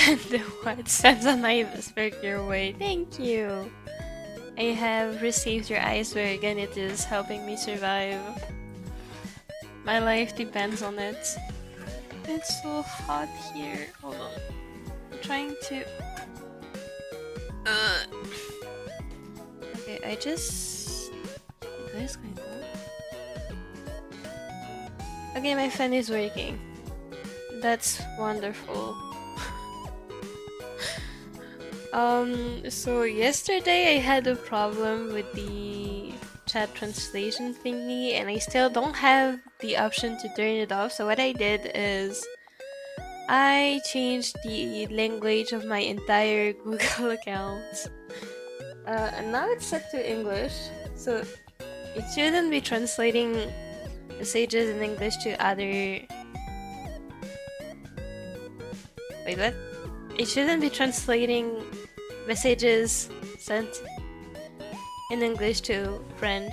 send the what? Sends an iceberg your way. Thank you. I have received your iceberg and it is helping me survive. My life depends on it. It's so hot here. Hold on. I'm trying to... Okay, I just... That is kind of cool. Okay, my fan is working. That's wonderful. So yesterday I had a problem with the chat translation thingy and I still don't have the option to turn it off. So what I did is I changed the language of my entire Google account. And now it's set to English. So it shouldn't be translating messages in English to other... Wait, what? It shouldn't be translating messages sent in English to French.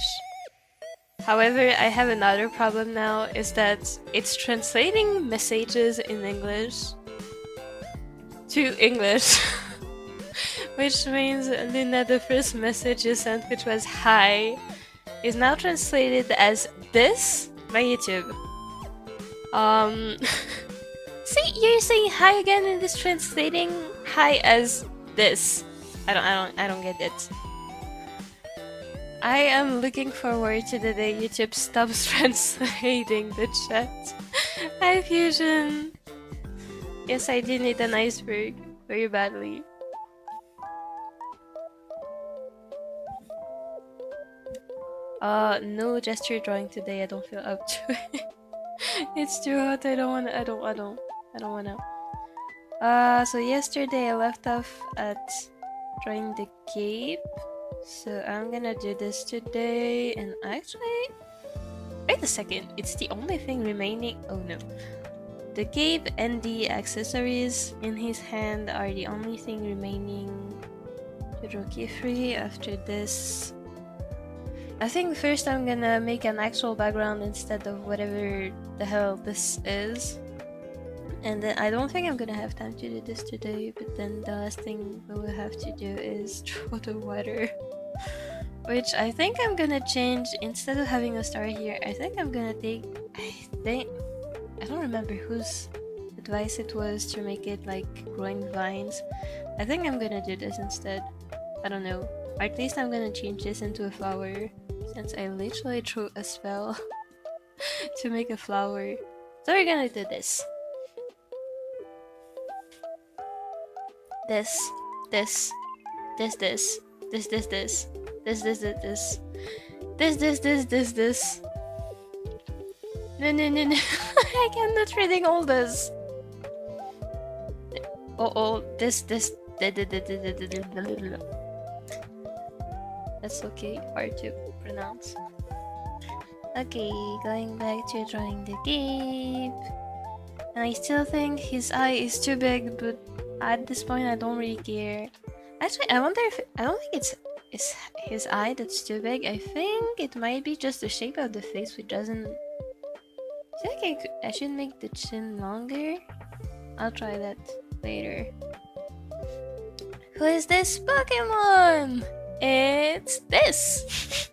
However, I have another problem now, is that it's translating messages in English to English. Which means, Luna, the first message you sent, which was hi, is now translated as this by YouTube. See, you're saying hi again and it's translating hi as this. I don't get it. I am looking forward to the day YouTube stops translating the chat. Hi Fusion. Yes, I do need an iceberg very badly. No gesture drawing today. I don't feel up to it. It's too hot. I don't wanna. So yesterday I left off at drawing the cape. So I'm gonna do this today, and actually, wait a second. It's the only thing remaining. Oh no. The cape and the accessories in his hand are the only thing remaining to draw Qifrey. After this, I think first I'm gonna make an actual background instead of whatever the hell this is. And then I don't think I'm gonna have time to do this today, but then the last thing we will have to do is draw the water. Which I think I'm gonna change, instead of having a star here, I think I'm gonna take... I don't remember whose advice it was to make it like growing vines. I think I'm gonna do this instead. I don't know. Or at least I'm gonna change this into a flower, since I literally threw a spell to make a flower. So we're gonna do this. This. No. I cannot reading all this. This. That's okay, hard to pronounce. Okay, going back to drawing the cape. And I still think his eye is too big, but at this point I don't really care. Actually, I wonder if... I don't think it's his eye that's too big. I think it might be just the shape of the face, which doesn't... I feel like I should make the chin longer. I'll try that later. Who is this Pokemon? It's this!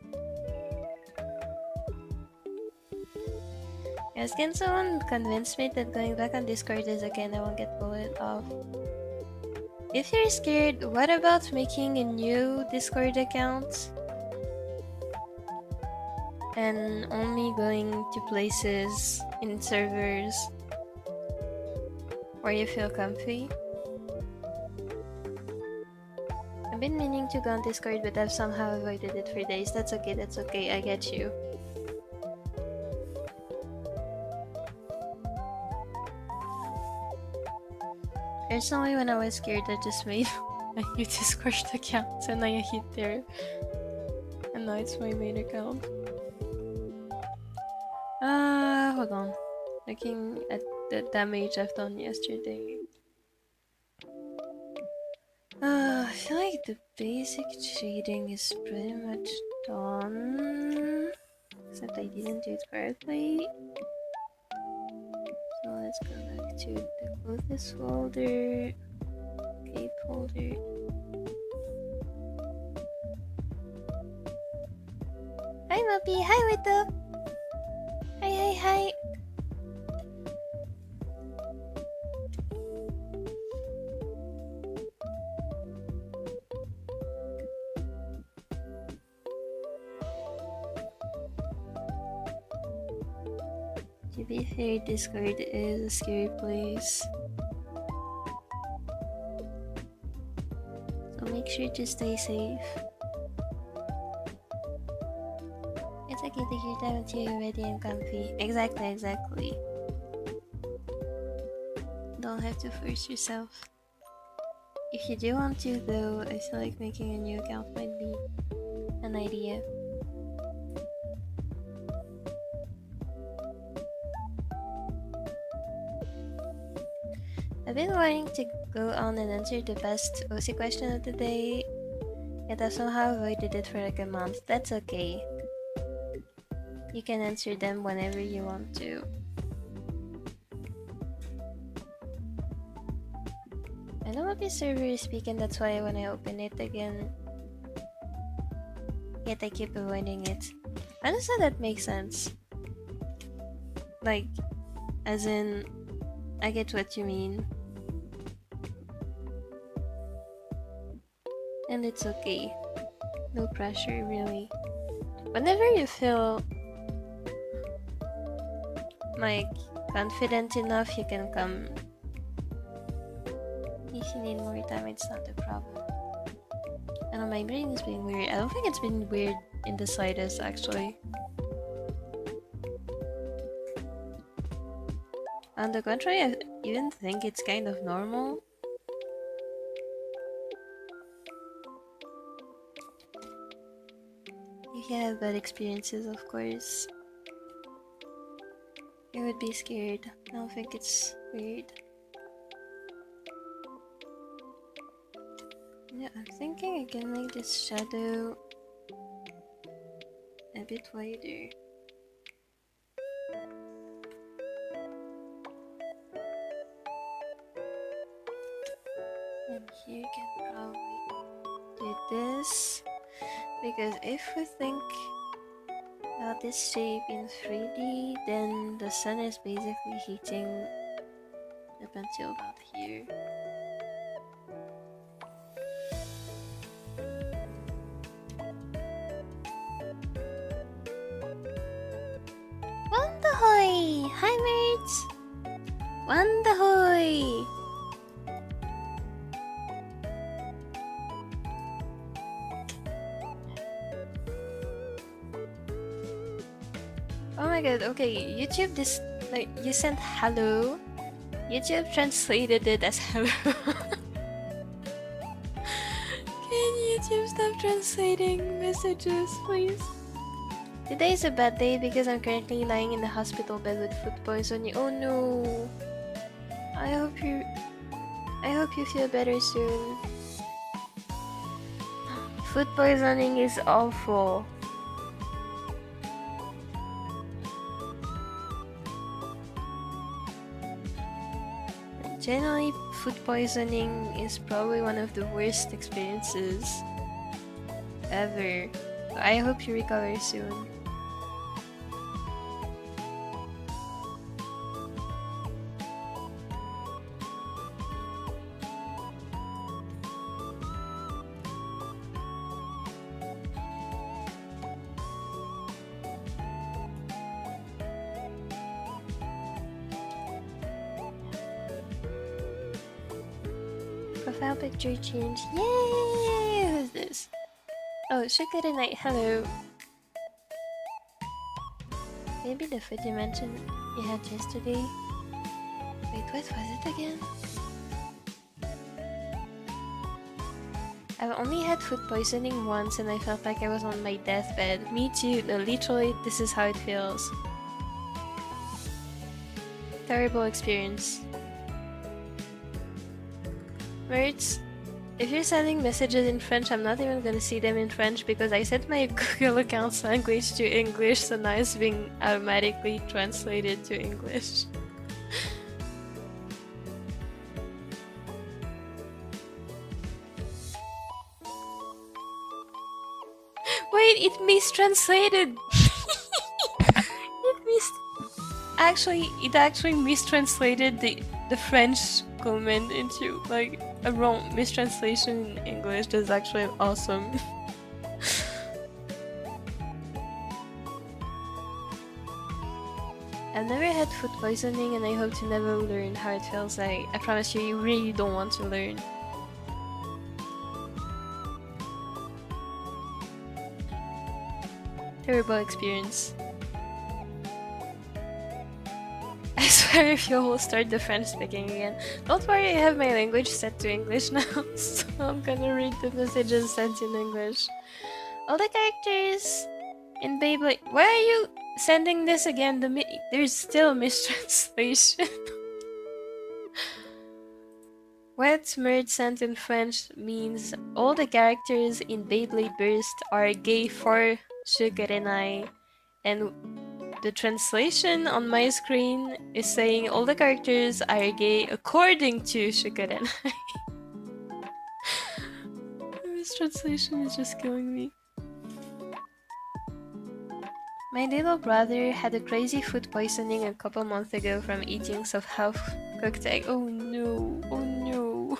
Yes, can someone convince me that going back on Discord is okay and I won't get bullied off? If you're scared, what about making a new Discord account? And only going to places in servers where you feel comfy? I've been meaning to go on Discord, but I've somehow avoided it for days. That's okay, I get you. Personally, when I was scared, I just made a new Discord account and I hit there. And now it's my main account. Hold on. Looking at the damage I've done yesterday. I feel like the basic shading is pretty much done. Except I didn't do it correctly. So let's go back to the clothes folder. vape holder. Hi Mopi, hi Wito. Hi. To be fair, Discord is a scary place. So make sure to stay safe. It's okay, take your time until you're ready and comfy. Exactly. Don't have to force yourself. If you do want to though, I feel like making a new account might be an idea. I've been wanting to go on and answer the best OC question of the day, yet I've somehow avoided it for like a month. That's okay. You can answer them whenever you want to. I know what this server is speaking, that's why when I open it again, yet I keep avoiding it. I understand that makes sense. Like, as in, I get what you mean. And it's okay. No pressure, really. Whenever you feel like confident enough, you can come. If you need more time, it's not a problem. I know my brain is being weird. I don't think it's been weird in the slightest, actually. On the contrary, I even think it's kind of normal. If you have bad experiences, of course, you would be scared. I don't think it's weird. Yeah, I'm thinking I can make this shadow a bit wider. And here you can probably do this, because if we think about this shape in 3D, then the sun is basically heating up until about here. Wandahoy! Hi mates! Wandahoy! Oh my god, okay, YouTube this, like, you sent hello, YouTube translated it as hello. Can YouTube stop translating messages, please? Today is a bad day because I'm currently lying in the hospital bed with food poisoning. Oh no! I hope you feel better soon. Food poisoning is awful. Generally, food poisoning is probably one of the worst experiences ever. I hope you recover soon. Profile picture change. Yay! Who's this? Oh, Shukura Night. Hello. Maybe the food you mentioned you had yesterday. Wait, what was it again? I've only had food poisoning once and I felt like I was on my deathbed. Me too. No, literally, this is how it feels. Terrible experience. Words. If you're sending messages in French, I'm not even gonna see them in French because I set my Google account's language to English, so now it's being automatically translated to English. Wait, it mistranslated. It actually mistranslated the French comment into like a wrong mistranslation in English. That's actually awesome. I've never had food poisoning and I hope to never learn how it feels like. I promise you, you really don't want to learn. Terrible experience. I swear if you will start the French speaking again. Don't worry, I have my language set to English now, so I'm gonna read the messages sent in English. All the characters in Beyblade. Why are you sending this again? There's still mistranslation. What Mert sent in French means all the characters in Beyblade Burst are gay for Shukarenai, and the translation on my screen is saying all the characters are gay according to Shukarenai. This translation is just killing me. My little brother had a crazy food poisoning a couple months ago from eating some half-cooked egg. Oh no, oh no.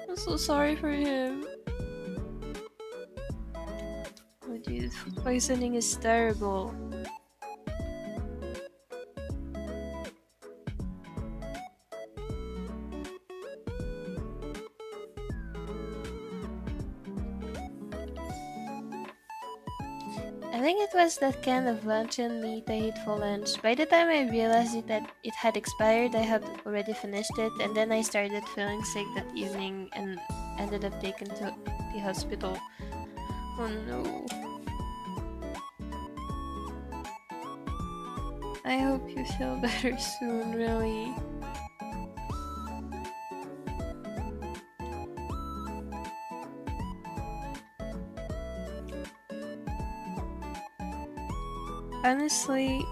I'm so sorry for him. Oh dude, food poisoning is terrible. I think it was that can of luncheon meat I ate for lunch. By the time I realized that it had expired, I had already finished it, and then I started feeling sick that evening and ended up taken to the hospital. Oh no. I hope you feel better soon, really. Honestly,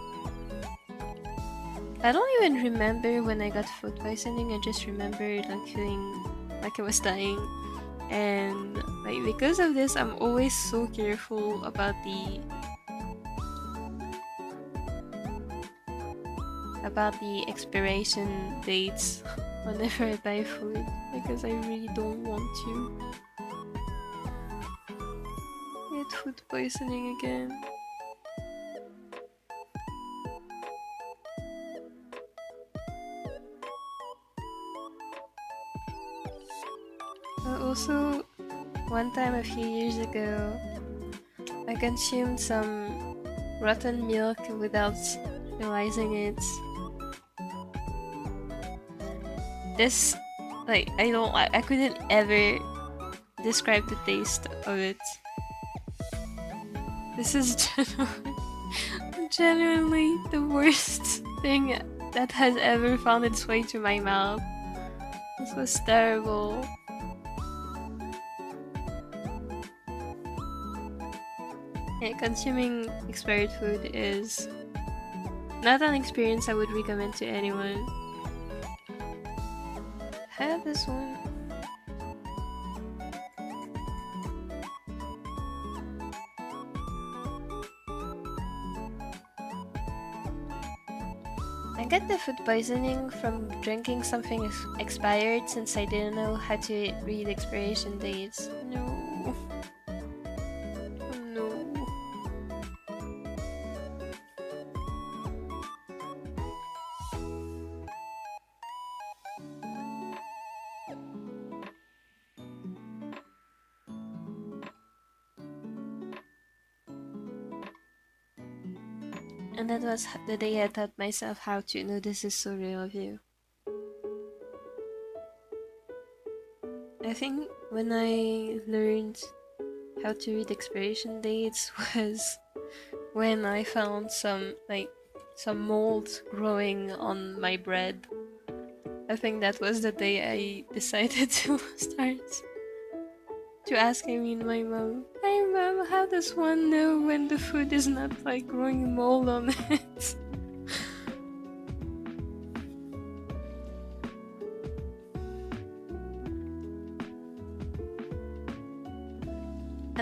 I don't even remember when I got food poisoning. I just remember like feeling like I was dying, and like because of this, I'm always so careful about the expiration dates whenever I buy food, because I really don't want to get food poisoning again. Also, one time a few years ago, I consumed some rotten milk without realizing it. This, like, I couldn't ever describe the taste of it. This is genuinely the worst thing that has ever found its way to my mouth. This was terrible. Yeah, consuming expired food is not an experience I would recommend to anyone. I have this one. I got the food poisoning from drinking something expired since I didn't know how to read expiration dates. No. And that was the day I taught myself how to know this is so real of you. I think when I learned how to read expiration dates was when I found some mold growing on my bread. I think that was the day I decided to start to ask, my mom, "Hey mom, how does one know when the food is not like growing mold on it?"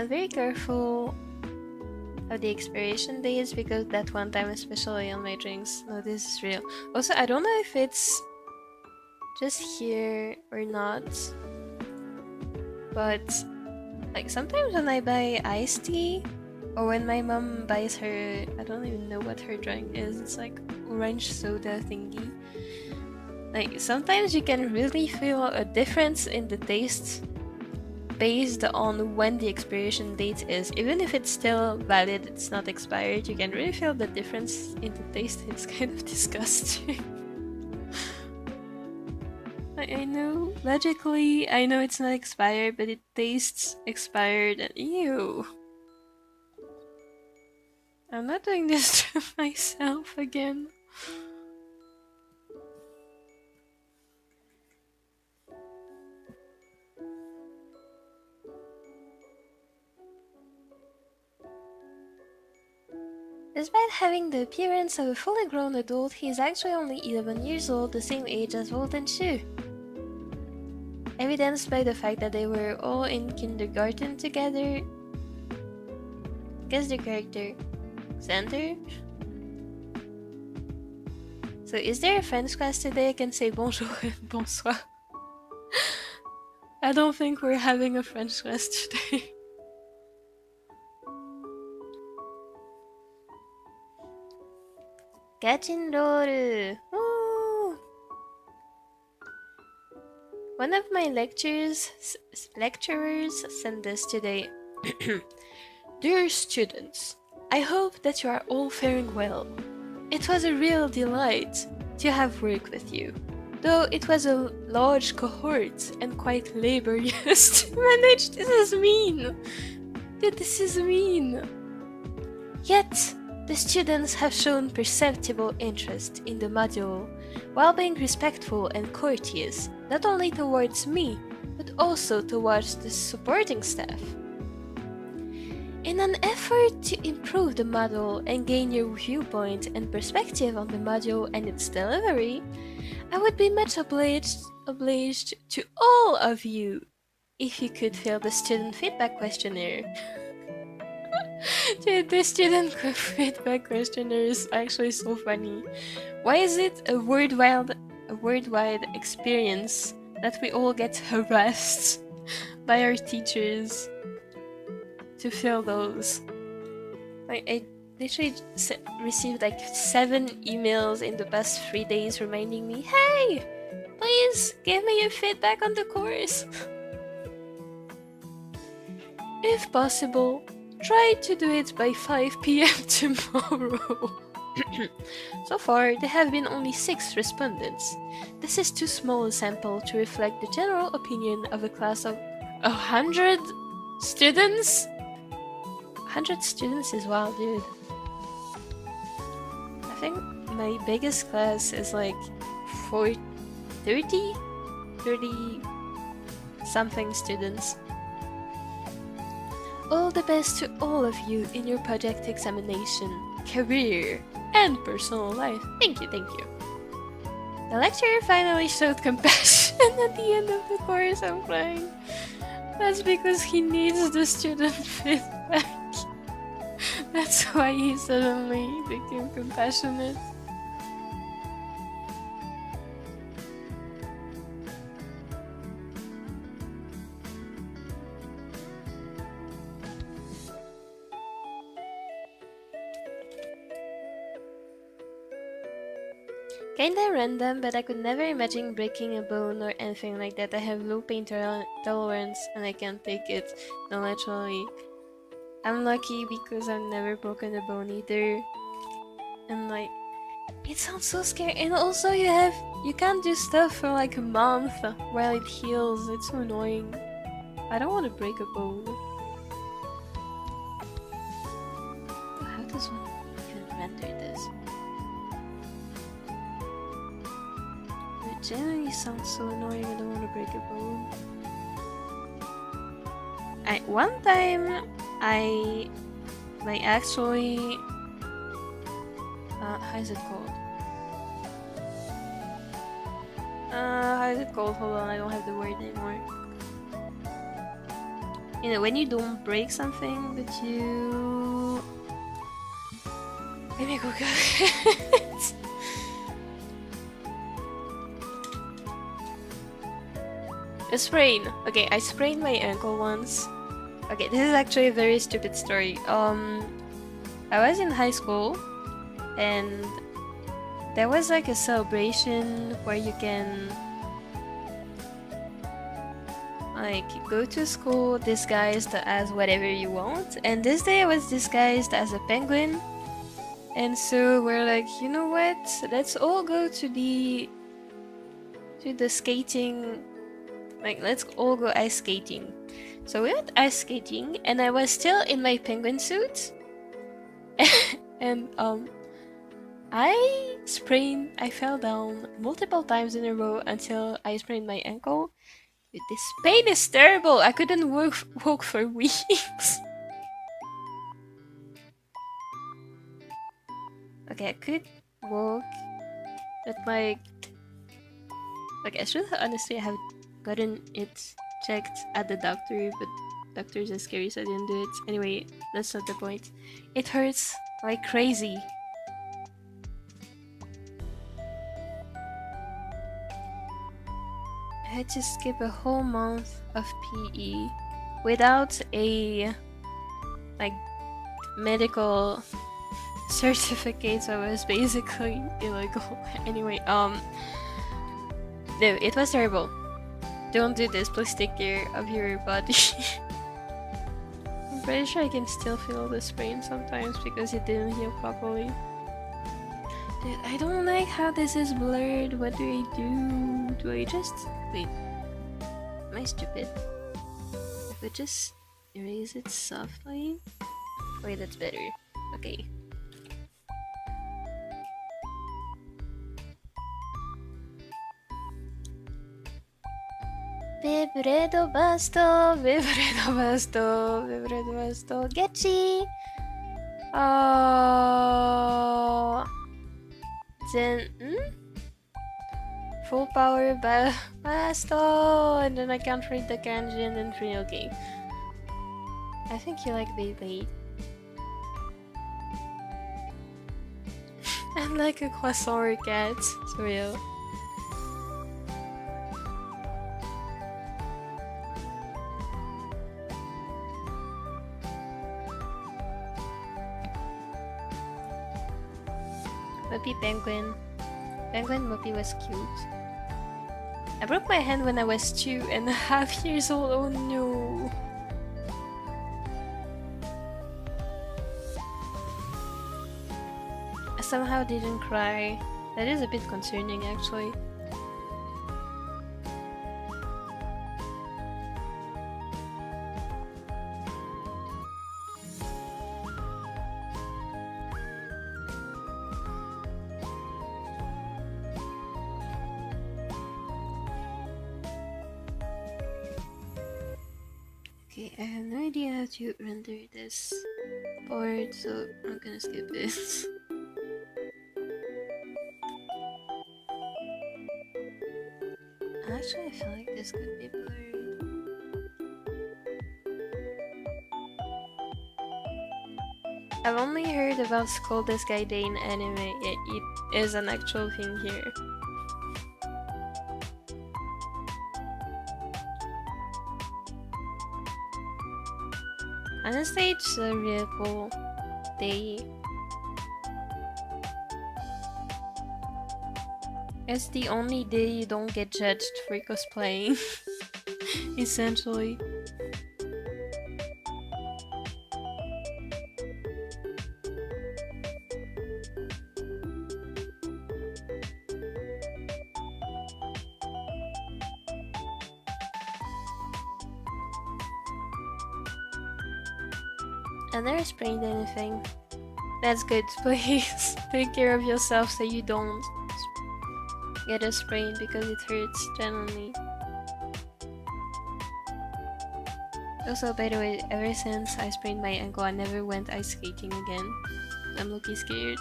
I'm very careful of the expiration dates because that one time, especially on my drinks. No, this is real. Also, I don't know if it's just here or not, but like sometimes when I buy iced tea or when my mom buys her, I don't even know what her drink is, it's like orange soda thingy. Like sometimes you can really feel a difference in the taste based on when the expiration date is. Even if it's still valid, it's not expired, you can really feel the difference in the taste. It's kind of disgusting. I know, logically, I know it's not expired, but it tastes expired and ew. I'm not doing this to myself again. Despite having the appearance of a fully grown adult, he is actually only 11 years old, the same age as Volt and Shu. Evidenced by the fact that they were all in kindergarten together. Guess the character Xander? So is there a French class today? I can say bonjour and bonsoir. I don't think we're having a French class today. Gachin roll! Woo! One of my lecturers sent this today. Dear students, I hope that you are all faring well. It was a real delight to have work with you, though it was a large cohort and quite laborious to manage. This is mean! Dude, this is mean! Yet, the students have shown perceptible interest in the module, while being respectful and courteous, not only towards me, but also towards the supporting staff. In an effort to improve the model and gain your viewpoint and perspective on the module and its delivery, I would be much obliged to all of you if you could fill the student feedback questionnaire. Dude, the student feedback questionnaire is actually so funny. Why is it a worldwide experience that we all get harassed by our teachers to fill those? I literally received like 7 emails in the past 3 days reminding me, hey, please give me your feedback on the course. If possible, try to do it by 5 p.m. tomorrow. So far, there have been only 6 respondents. This is too small a sample to reflect the general opinion of a class of 100 students? 100 students is wild, dude. I think my biggest class is like 30 something students. All the best to all of you in your project examination, career, and personal life. Thank you, thank you. The lecturer finally showed compassion at the end of the course. I'm crying. That's because he needs the student feedback. That's why he suddenly became compassionate. Kinda random, but I could never imagine breaking a bone or anything like that. I have low pain tolerance and I can't take it. No, literally. I'm lucky because I've never broken a bone either. And like, it sounds so scary. And also you can't do stuff for like a month while it heals. It's so annoying. I don't want to break a bone. How does one even render this? It genuinely sounds so annoying. I don't want to break a bone. One time I like actually how is it called? How is it called? Hold on, I don't have the word anymore. You know, when you don't break something, but you... Let me Google it. A sprain. Okay, I sprained my ankle once. Okay, this is actually a very stupid story. I was in high school, and there was like a celebration where you can like go to school disguised as whatever you want. And this day I was disguised as a penguin. And so we're like, you know what? Let's all go to the skating. Like, let's all go ice skating. So we went ice skating, and I was still in my penguin suit. And I fell down multiple times in a row until I sprained my ankle. Dude, this pain is terrible. I couldn't walk for weeks. Okay, I could walk, but like, I should honestly have gotten it checked at the doctor, but doctors are scary, so I didn't do it. Anyway, that's not the point. It hurts like crazy. I had to skip a whole month of PE without a like medical certificate, so it was basically illegal. Anyway, no, it was terrible. Don't do this, please take care of your body. I'm pretty sure I can still feel the sprain sometimes because it didn't heal properly. Dude, I don't like how this is blurred. What do I do? Do I just... Wait. Am I stupid? If I just erase it softly? Wait, that's better. Okay. Vibredo basto, vibredo basto, vibredo basto, getchi! Then, full power basto, and then I can't read the kanji and then free, okay. I think you like Beyblade. I'm like a croissant or cat, it's real. Mopi penguin. Penguin Mopi was cute. I broke my hand when I was 2.5 years old. Oh no. I somehow didn't cry. That is a bit concerning actually. Okay, I have no idea how to render this board, so I'm gonna skip it. Actually, I feel like this could be blurred. I've only heard about Skull the Sky Day in anime. It is an actual thing here. Honestly, it's a real cool day. It's the only day you don't get judged for cosplaying, essentially. I never sprained anything. That's good, please. Take care of yourself so you don't get a sprain because it hurts genuinely. Also, by the way, ever since I sprained my ankle, I never went ice skating again. I'm looking scared.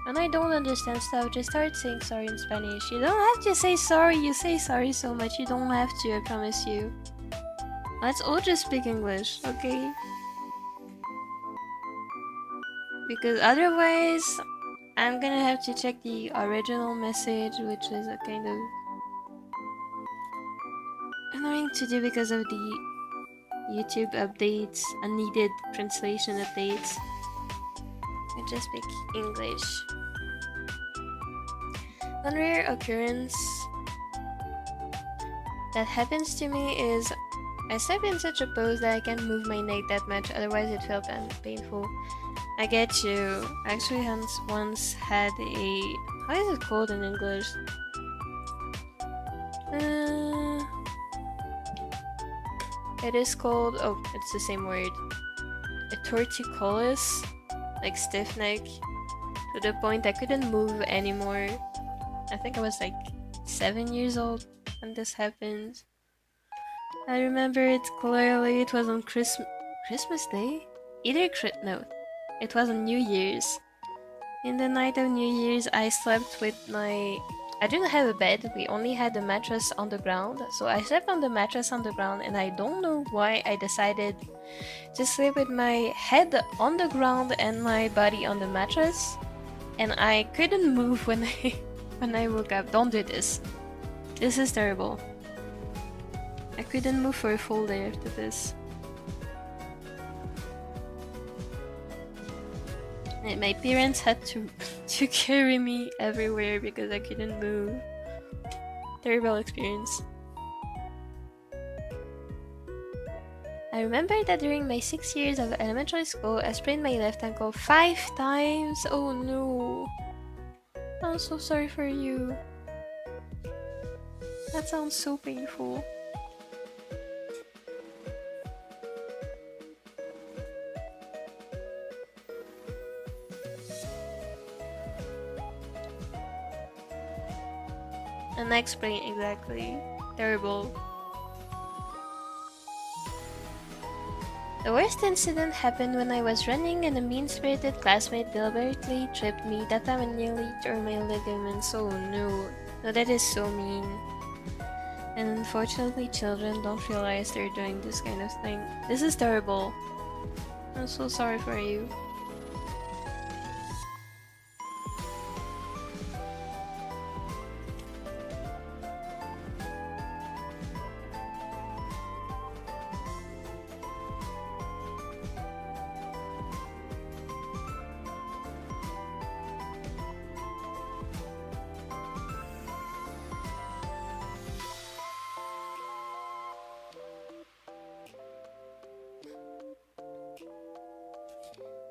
When I don't understand stuff, just start saying sorry in Spanish. You don't have to say sorry, you say sorry so much, you don't have to, I promise you. Let's all just speak English, okay? Because otherwise, I'm gonna have to check the original message, which is a kind of annoying to do because of the YouTube updates, unneeded translation updates. I just speak English. One rare occurrence that happens to me is I step in such a pose that I can't move my neck that much, otherwise it felt painful. I get you. I actually once had a... how is it called in English? It is called... oh, it's the same word. A torticollis, like stiff neck, to the point I couldn't move anymore. I think I was like 7 years old when this happened. I remember it clearly. It was on Christmas Day? No, it was on New Year's. In the night of New Year's, I slept with my... I didn't have a bed, we only had a mattress on the ground. So I slept on the mattress on the ground, and I don't know why I decided to sleep with my head on the ground and my body on the mattress. And I couldn't move when I woke up. Don't do this. This is terrible. I couldn't move for a full day after this. And my parents had to carry me everywhere because I couldn't move. Terrible experience. I remember that during my 6 years of elementary school, I sprained my left ankle 5 times. Oh no. I'm so sorry for you. That sounds so painful. A neck sprain, exactly. Terrible. The worst incident happened when I was running and a mean-spirited classmate deliberately tripped me. That time I nearly tore my ligaments. Oh no. No, that is so mean. And unfortunately, children don't realize they're doing this kind of thing. This is terrible. I'm so sorry for you.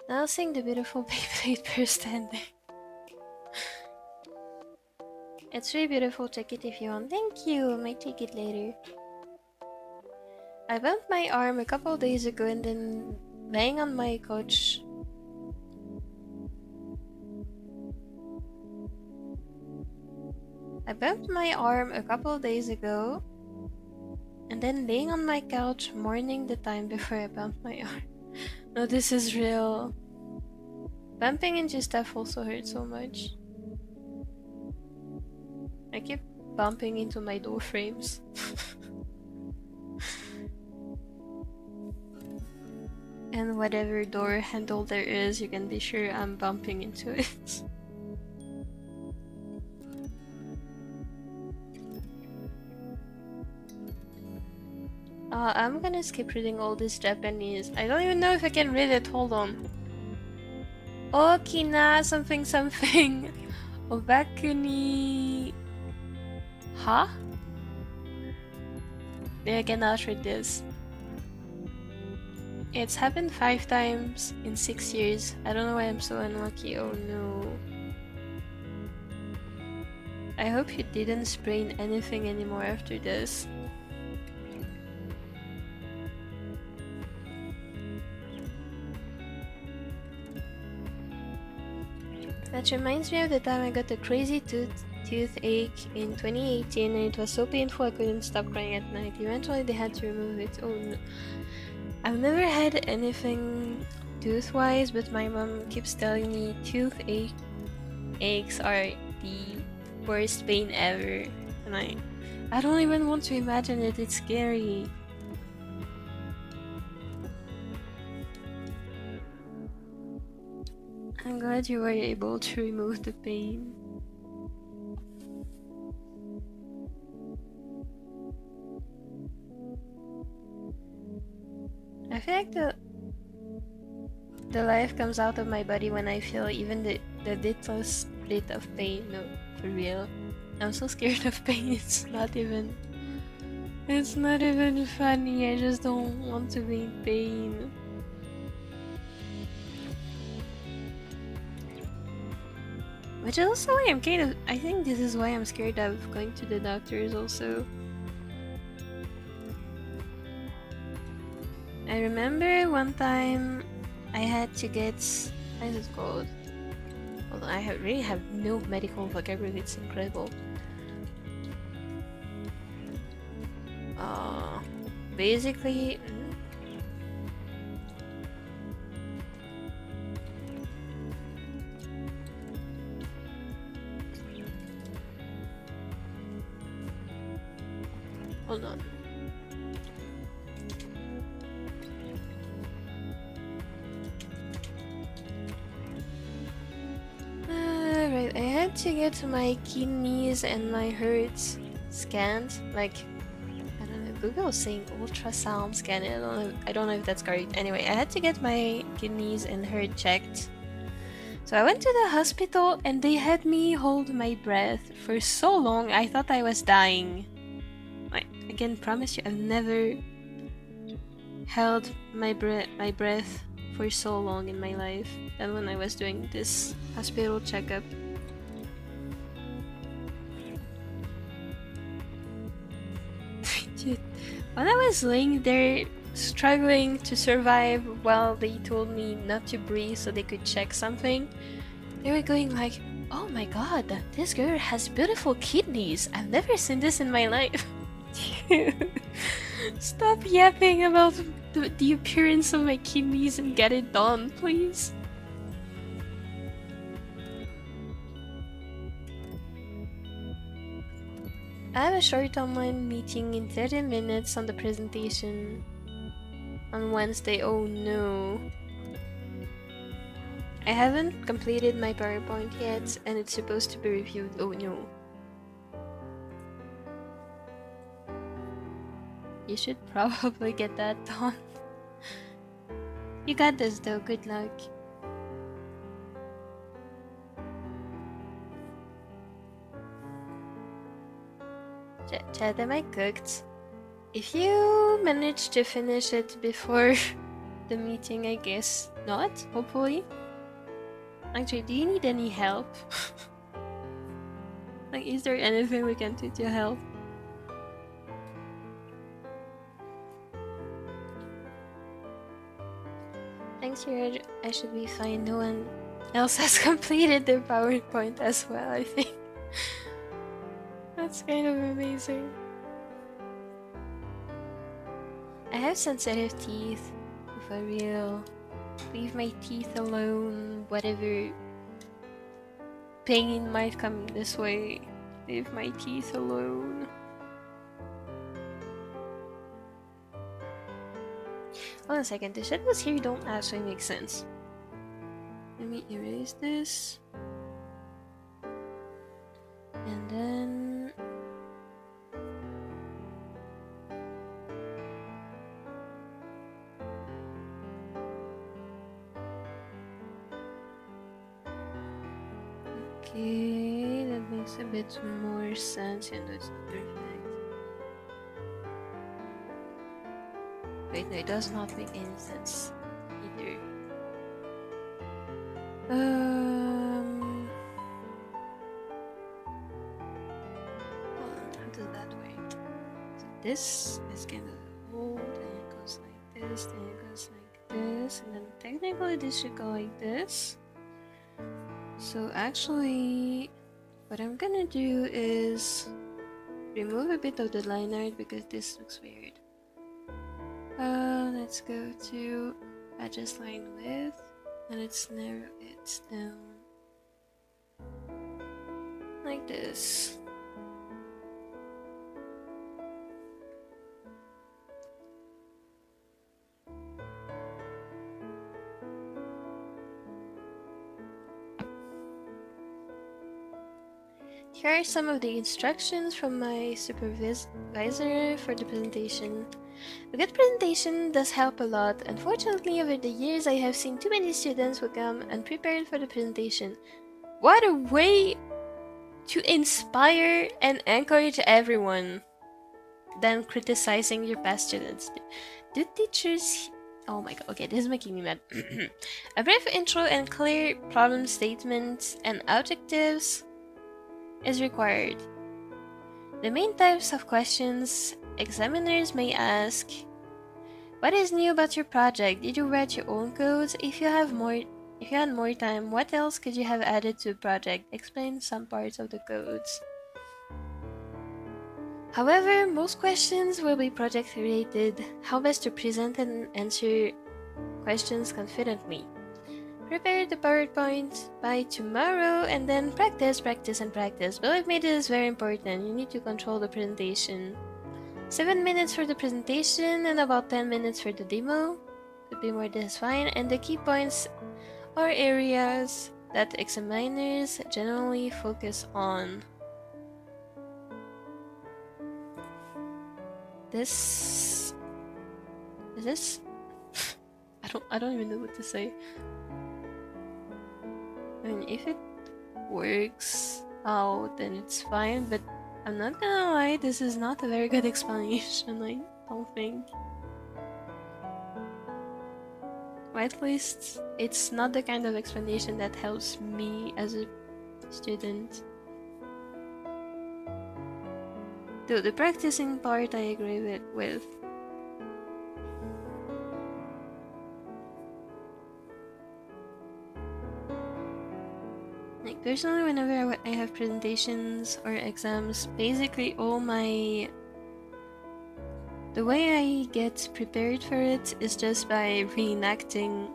Now sing the beautiful Beyblade per standing. It's really beautiful, check it if you want. Thank you, I might take it later. I bumped my arm a couple days ago and then laying on my couch. I bumped my arm a couple days ago and then laying on my couch mourning the time before I bumped my arm. No, this is real. Bumping into stuff also hurts so much. I keep bumping into my door frames. And whatever door handle there is, you can be sure I'm bumping into it. I'm gonna skip reading all this Japanese. I don't even know if I can read it. Hold on. Okina something something. Obaku ni... Huh? Yeah, I cannot read this. It's happened 5 times in 6 years. I don't know why I'm so unlucky. Oh no. I hope you didn't sprain anything anymore after this. That reminds me of the time I got a crazy toothache in 2018 and it was so painful I couldn't stop crying at night. Eventually they had to remove it. Oh no. I've never had anything tooth-wise, but my mom keeps telling me toothache aches are the worst pain ever, and I don't even want to imagine it. It's scary. I'm glad you were able to remove the pain. I feel like the life comes out of my body when I feel even the littlest bit of pain. No, for real. I'm so scared of pain. It's not even funny. I just don't want to be in pain. Which is also why I think this is why I'm scared of going to the doctors also. I remember one time I had to get, what is it called? Hold on, I really have no medical vocabulary, it's incredible. Basically, hold on. Right, I had to get my kidneys and my hearts scanned. Like, I don't know, Google was saying ultrasound scan. I don't know if that's correct. Anyway, I had to get my kidneys and heart checked. So I went to the hospital and they had me hold my breath for so long I thought I was dying. I can promise you I've never held my breath for so long in my life than when I was doing this hospital checkup. Dude, when I was laying there struggling to survive while they told me not to breathe so they could check something, they were going like, "Oh my god, this girl has beautiful kidneys. I've never seen this in my life." Stop yapping about the appearance of my kidneys and get it done, please. I have a short online meeting in 30 minutes on the presentation on Wednesday. Oh no. I haven't completed my PowerPoint yet and it's supposed to be reviewed. Oh no. You should probably get that done. You got this though, good luck. Chat, am I cooked? If you manage to finish it before the meeting, I guess not, hopefully. Actually, do you need any help? Like, is there anything we can do to help? Thanks, Jared. I should be fine. No one else has completed their PowerPoint as well, I think. That's kind of amazing. I have sensitive teeth, for real. Leave my teeth alone, whatever pain might come this way. Leave my teeth alone. Hold on a second, the shadows here don't actually make sense. Let me erase this. And then... Okay, that makes a bit more sense, even though it's not perfect. Wait, no, it does not make any sense either. Hold on, how does that work? So this is kind of old, and it goes like this, then it goes like this, and then technically this should go like this. So actually, what I'm gonna do is remove a bit of the line art because this looks weird. Let's go to adjust line width and let's narrow it down. like this. Here are some of the instructions from my supervisor for the presentation. A good presentation does help a lot. Unfortunately, over the years, I have seen too many students who come unprepared for the presentation. What a way to inspire and encourage everyone than criticizing your past students. Do teachers... Oh my god, okay, this is making me mad. A brief intro and clear problem statements and objectives is required. The main types of questions examiners may ask: what is new about your project? Did you write your own codes? If you had more time, what else could you have added to the project? Explain some parts of the codes. However, most questions will be project related. How best to present and answer questions confidently. Prepare the PowerPoint by tomorrow and then practice, practice, and practice. Believe me, this is very important. You need to control the presentation. 7 minutes for the presentation and about 10 minutes for the demo. Could be more, that's fine. And the key points are areas that examiners generally focus on. This... Is this? I don't even know what to say. I mean, if it works out, then it's fine, but I'm not gonna lie, this is not a very good explanation, I don't think. Or at least, it's not the kind of explanation that helps me as a student. Though the practicing part I agree with. Like, personally, whenever I have presentations or exams, basically all my... The way I get prepared for it is just by reenacting...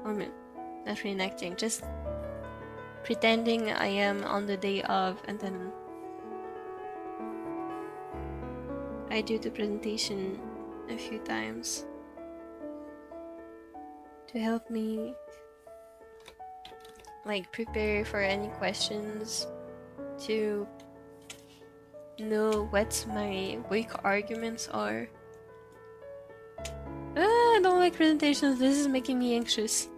Or not reenacting, just pretending I am on the day of, and then I do the presentation a few times to help me like prepare for any questions, to know what my weak arguments are. I don't like presentations, this is making me anxious.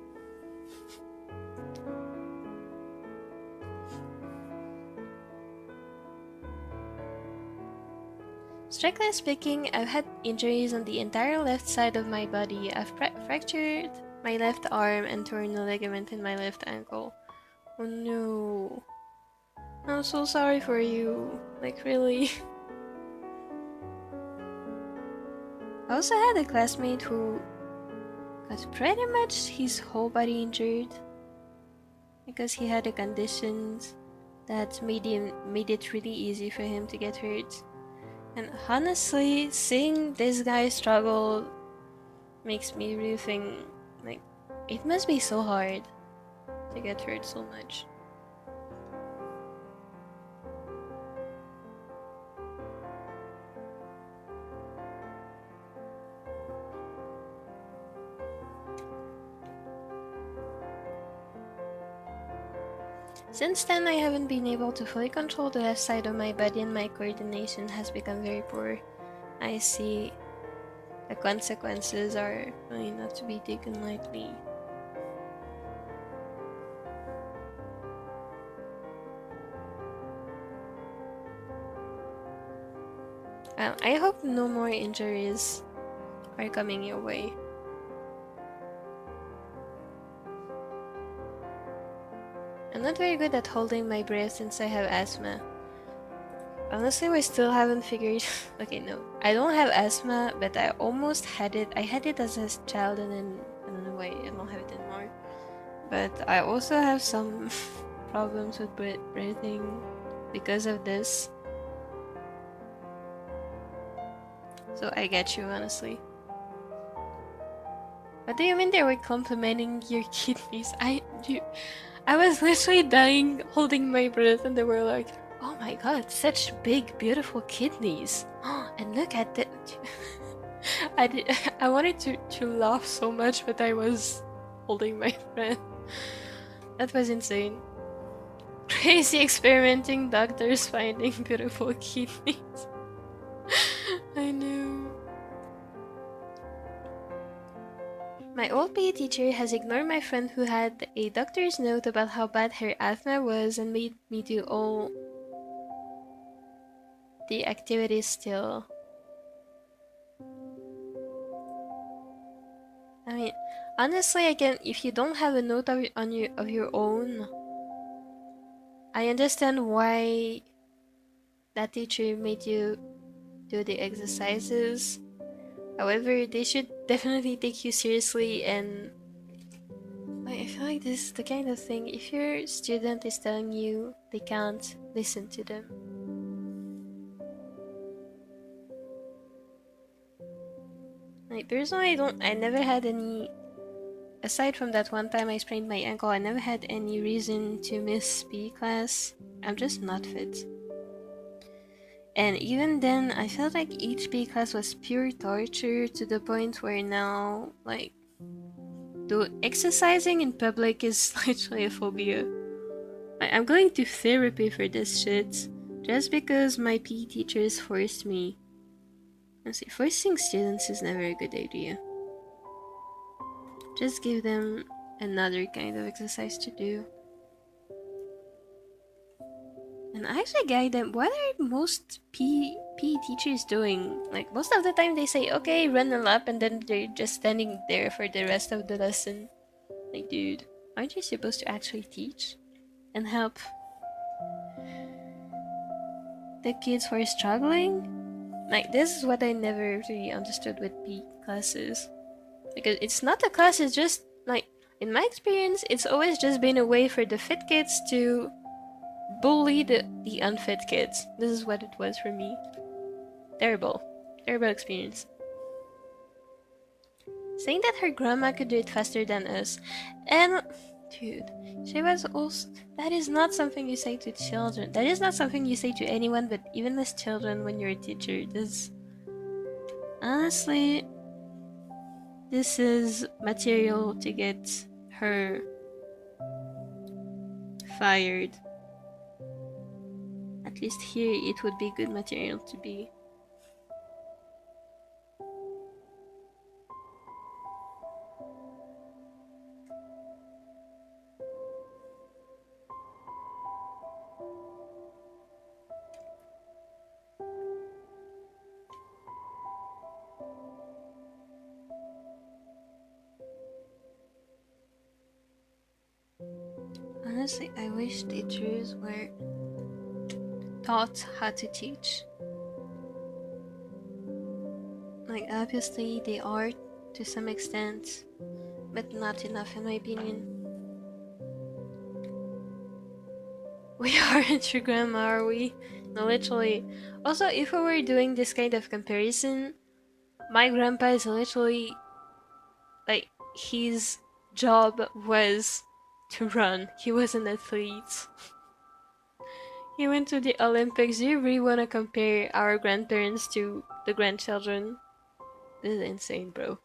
Strictly speaking, I've had injuries on the entire left side of my body. I've fractured my left arm and torn a ligament in my left ankle. Oh no. I'm so sorry for you. Like, really. I also had a classmate who got pretty much his whole body injured because he had a condition that made it really easy for him to get hurt. And honestly, seeing this guy struggle makes me really think, like, it must be so hard to get hurt so much. Since then, I haven't been able to fully control the left side of my body and my coordination has become very poor. I see the consequences are really not to be taken lightly. I hope no more injuries are coming your way. I'm not very good at holding my breath since I have asthma. Honestly, I still haven't figured... Okay, no. I don't have asthma, but I almost had it. I had it as a child and then... I don't know why I don't have it anymore. But I also have some problems with breathing because of this. So I get you, honestly. What do you mean they were complimenting your kidneys? I was literally dying holding my breath and they were like, Oh my god, such big, beautiful kidneys. And look at the... I wanted to laugh so much, but I was holding my breath. That was insane. Crazy experimenting doctors finding beautiful kidneys. I know. My old PE teacher has ignored my friend who had a doctor's note about how bad her asthma was and made me do all the activities still. I mean, honestly, again, if you don't have a note of your own, I understand why that teacher made you do the exercises. However, they should definitely take you seriously, and I feel like this is the kind of thing, if your student is telling you they can't listen to them. Like, personally, I never had any, aside from that one time I sprained my ankle, I never had any reason to miss PE class. I'm just not fit. And even then, I felt like each PE class was pure torture, to the point where now, like, exercising in public is literally a phobia. I'm going to therapy for this shit, just because my PE teachers forced me. Honestly, forcing students is never a good idea. Just give them another kind of exercise to do. And I actually guide them. What are most PE teachers doing? Like, most of the time they say, okay, run a lap, and then they're just standing there for the rest of the lesson. Like, dude, aren't you supposed to actually teach and help the kids who are struggling? Like, this is what I never really understood with PE classes. Because it's not a class, it's just, like, in my experience, it's always just been a way for the fit kids to bully the unfit kids. This is what it was for me. Terrible. Terrible experience. Saying that her grandma could do it faster than us. And, dude, she was also... That is not something you say to children. That is not something you say to anyone, but even as children when you're a teacher. This... Honestly, this is material to get her fired. At least here it would be good material to be. Honestly, I wish teachers were taught how to teach. Like, obviously they are to some extent, but not enough in my opinion. We aren't your grandma, are we? No, literally. Also, if we were doing this kind of comparison, my grandpa is literally, like, his job was to run. He was an athlete. He went to the Olympics. Do you really want to compare our grandparents to the grandchildren? This is insane, bro.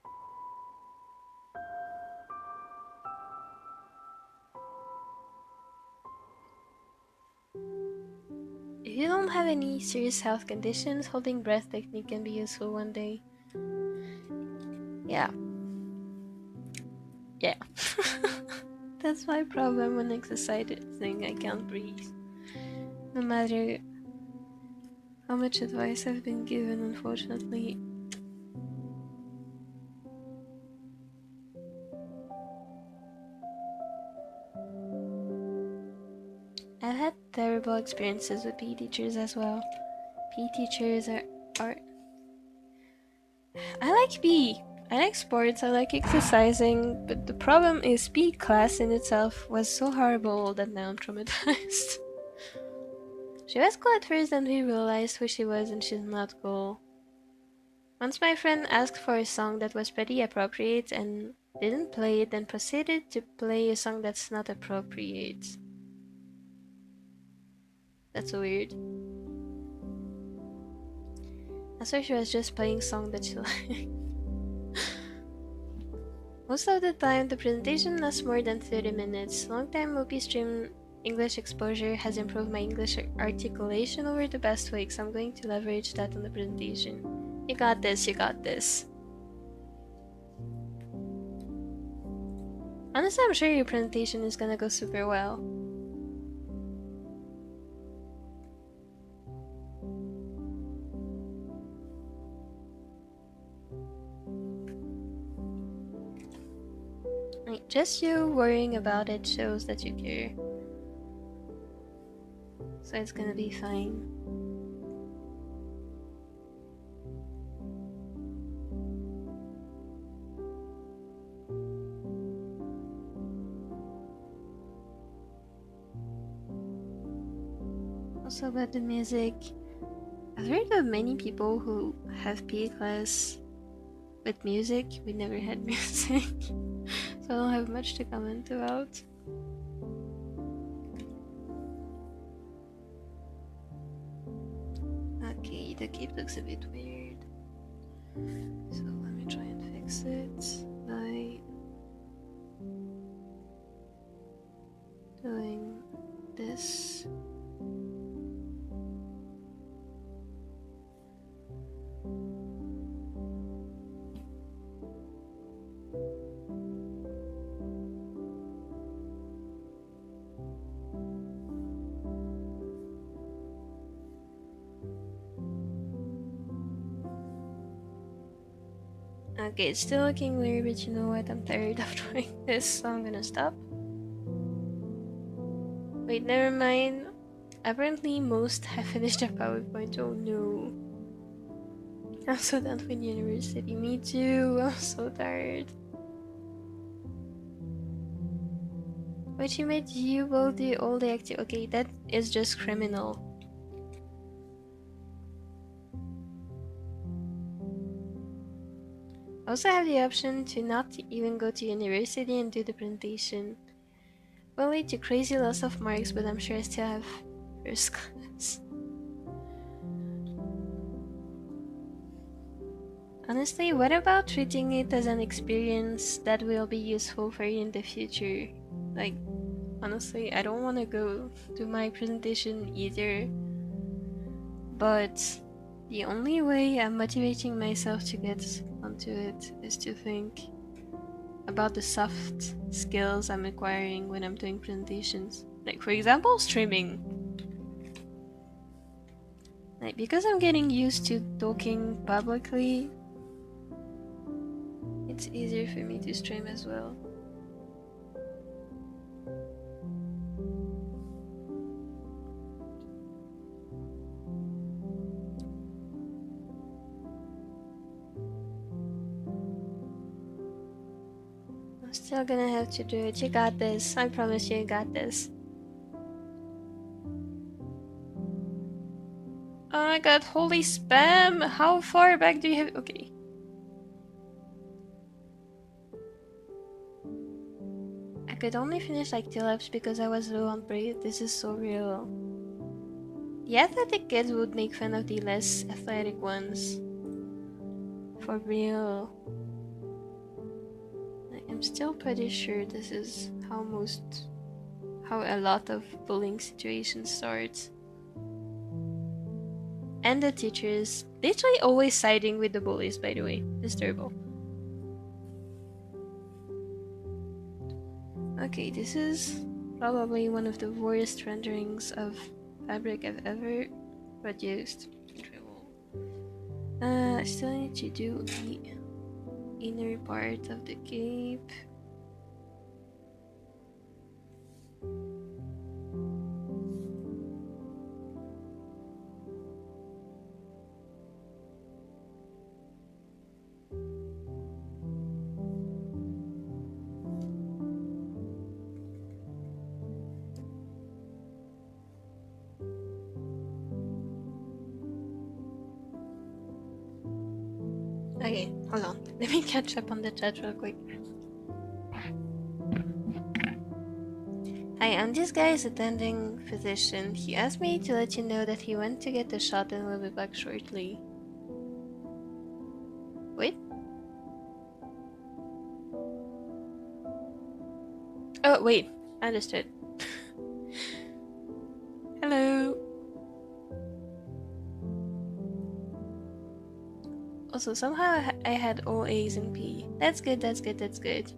If you don't have any serious health conditions, holding breath technique can be useful one day. Yeah. Yeah. That's my problem when exercising. I can't breathe. No matter how much advice I've been given, unfortunately. I've had terrible experiences with PE teachers as well. PE teachers are... I like PE. I like sports, I like exercising, but the problem is PE class in itself was so horrible that now I'm traumatized. She was cool at first, and we realized who she was, and she's not cool. Once my friend asked for a song that was pretty appropriate and didn't play it, then proceeded to play a song that's not appropriate. That's so weird. I thought she was just playing song that she liked. Most of the time, the presentation lasts more than 30 minutes. Long time Mopi stream English exposure has improved my English articulation over the past weeks. I'm going to leverage that on the presentation. You got this, you got this. Honestly, I'm sure your presentation is gonna go super well. Just you worrying about it shows that you care. So it's gonna be fine. Also about the music, I've heard of many people who have PE class with music. We never had music. So I don't have much to comment about. Okay, the cape looks a bit weird. So let me try and fix it by doing this. Okay, it's still looking weird, but you know what? I'm tired of doing this, so I'm gonna stop. Wait, never mind. Apparently, most have finished their PowerPoint. Oh no. I'm so done with university. Me too. I'm so tired. But you made you will do all the active. Okay, that is just criminal. I also have the option to not even go to university and do the presentation. Will lead to crazy loss of marks, but I'm sure I still have first class. Honestly, what about treating it as an experience that will be useful for you in the future? Like, honestly, I don't want to go do my presentation either, but the only way I'm motivating myself to get onto it is to think about the soft skills I'm acquiring when I'm doing presentations. Like, for example, streaming. Like, because I'm getting used to talking publicly, it's easier for me to stream as well. Still gonna have to do it. You got this. I promise you got this. Oh my god, holy spam! How far back do you have? Okay. I could only finish like 2 laps because I was low on breath. This is so real. The athletic kids would make fun of the less athletic ones. For real. I'm still pretty sure this is how a lot of bullying situations start. And the teachers literally always siding with the bullies, by the way. It's terrible. Okay, this is probably one of the worst renderings of fabric I've ever produced. I still need to do the inner part of the cape. Okay, hold on. Let me catch up on the chat real quick. Hi, this guy is attending physician. He asked me to let you know that he went to get the shot and will be back shortly. Wait. Oh, wait. Understood. Hello. Also, somehow I had all A's in P. That's good, that's good, that's good.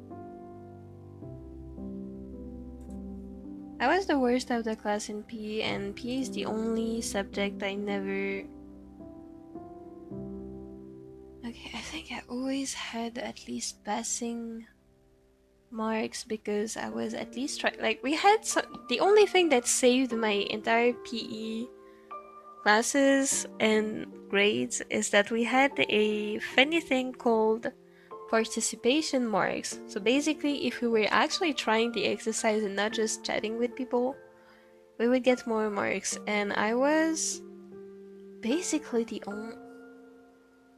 I was the worst of the class in P, and P is the only subject I never... Okay, I think I always had at least passing marks because I was at least like we had the only thing that saved my entire PE classes and grades is that we had a funny thing called participation marks. So basically, if we were actually trying the exercise and not just chatting with people, we would get more marks. And I was basically the only,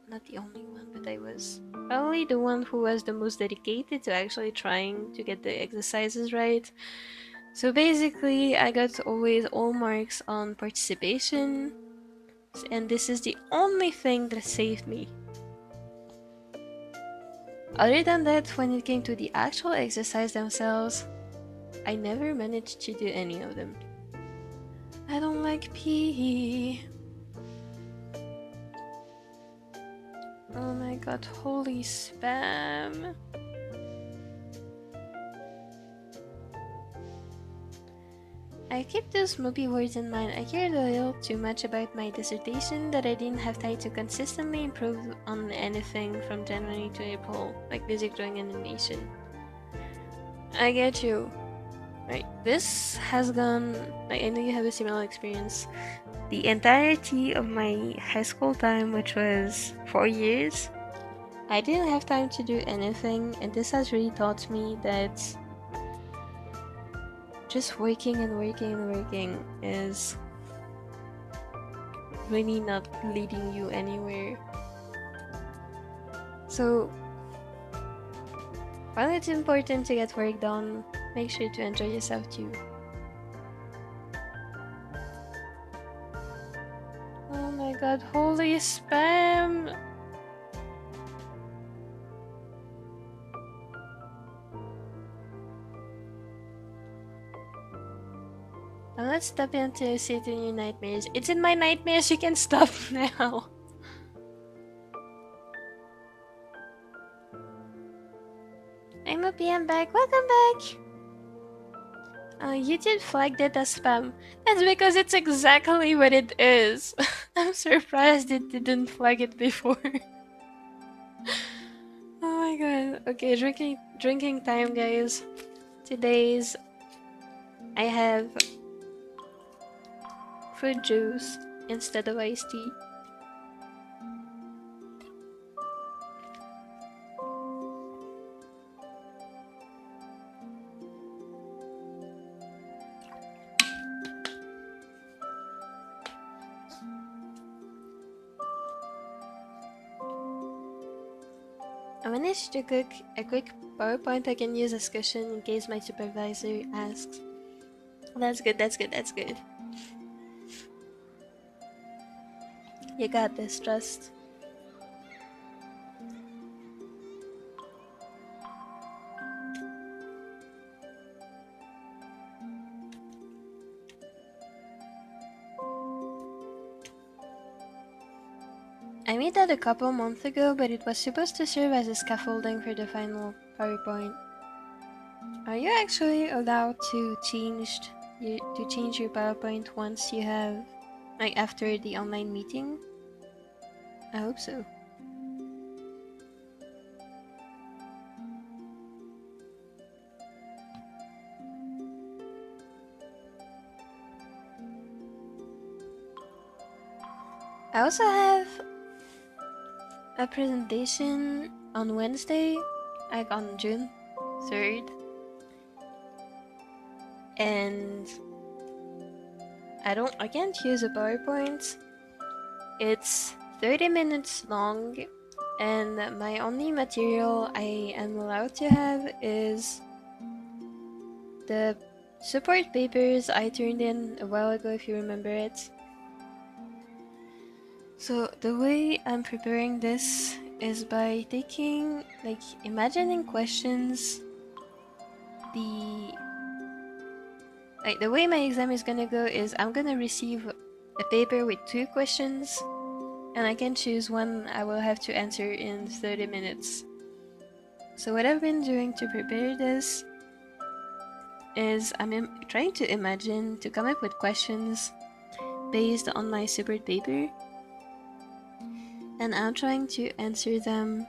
not the only one, but I was probably the one who was the most dedicated to actually trying to get the exercises right. So basically, I got always all marks on participation, and this is the only thing that saved me. Other than that, when it came to the actual exercise themselves, I never managed to do any of them. I don't like PE. Oh my god, holy spam. I keep those Mopi words in mind. I cared a little too much about my dissertation that I didn't have time to consistently improve on anything from January to April, like music, drawing, and animation. I get you. Right, this has gone... I know you have a similar experience. The entirety of my high school time, which was 4 years, I didn't have time to do anything, and this has really taught me that just working and working and working is really not leading you anywhere. So, while it's important to get work done, make sure to enjoy yourself too. Oh my god, holy spam! Now let's step into sit in your nightmares. It's in my nightmares, you can stop now. I'm Mopi, I'm back. Welcome back! YouTube flagged it as spam. That's because it's exactly what it is. I'm surprised it didn't flag it before. Oh my god. Okay, drinking time, guys. Today's I have fruit juice instead of iced tea. I managed to cook a quick PowerPoint I can use as cushion in case my supervisor asks. That's good, that's good, that's good. You got this, trust. I made that a couple months ago, but it was supposed to serve as a scaffolding for the final PowerPoint. Are you actually allowed to change your PowerPoint once you have, like, after the online meeting? I hope so. I also have a presentation on Wednesday, like on June 3rd. And I can't use a PowerPoint. It's 30 minutes long, and my only material I am allowed to have is the Support papers I turned in a while ago, if you remember it. So the way I'm preparing this is by taking, like, imagining questions. The way my exam is gonna go is I'm gonna receive a paper with 2 questions, and I can choose one I will have to answer in 30 minutes. So what I've been doing to prepare this is I'm trying to imagine to come up with questions based on my support paper, and I'm trying to answer them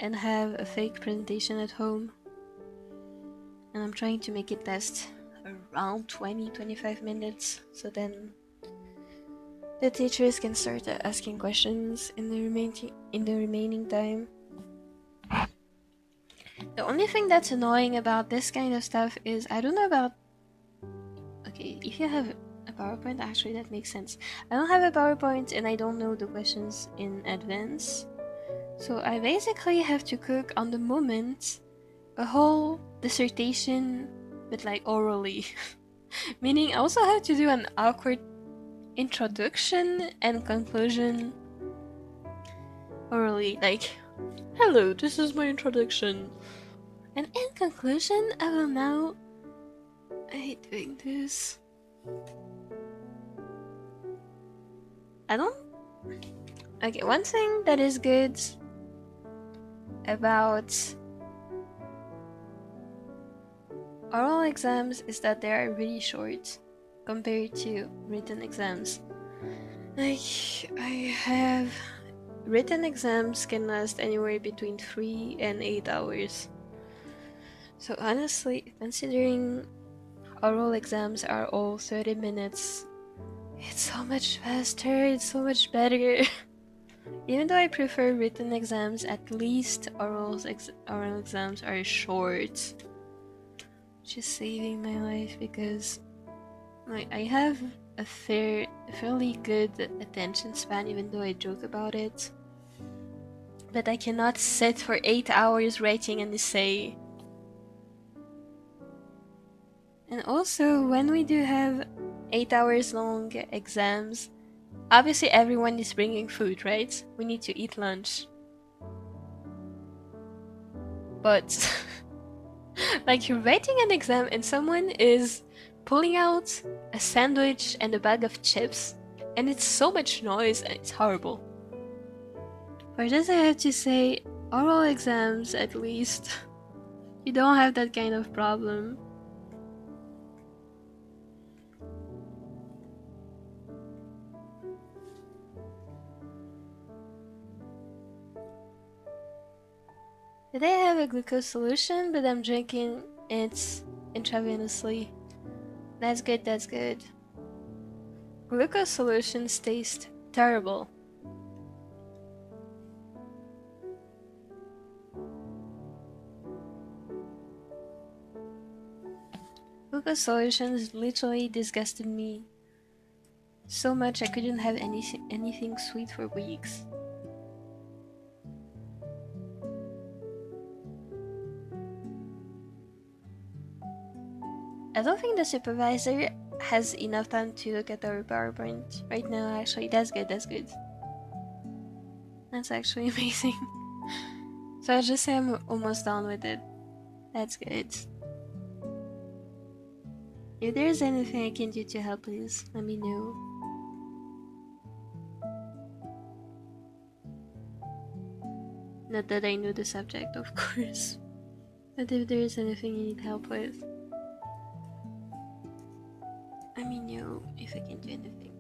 and have a fake presentation at home, and I'm trying to make it last around 20-25 minutes, so then the teachers can start asking questions in the remaining time. The only thing that's annoying about this kind of stuff is I don't know about... Okay, if you have a PowerPoint, actually that makes sense. I don't have a PowerPoint and I don't know the questions in advance. So I basically have to cook on the moment a whole dissertation, but like orally. Meaning I also have to do an awkward introduction and conclusion orally, like, hello, this is my introduction. And in conclusion, I will now... I hate doing this. I don't... Okay, one thing that is good about oral exams is that they are really short compared to written exams. Like, I have... Written exams can last anywhere between 3 and 8 hours. So honestly, considering oral exams are all 30 minutes, it's so much faster, it's so much better. Even though I prefer written exams, at least oral exams are short. Just saving my life because I have a fairly good attention span, even though I joke about it. But I cannot sit for 8 hours writing an essay. And also, when we do have 8 hours long exams, obviously everyone is bringing food, right? We need to eat lunch. But, like, you're writing an exam and someone is pulling out a sandwich and a bag of chips, and it's so much noise and it's horrible. For this I have to say, oral exams at least, you don't have that kind of problem. Today I have a glucose solution, but I'm drinking it intravenously. That's good, that's good. Glucose solutions taste terrible. Glucose solutions literally disgusted me so much I couldn't have anything sweet for weeks. I don't think the supervisor has enough time to look at our PowerPoint right now, actually. That's good, that's good. That's actually amazing. So I'll just say I'm almost done with it. That's good. If there's anything I can do to help, please let me know. Not that I know the subject, of course. But if there's anything you need help with, let me know if I can do anything.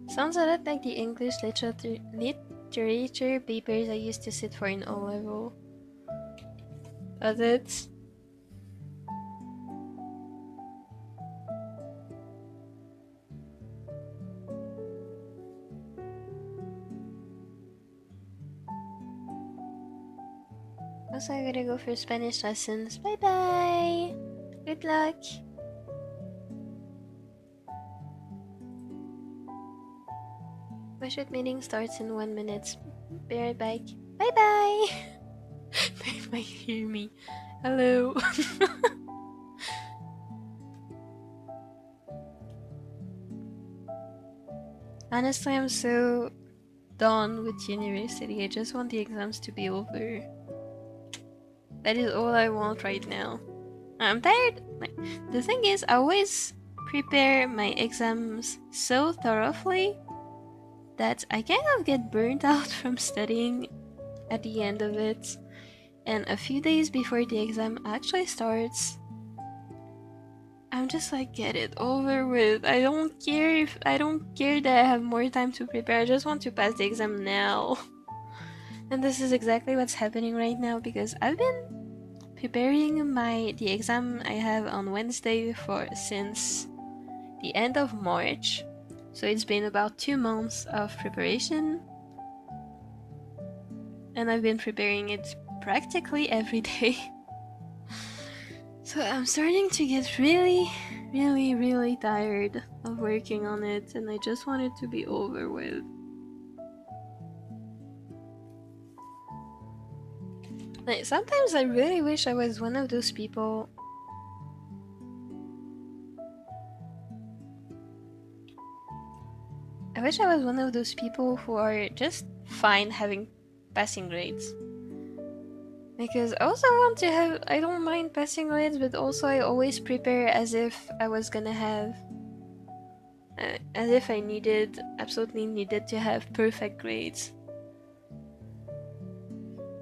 Sounds a lot like the English literature papers I used to sit for in O-level. Does it? Also, I gotta go for Spanish lessons. Bye bye! Good luck! My shoot meeting starts in 1 minute. Be right back. Bye bye! They might hear me. Hello! Honestly, I'm so done with university. I just want the exams to be over. That is all I want right now. I'm tired. The thing is, I always prepare my exams so thoroughly that I kind of get burnt out from studying at the end of it. And a few days before the exam actually starts, I'm just like, get it over with. I don't care that I have more time to prepare. I just want to pass the exam now. And this is exactly what's happening right now, because I've been preparing the exam I have on Wednesday since the end of March. So it's been about 2 months of preparation. And I've been preparing it practically every day. So I'm starting to get really tired of working on it, and I just want it to be over with. Like, sometimes I really wish I was one of those people who are just fine having passing grades. Because I also want to have, I don't mind passing grades, but also I always prepare as if I was gonna have, as if I absolutely needed to have perfect grades.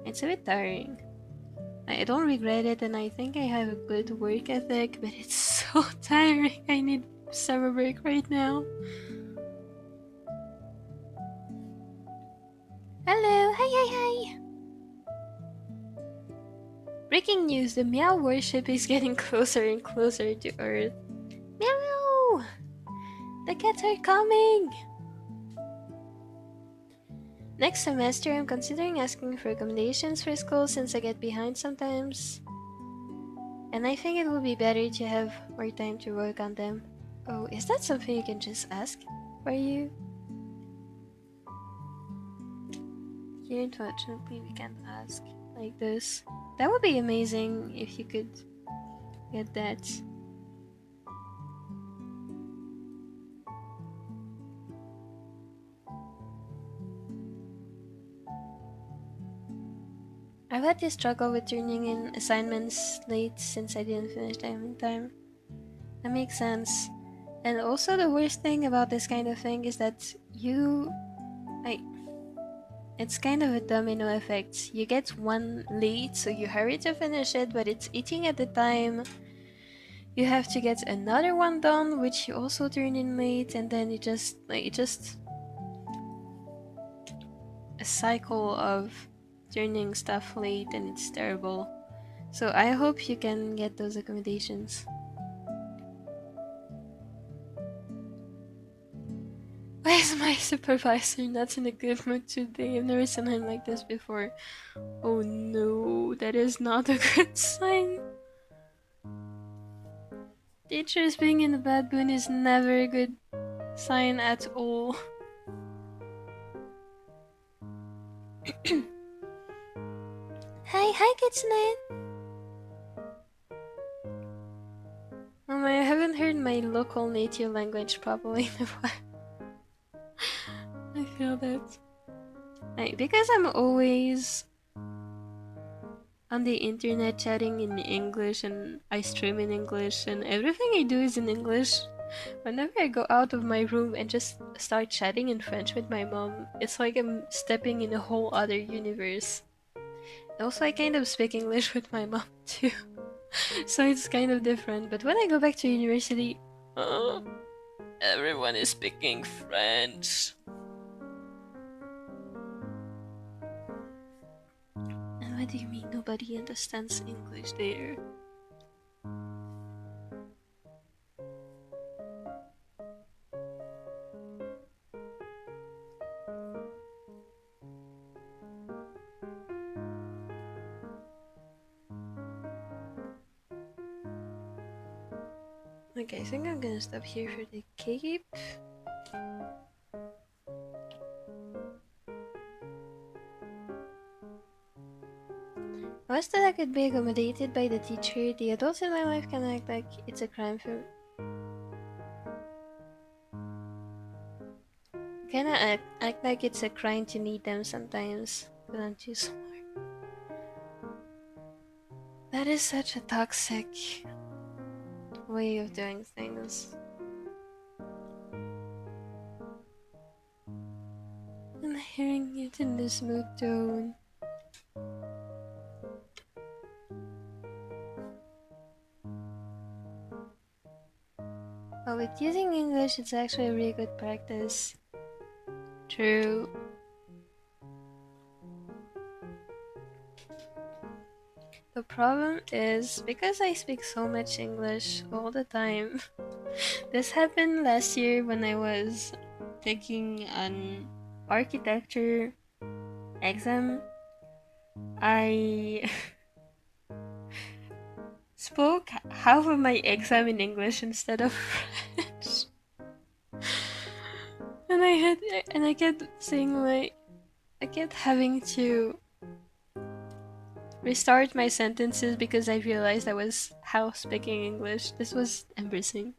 It's a bit tiring. I don't regret it, and I think I have a good work ethic, but it's so tiring. I need summer break right now. Hello, hi. Breaking news, the Meow warship is getting closer and closer to Earth. Meow! The cats are coming! Next semester, I'm considering asking for recommendations for school since I get behind sometimes. And I think it would be better to have more time to work on them. Oh, is that something you can just ask for you? Here, unfortunately, we can't ask like this. That would be amazing if you could get that. I've had this struggle with turning in assignments late since I didn't finish them in time. That makes sense. And also the worst thing about this kind of thing is that it's kind of a domino effect. You get one late, so you hurry to finish it, but it's eating at the time. You have to get another one done, which you also turn in late, and then it's just a cycle of turning stuff late, and it's terrible. So I hope you can get those accommodations. Why is my supervisor not in a good mood today? I've never seen him like this before. Oh no, that is not a good sign. Teachers being in a bad mood is never a good sign at all. Hi Kitsune! I haven't heard my local native language properly in a while. I feel that. Because I'm always on the internet chatting in English, and I stream in English, and everything I do is in English. Whenever I go out of my room and just start chatting in French with my mom, it's like I'm stepping in a whole other universe. Also, I kind of speak English with my mom too, so it's kind of different. But when I go back to university, everyone is speaking French. And what do you mean nobody understands English there? Okay, I think I'm gonna stop here for the cape. I wish that I could be accommodated by the teacher. The adults in my life can act like it's a crime for... Kinda act like it's a crime to meet them sometimes, because I'm too smart. That is such a toxic way of doing things. I'm hearing it in the smooth tone. But with using English, it's actually a really good practice. True. The problem is, because I speak so much English all the time, this happened last year when I was taking an architecture exam. I spoke half of my exam in English instead of French. And I kept saying I kept having to restart my sentences because I realized I was half speaking English. This was embarrassing.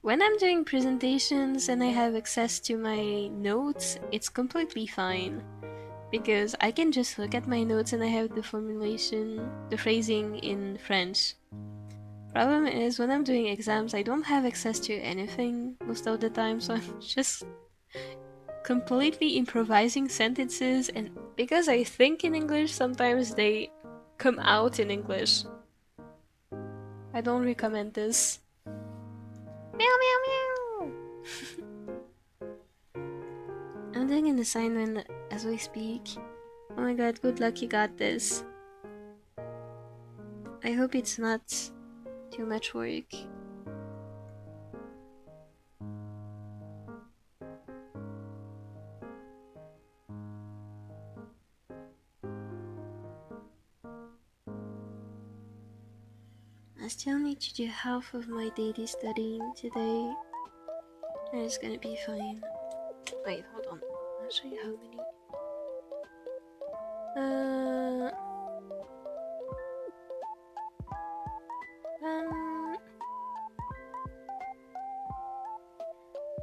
When I'm doing presentations and I have access to my notes, it's completely fine. Because I can just look at my notes and I have the formulation, the phrasing in French. Problem is, when I'm doing exams, I don't have access to anything most of the time, so I'm just completely improvising sentences, and because I think in English, sometimes they come out in English. I don't recommend this. Meow meow meow! I'm doing an assignment as we speak. Oh my god, good luck you got this. I hope it's not too much work. I still need to do half of my daily studying today. And it's gonna be fine. Wait, hold on. I'll show you how many.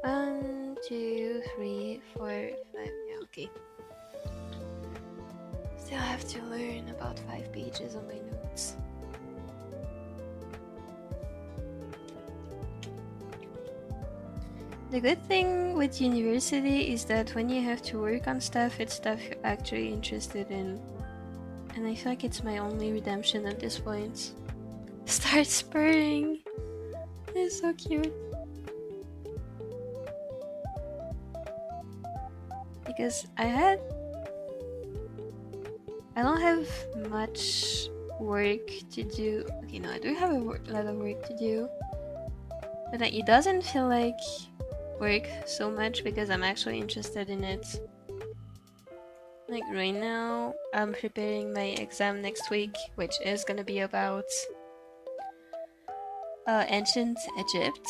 One, two, three, four, five. Yeah, okay. Still have to learn about 5 pages on my notes. The good thing with university is that when you have to work on stuff, it's stuff you're actually interested in. And I feel like it's my only redemption at this point. Start spurring! It's so cute. Because I don't have much work to do. Okay, no, I do have a lot of work to do. But it doesn't feel like work so much because I'm actually interested in it. Like right now, I'm preparing my exam next week, which is gonna be about ancient Egypt.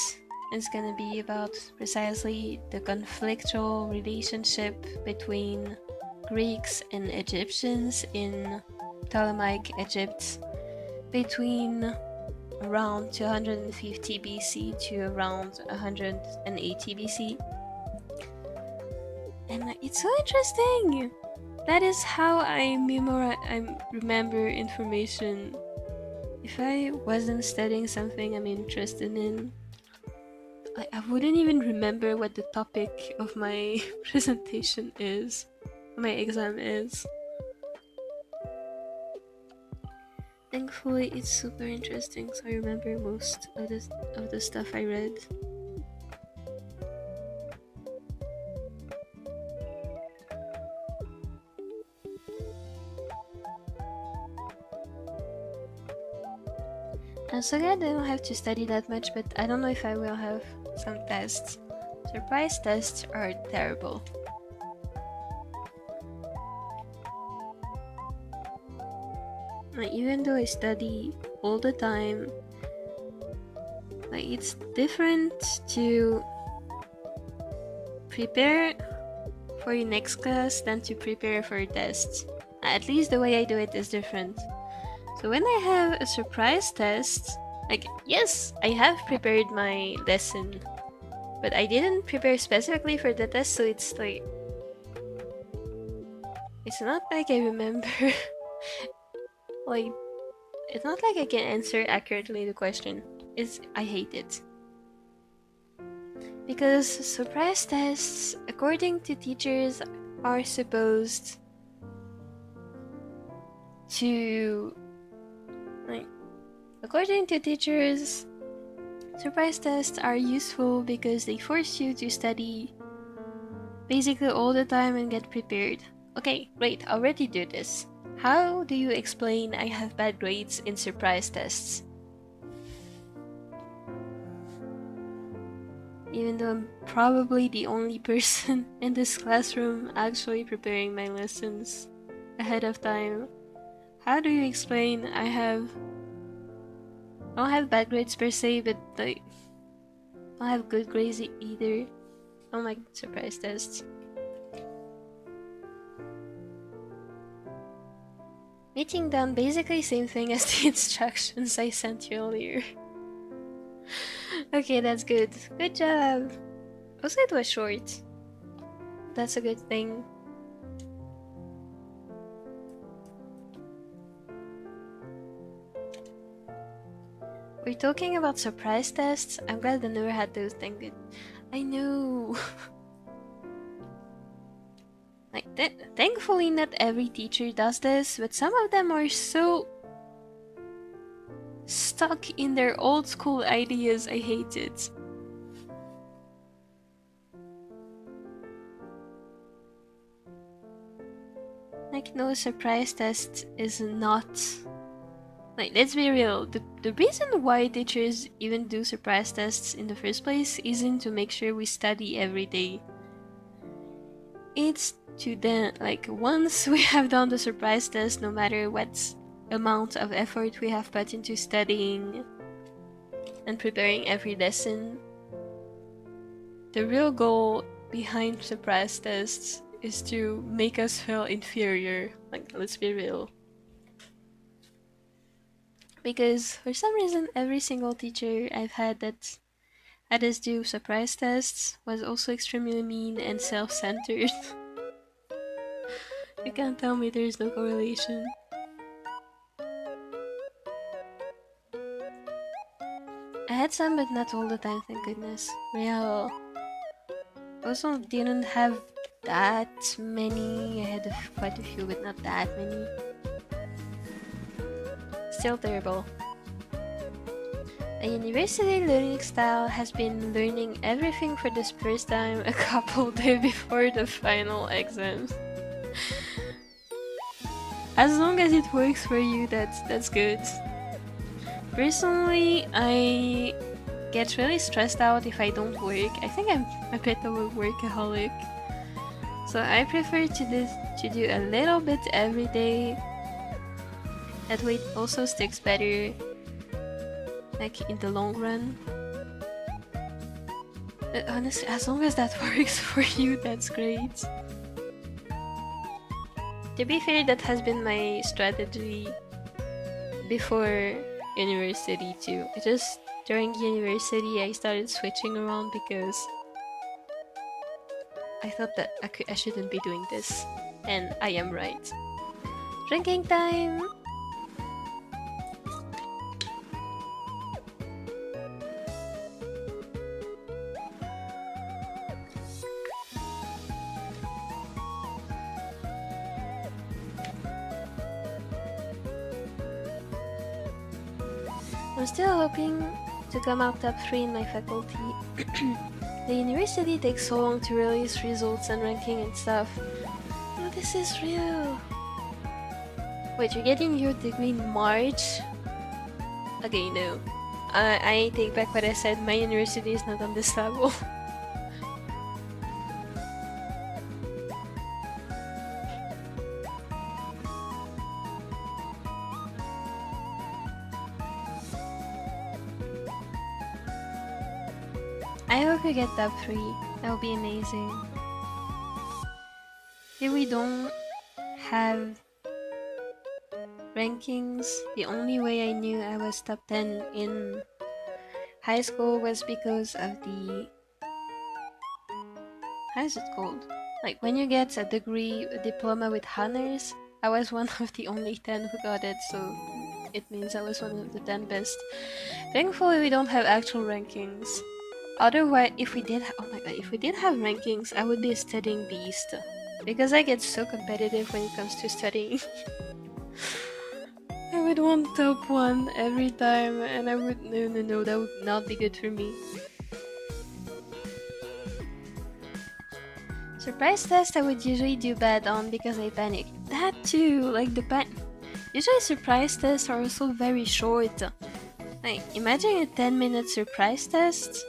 It's gonna be about precisely the conflictual relationship between Greeks and Egyptians in Ptolemaic Egypt between around 250 BC to around 180 BC. And it's so interesting! That is how I remember information. If I wasn't studying something I'm interested in, I wouldn't even remember what the topic of my presentation is, my exam is. Thankfully, it's super interesting, so I remember most of the stuff I read. I'm so glad I don't have to study that much, but I don't know if I will have some tests. Surprise tests are terrible. Like, even though I study all the time, like, it's different to prepare for your next class than to prepare for a test. At least the way I do it is different. So when I have a surprise test, like, yes, I have prepared my lesson, but I didn't prepare specifically for the test, so it's like, it's not like I remember. Like, it's not like I can answer accurately the question. I hate it. Because surprise tests, according to teachers, are supposed to, like, according to teachers, surprise tests are useful because they force you to study basically all the time and get prepared. Okay, great, already do this. How do you explain I have bad grades in surprise tests? Even though I'm probably the only person in this classroom actually preparing my lessons ahead of time, how do you explain I don't have bad grades per se, but like, I don't have good grades either on my surprise tests? Writing down basically same thing as the instructions I sent you earlier. Okay, that's good. Good job. Also, it was short. That's a good thing. We're talking about surprise tests. I'm glad I never had those. Thank good. I know. Like, thankfully, not every teacher does this, but some of them are so stuck in their old school ideas. I hate it. Like, no, surprise test is not... Like, let's be real. The reason why teachers even do surprise tests in the first place isn't to make sure we study every day. It's to then, like, once we have done the surprise test, no matter what amount of effort we have put into studying and preparing every lesson, the real goal behind surprise tests is to make us feel inferior. Like, let's be real. Because for some reason, every single teacher I've had that had us do surprise tests was also extremely mean and self-centered. You can't tell me there's no correlation. I had some, but not all the time, thank goodness. Real. Also didn't have that many. I had quite a few, but not that many. Still terrible. A university learning style has been learning everything for the first time a couple days before the final exams. As long as it works for you, that's good. Personally, I get really stressed out if I don't work. I think I'm a bit of a workaholic. So I prefer to do a little bit every day. That way it also sticks better, like, in the long run. But honestly, as long as that works for you, that's great. To be fair, that has been my strategy before university too. Just during university I started switching around because I thought that I shouldn't be doing this, and I am right. Drinking time! I'm still hoping to come out top 3 in my faculty. The university takes so long to release results and ranking and stuff. Oh, this is real. Wait, you're getting your degree in March? Okay, no. I take back what I said. My university is not on this level. I hope you get top 3. That would be amazing. If we don't have rankings, the only way I knew I was top 10 in high school was because of the... How is it called? Like when you get a degree, a diploma with honors, I was one of the only 10 who got it, so it means I was one of the 10 best. Thankfully, we don't have actual rankings. Otherwise, if we did, oh my god, if we did have rankings, I would be a studying beast. Because I get so competitive when it comes to studying. I would want top 1 every time, and I would, no, that would not be good for me. Surprise test I would usually do bad on because I panic. That too, like usually surprise tests are also very short. Like, imagine a 10-minute surprise test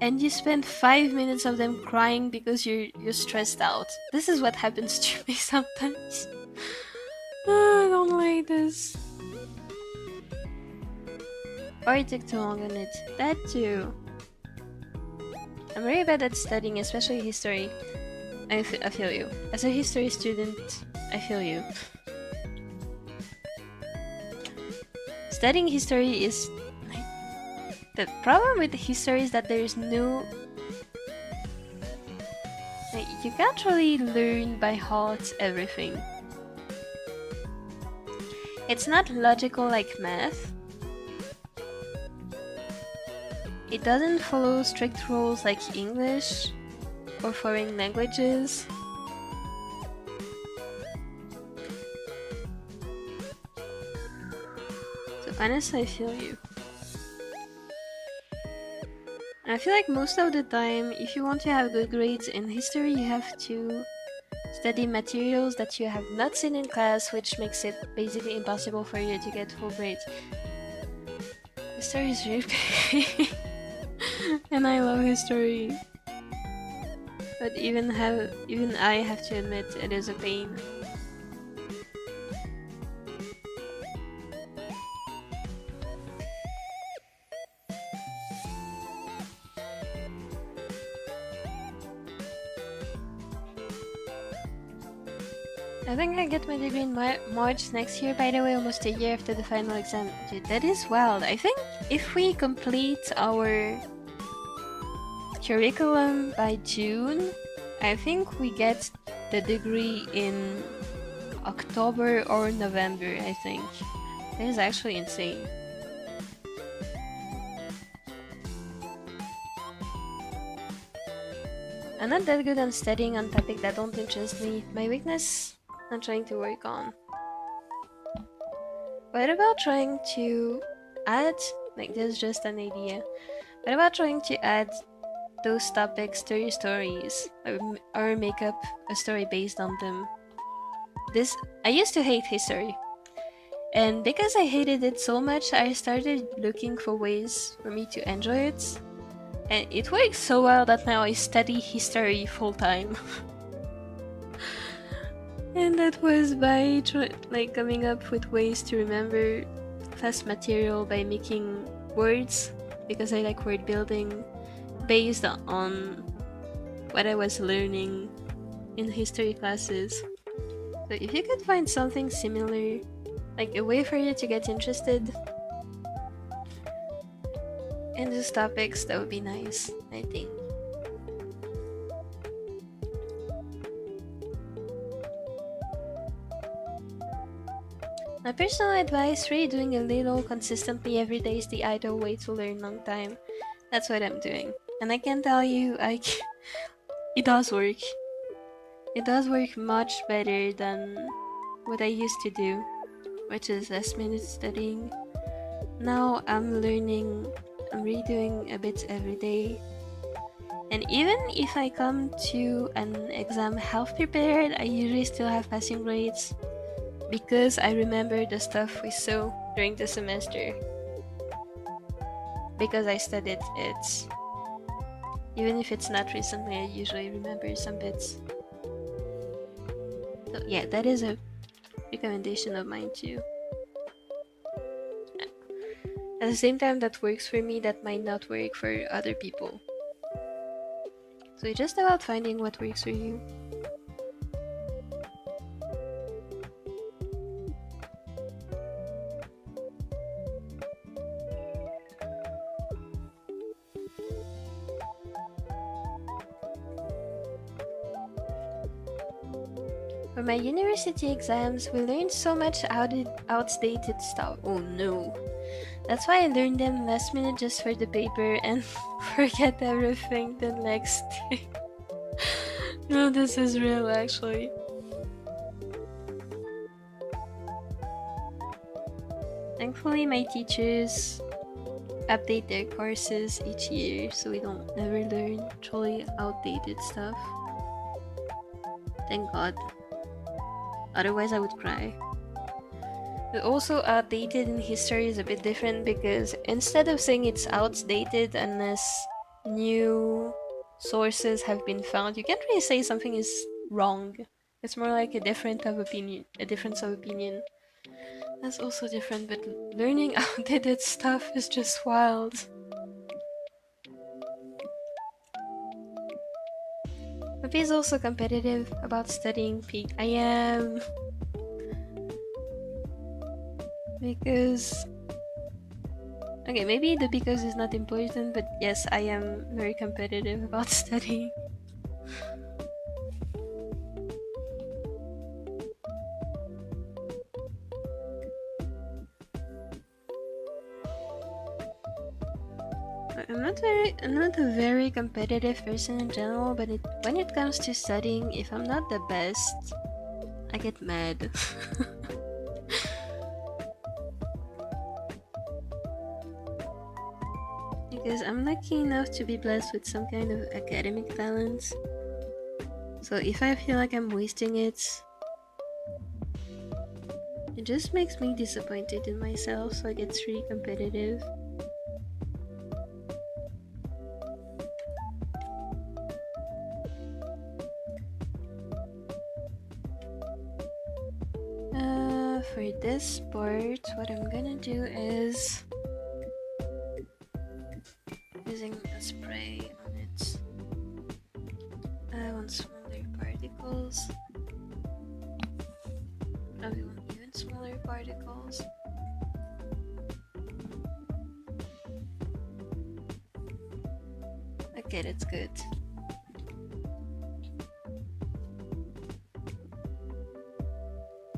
and you spend 5 minutes of them crying because you're stressed out. This is what happens to me sometimes. I don't like this. Or it took too long on it. That too. I'm very bad at studying, especially history. I feel you. As a history student, I feel you. Studying history is... The problem with history is that there is no... Like, you can't really learn by heart everything. It's not logical like math. It doesn't follow strict rules like English or foreign languages. So honestly, I feel you. I feel like most of the time, if you want to have good grades in history, you have to study materials that you have not seen in class, which makes it basically impossible for you to get full grades. History is really big. And I love history. But even I have to admit it is a pain. I think I get my degree in March next year, by the way, almost a year after the final exam. Dude, that is wild. I think if we complete our curriculum by June, I think we get the degree in October or November, I think. That is actually insane. I'm not that good on studying on topics that don't interest me. My weakness, I'm trying to work on. What about trying to add, like this is just an idea, what about trying to add those topics to your stories, or make up a story based on them? I used to hate history, and because I hated it so much, I started looking for ways for me to enjoy it, and it works so well that now I study history full time. And that was by coming up with ways to remember class material by making words, because I like word building, based on what I was learning in history classes. So if you could find something similar, like a way for you to get interested in these topics, that would be nice, I think. My personal advice, really doing a little consistently every day is the ideal way to learn long time. That's what I'm doing. And I can tell you, it does work. It does work much better than what I used to do, which is last minute studying. Now I'm redoing a bit every day. And even if I come to an exam half prepared, I usually still have passing grades, because I remember the stuff we saw during the semester. Because I studied it. Even if it's not recently, I usually remember some bits. So yeah, that is a recommendation of mine too. At the same time, that works for me, that might not work for other people. So it's just about finding what works for you. For my university exams, we learned so much outdated stuff. Oh no. That's why I learned them last minute just for the paper and forget everything the next day. No, this is real actually. Thankfully, my teachers update their courses each year so we don't never learn truly outdated stuff. Thank God. Otherwise, I would cry. But also, outdated in history is a bit different because instead of saying it's outdated unless new sources have been found, you can't really say something is wrong. It's more like a difference of opinion. That's also different, but learning outdated stuff is just wild. Mopi is also competitive about studying peak. I am. Because... Okay, maybe the because is not important, but yes, I am very competitive about studying. I'm not a very competitive person in general, but when it comes to studying, if I'm not the best, I get mad. Because I'm lucky enough to be blessed with some kind of academic talent. So if I feel like I'm wasting it, it just makes me disappointed in myself, so I get really competitive. For this part, what I'm gonna do is using a spray on it. I want smaller particles. Probably want even smaller particles. Okay, that's good.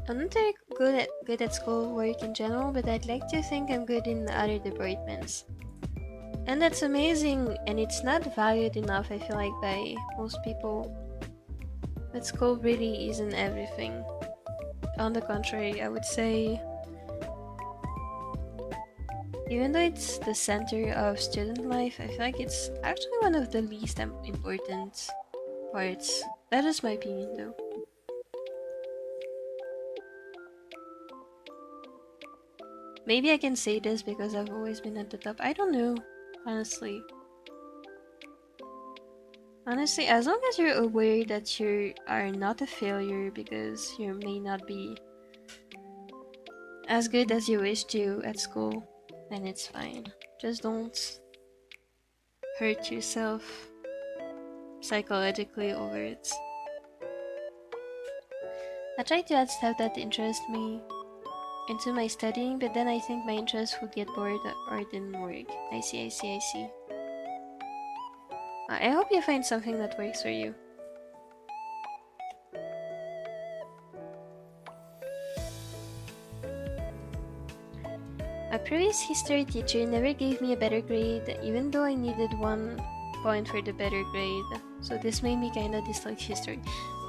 I'm not very good at schoolwork in general, but I'd like to think I'm good in other departments. And that's amazing, and it's not valued enough, I feel like, by most people. But school really isn't everything. On the contrary, I would say, even though it's the center of student life, I feel like it's actually one of the least important parts. That is my opinion though. Maybe I can say this because I've always been at the top. I don't know, honestly. Honestly, as long as you're aware that you are not a failure because you may not be as good as you wish to at school, then it's fine. Just don't hurt yourself psychologically over it. I try to add stuff that interest me into my studying, but then I think my interest would get bored or it didn't work. I see. I hope you find something that works for you. A previous history teacher never gave me a better grade, even though I needed 1 point for the better grade. So this made me kinda dislike history.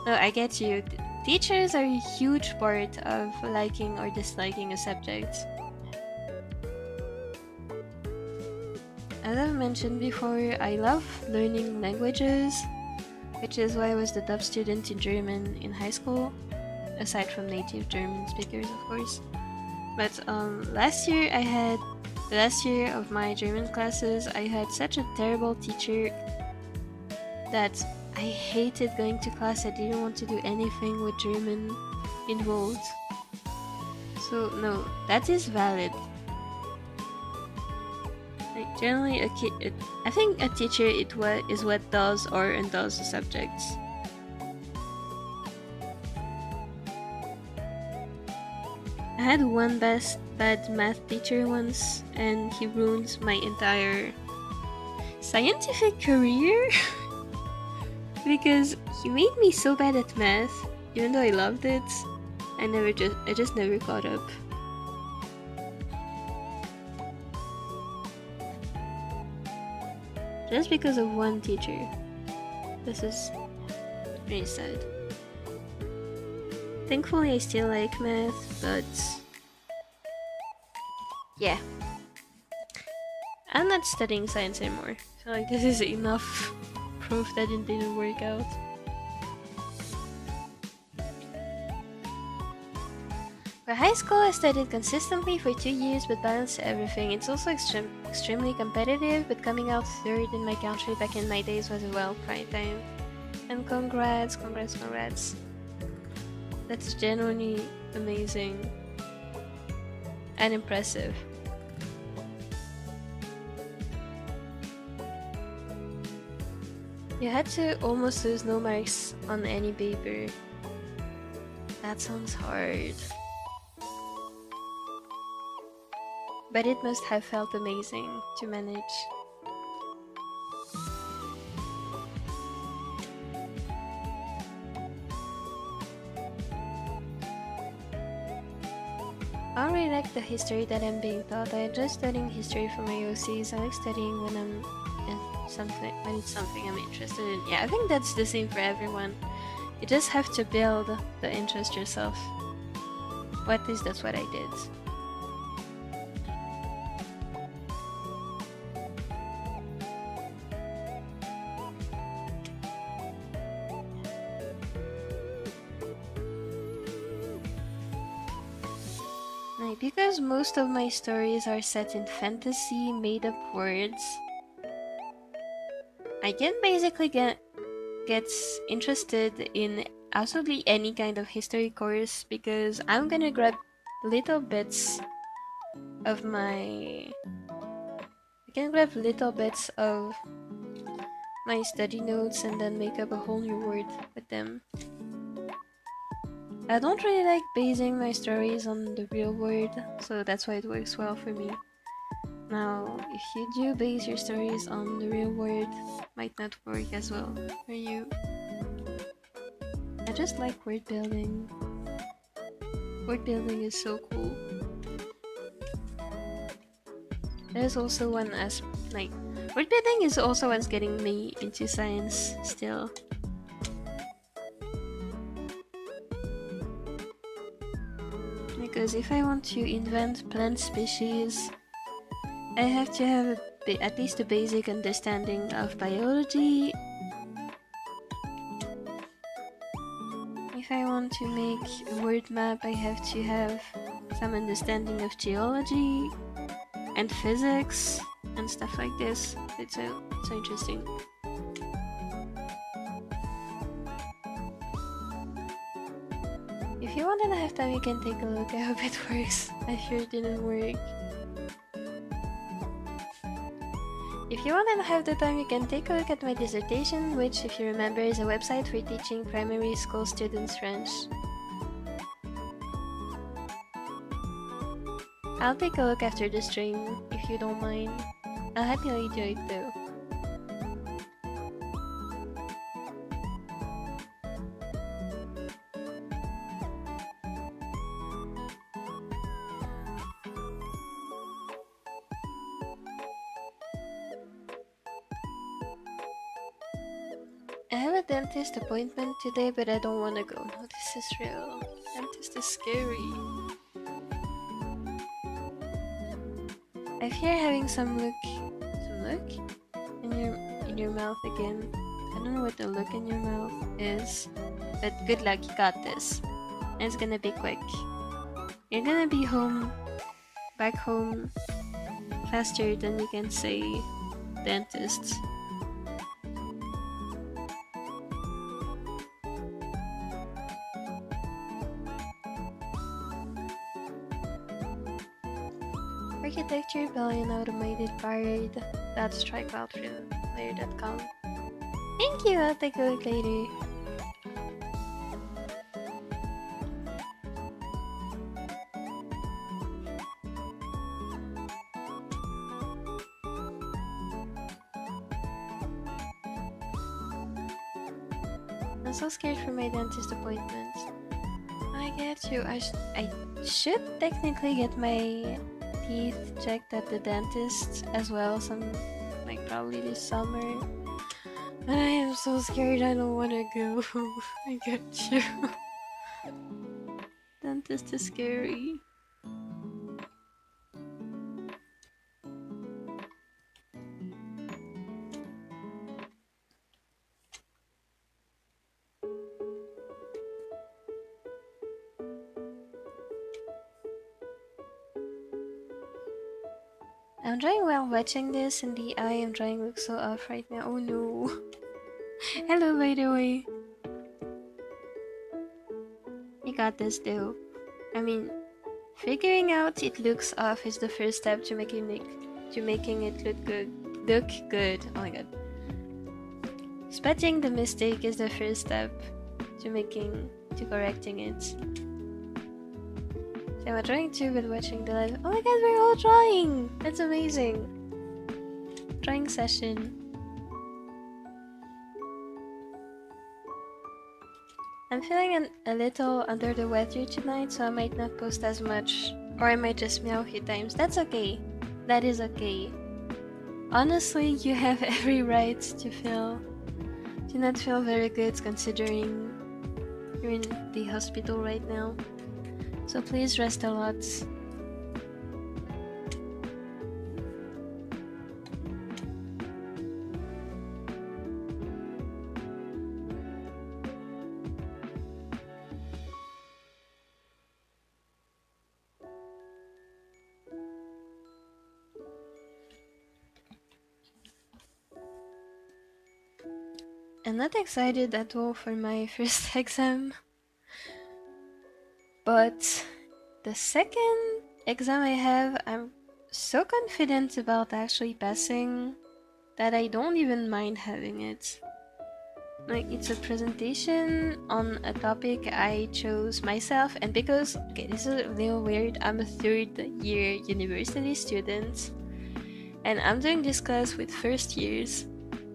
No, I get you. Teachers are a huge part of liking or disliking a subject. As I've mentioned before, I love learning languages, which is why I was the top student in German in high school, aside from native German speakers, of course. But last year of my German classes, I had such a terrible teacher that I hated going to class. I didn't want to do anything with German involved. So no, that is valid. Like, Generally, I think a teacher is what does or undoes the subjects. I had one bad math teacher once, and he ruined my entire scientific career because he made me so bad at math, even though I loved it. I just never caught up. Just because of one teacher. This is really sad. Thankfully I still like math, but yeah. I'm not studying science anymore. I feel like this is enough proof that it didn't work out. For high school, I studied consistently for 2 years but balanced everything. It's also extremely competitive, but coming out third in my country back in my days was a pride time. And congrats. That's genuinely amazing and impressive. You had to almost lose no marks on any paper. That sounds hard. But it must have felt amazing to manage. I don't really like the history that I'm being taught. I enjoy studying history for my OCs. I like studying when it's something I'm interested in. Yeah, I think that's the same for everyone. You just have to build the interest yourself. Well, at least that's what I did. Because most of my stories are set in fantasy, made-up words, I can basically get interested in absolutely any kind of history course because I'm gonna grab little bits of my study notes and then make up a whole new world with them. I don't really like basing my stories on the real world, so that's why it works well for me. Now, if you do base your stories on the real world, it might not work as well for you. I just like word building. Word building is so cool. There's also one word building is also what's getting me into science still. Because if I want to invent plant species, I have to have at least a basic understanding of biology. If I want to make a word map, I have to have some understanding of geology and physics and stuff like this. It's so interesting. If you want to have time, you can take a look. I hope it works. I sure it didn't work. If you want to have the time, you can take a look at my dissertation, which, if you remember, is a website for teaching primary school students French. I'll take a look after the stream, if you don't mind. I'll happily do it though. I have a dentist appointment today, but I don't want to go. No, this is real. Dentist is scary. I fear having some look in your mouth again. I don't know what the look in your mouth is, but good luck, you got this. And it's gonna be quick. You're gonna be back home faster than you can say dentist. Architecture, Billion Automated Card. That's strikeoutplayer.com. Thank you, I'll take a look later. I'm so scared for my dentist appointment. I get you. I should technically get my teeth checked at the dentist as well, probably this summer. But I am so scared, I don't want to go. I get you. Dentist is scary. I'm drawing while watching this, and the eye I'm drawing looks so off right now. Oh no. Hello, by the way. You got this, though. I mean, figuring out it looks off is the first step to making it look good. Oh my god. Spotting the mistake is the first step to correcting it. So I'm drawing too, but watching the live. Oh my god, we're all drawing! That's amazing. Drawing session. I'm feeling a little under the weather tonight, so I might not post as much, or I might just meow a few times. That's okay. That is okay. Honestly, you have every right to not feel very good considering you're in the hospital right now. So please rest a lot. I'm not excited at all for my first exam, but the second exam I have, I'm so confident about actually passing that I don't even mind having it. Like, it's a presentation on a topic I chose myself, and because, okay, this is a little weird, I'm a third year university student, and I'm doing this class with first years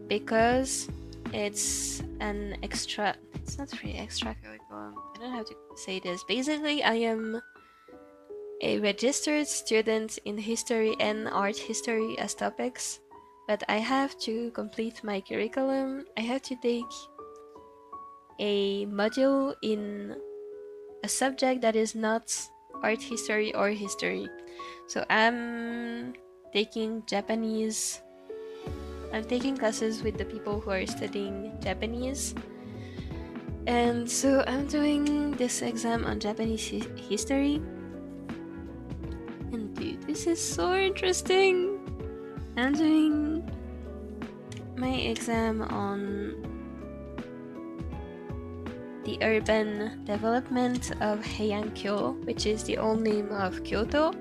because it's an extra, it's not really extra curriculum, I don't know how to say this. Basically, I am a registered student in history and art history as topics, but I have to complete my curriculum. I have to take a module in a subject that is not art history or history. So I'm taking Japanese. I'm taking classes with the people who are studying Japanese. And so I'm doing this exam on Japanese history. And dude, this is so interesting. I'm doing my exam on the urban development of Heian-kyo, which is the old name of Kyoto.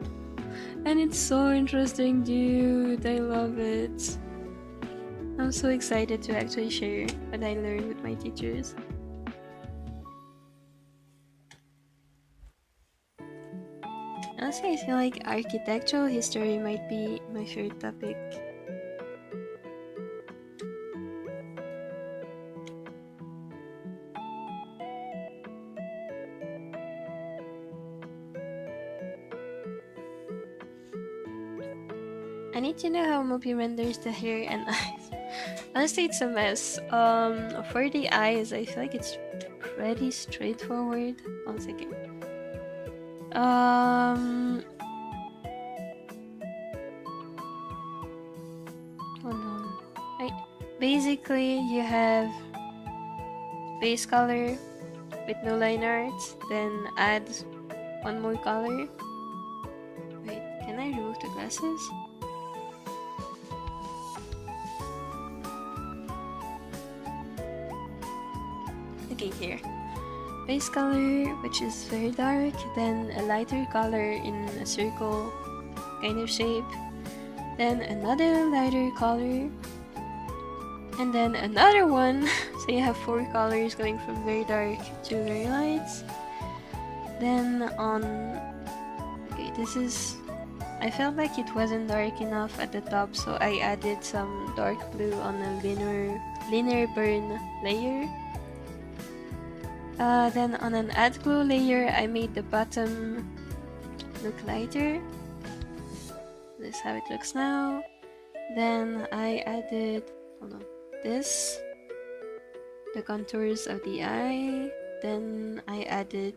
And it's so interesting, dude. I love it. I'm so excited to actually share what I learned with my teachers. Honestly, I feel like architectural history might be my favorite topic. I need to know how Mopi renders the hair and eyes. Honestly, it's a mess. For the eyes, I feel like it's pretty straightforward. 1 second. Hold on. Right. Basically, you have base color with no line art, then add one more color. Wait, can I remove the glasses? Okay, here. Base color, which is very dark, then a lighter color in a circle, kind of shape. Then another lighter color. And then another one. So you have 4 colors going from very dark to very light. Then on... Okay, this is... I felt like it wasn't dark enough at the top, so I added some dark blue on a linear burn layer. Then on an add glow layer, I made the bottom look lighter. This is how it looks now. Then I added, hold on, this, the contours of the eye. Then I added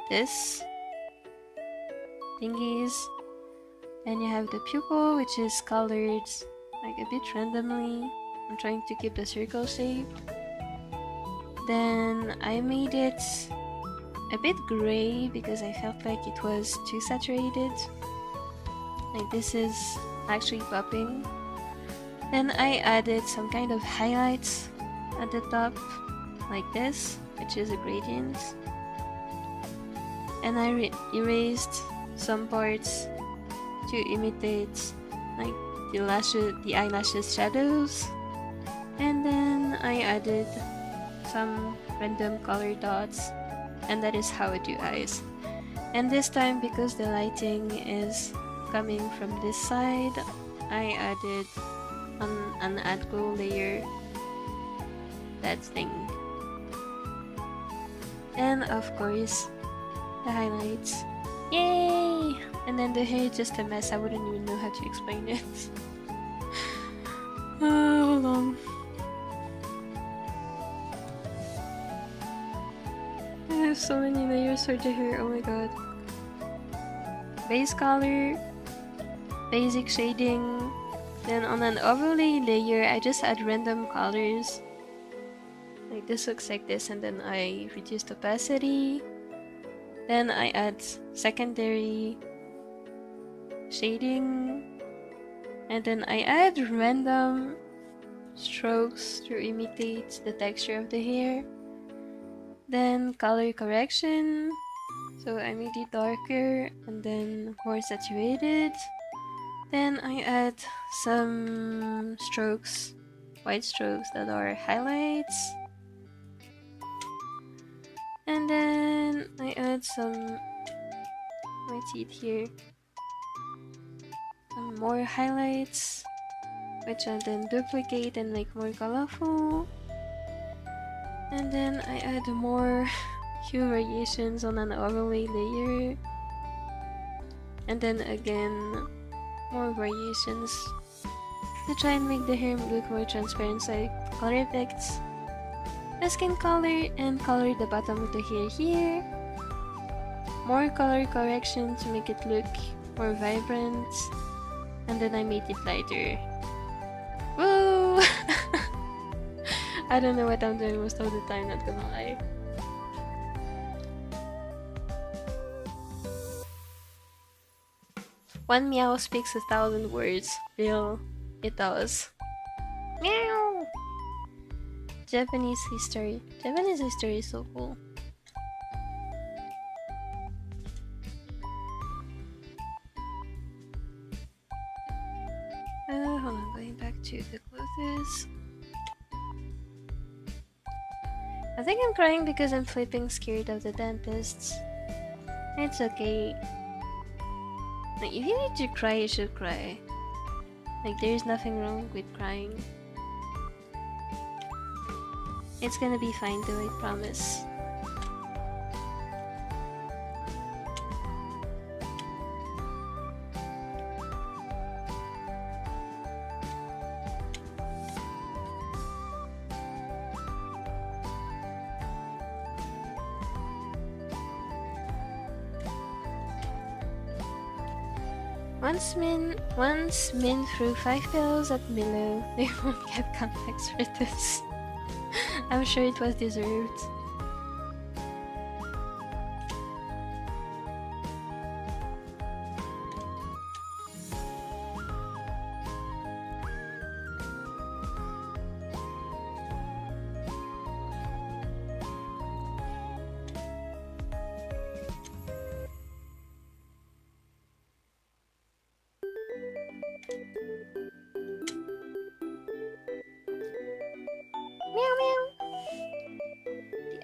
this thingies. Then you have the pupil, which is colored like a bit randomly. I'm trying to keep the circle shape. Then I made it a bit gray because I felt like it was too saturated. Like this is actually popping. Then I added some kind of highlights at the top, like this, which is a gradient. And I erased some parts to imitate like the eyelashes shadows. And then I added some random color dots, and that is how I do eyes. And this time, because the lighting is coming from this side, I added on an add glow layer that thing. And of course, the highlights. Yay! And then the hair is just a mess. I wouldn't even know how to explain it. Hold on. I have so many layers for the hair. Oh my god. Base color, basic shading. Then on an overlay layer, I just add random colors. Like this looks like this, and then I reduce opacity. Then I add secondary shading, and then I add random strokes to imitate the texture of the hair. Then color correction, so I made it darker and then more saturated. Then I add some strokes, white strokes that are highlights. And then I add some, my teeth here, some more highlights, which I then duplicate and make more colorful. And then I add more hue variations on an overlay layer. And then again, more variations to try and make the hair look more transparent, so I color effects, a skin color, and color the bottom of the hair here. More color correction to make it look more vibrant, and then I made it lighter. Woo! I don't know what I'm doing most of the time, not gonna lie. One meow speaks 1,000 words. Real, it does. Meow! Japanese history. Japanese history is so cool. Hold on, going back to the clothes. I think I'm crying because I'm flipping scared of the dentists. It's okay. Like, if you need to cry, you should cry. Like, there's nothing wrong with crying. It's gonna be fine though, I promise. Once Min threw 5 pills at Milo, they won't get contacts for this. I'm sure it was deserved.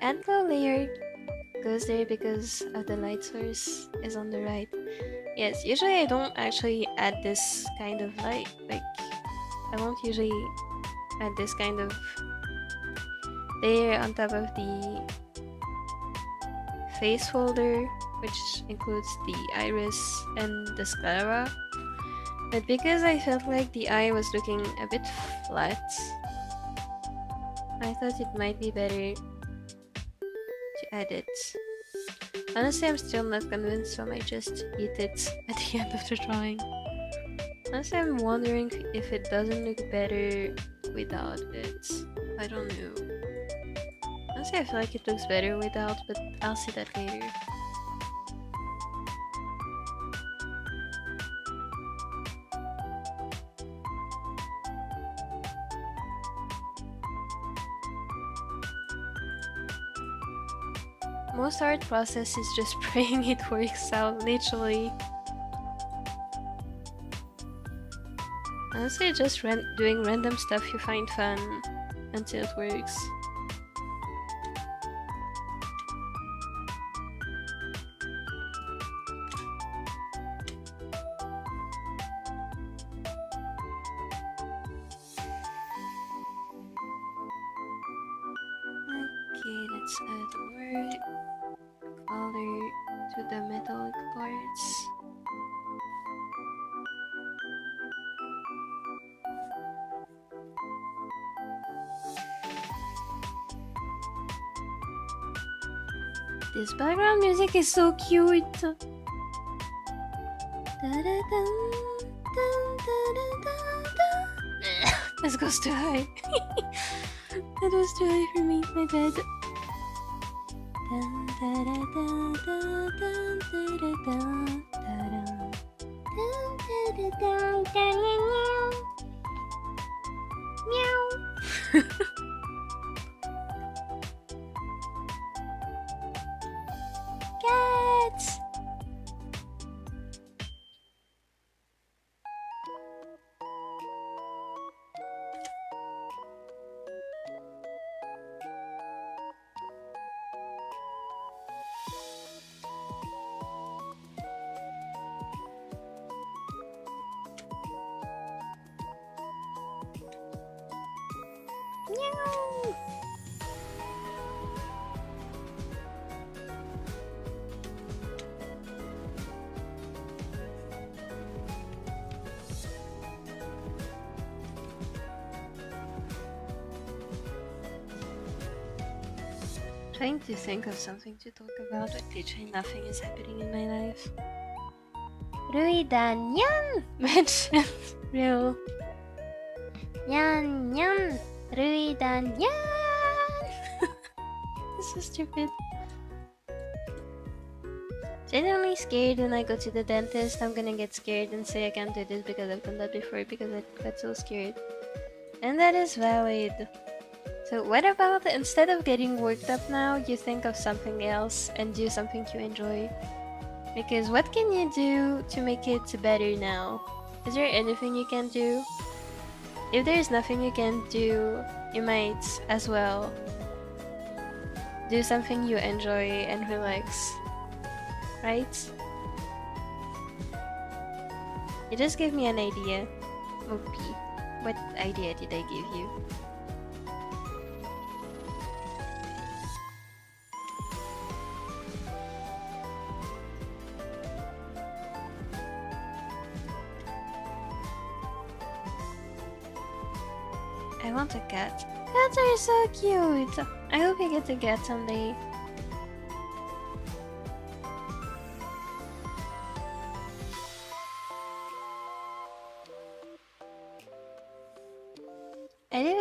add glow layer goes there because of the light source is on the right. Yes, usually I don't actually add this kind of light. Like, I won't usually add this kind of layer on top of the face folder, which includes the iris and the sclera. But because I felt like the eye was looking a bit flat, I thought it might be better to add it. Honestly, I'm still not convinced, so I might just eat it at the end of the drawing. Honestly, I'm wondering if it doesn't look better without it. I don't know. Honestly, I feel like it looks better without, but I'll see that later. Most art process is just praying it works out, literally. Honestly, just doing random stuff you find fun until it works. Okay, let's add more color to the metallic parts. This background music is so cute. This goes too high. That was too high for me, my bad. Meow. Cats. Meow. Trying to think of something to talk about, but literally nothing is happening in my life. Ruida nyan! Mentioned real. Nyan nyan! Ruida nyan! This is stupid. Genuinely scared when I go to the dentist. I'm gonna get scared and say I can't do this because I've done that before because I got so scared. And that is valid. So what about instead of getting worked up now, you think of something else and do something you enjoy? Because what can you do to make it better now? Is there anything you can do? If there's nothing you can do, you might as well do something you enjoy and relax, right? You just gave me an idea, Mopi. What idea did I give you? I want a cat. Cats are so cute! I hope you get a cat someday. I live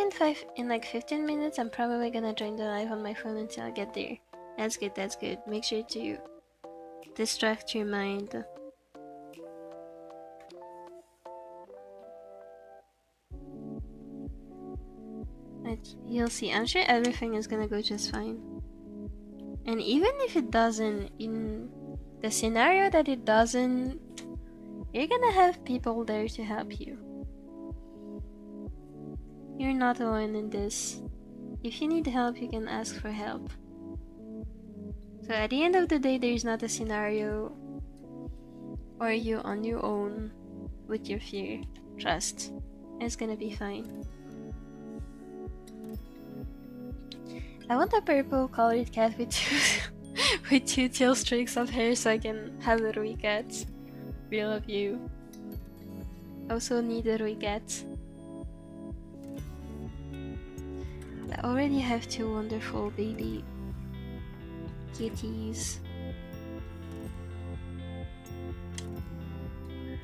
in like 15 minutes. I'm probably gonna join the live on my phone until I get there. That's good, that's good. Make sure to distract your mind. You'll see, I'm sure everything is gonna go just fine. And even if it doesn't, in the scenario that it doesn't, you're gonna have people there to help you. You're not alone in this. If you need help, you can ask for help. So at the end of the day, there's not a scenario. Or you on your own with your fear. Trust. It's gonna be fine. I want a purple colored cat with with 2 tail streaks of hair so I can have a Rui cat. Real of you. Also need a Rui cat. I already have 2 wonderful baby kitties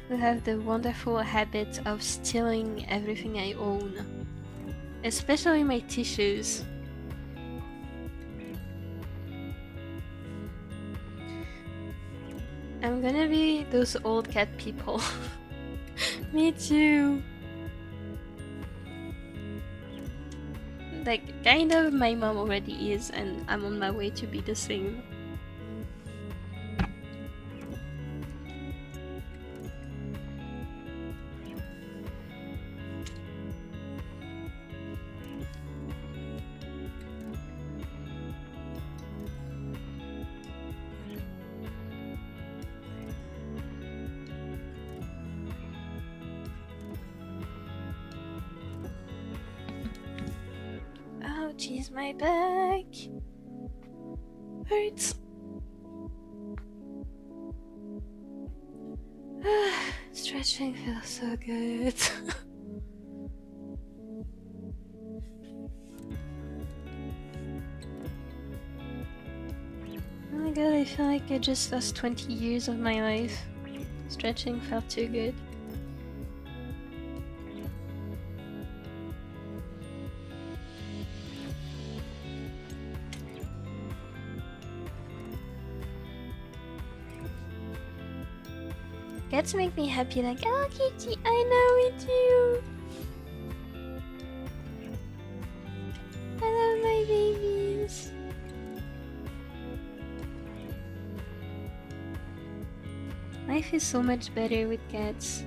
who have the wonderful habit of stealing everything I own, especially my tissues. I'm gonna be those old cat people. Me too. Like, kind of my mom already is, and I'm on my way to be the same. Jeez, my back hurts. Stretching feels so good. Oh my god, I feel like I just lost 20 years of my life. Stretching felt too good. Cats make me happy, like, oh kitty, I know it too. I love my babies. Life is so much better with cats.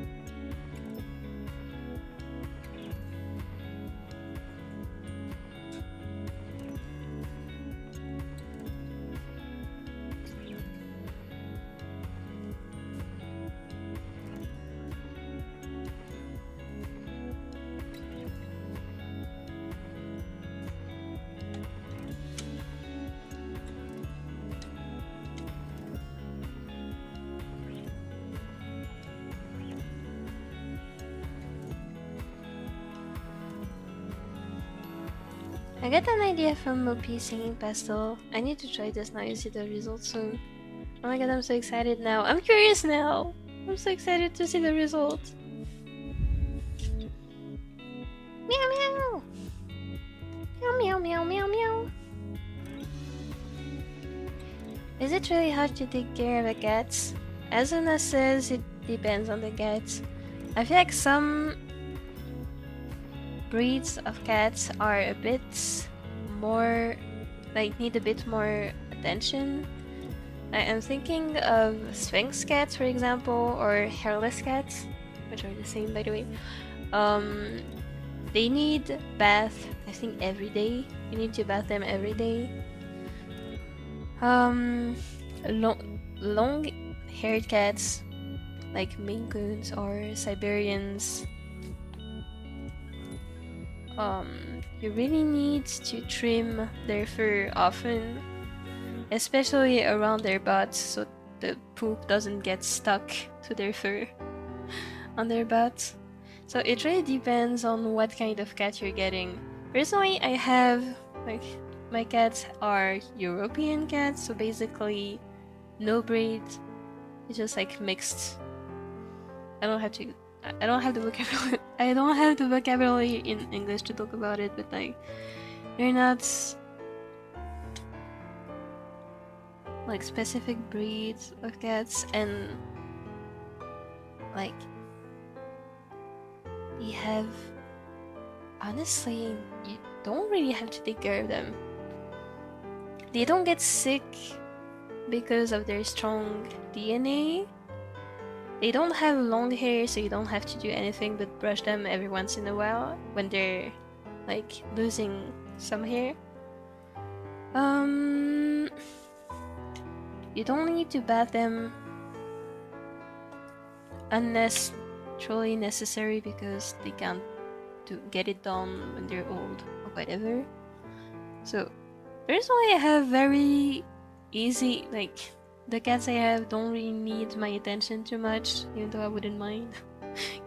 I got an idea from Mopi singing Pastel. I need to try this now. You see the results soon. Oh my god, I'm so excited now. I'm curious now. I'm so excited to see the results. Meow meow. Meow meow meow meow meow. Is it really hard to take care of a cat? Azuna says it depends on the cat. I feel like some breeds of cats are a bit more, like, need a bit more attention. I am thinking of Sphinx cats, for example, or hairless cats, which are the same, by the way. They need bath, I think, every day. You need to bath them every day. Long-haired cats, like Maine Coons or Siberians, you really need to trim their fur often, especially around their butts, so the poop doesn't get stuck to their fur on their butts. So it really depends on what kind of cat you're getting. Personally, I have, like, my cats are European cats, so basically no breed. It's just like mixed. I don't have the vocabulary. I don't have the vocabulary in English to talk about it, but like, they're not like specific breeds of cats, and like they have, honestly, you don't really have to take care of them. They don't get sick because of their strong DNA. They don't have long hair, so you don't have to do anything but brush them every once in a while when they're like losing some hair. you don't need to bath them unless truly necessary because they can't get it done when they're old or whatever. So that's why I have very easy, like the cats I have don't really need my attention too much, even though I wouldn't mind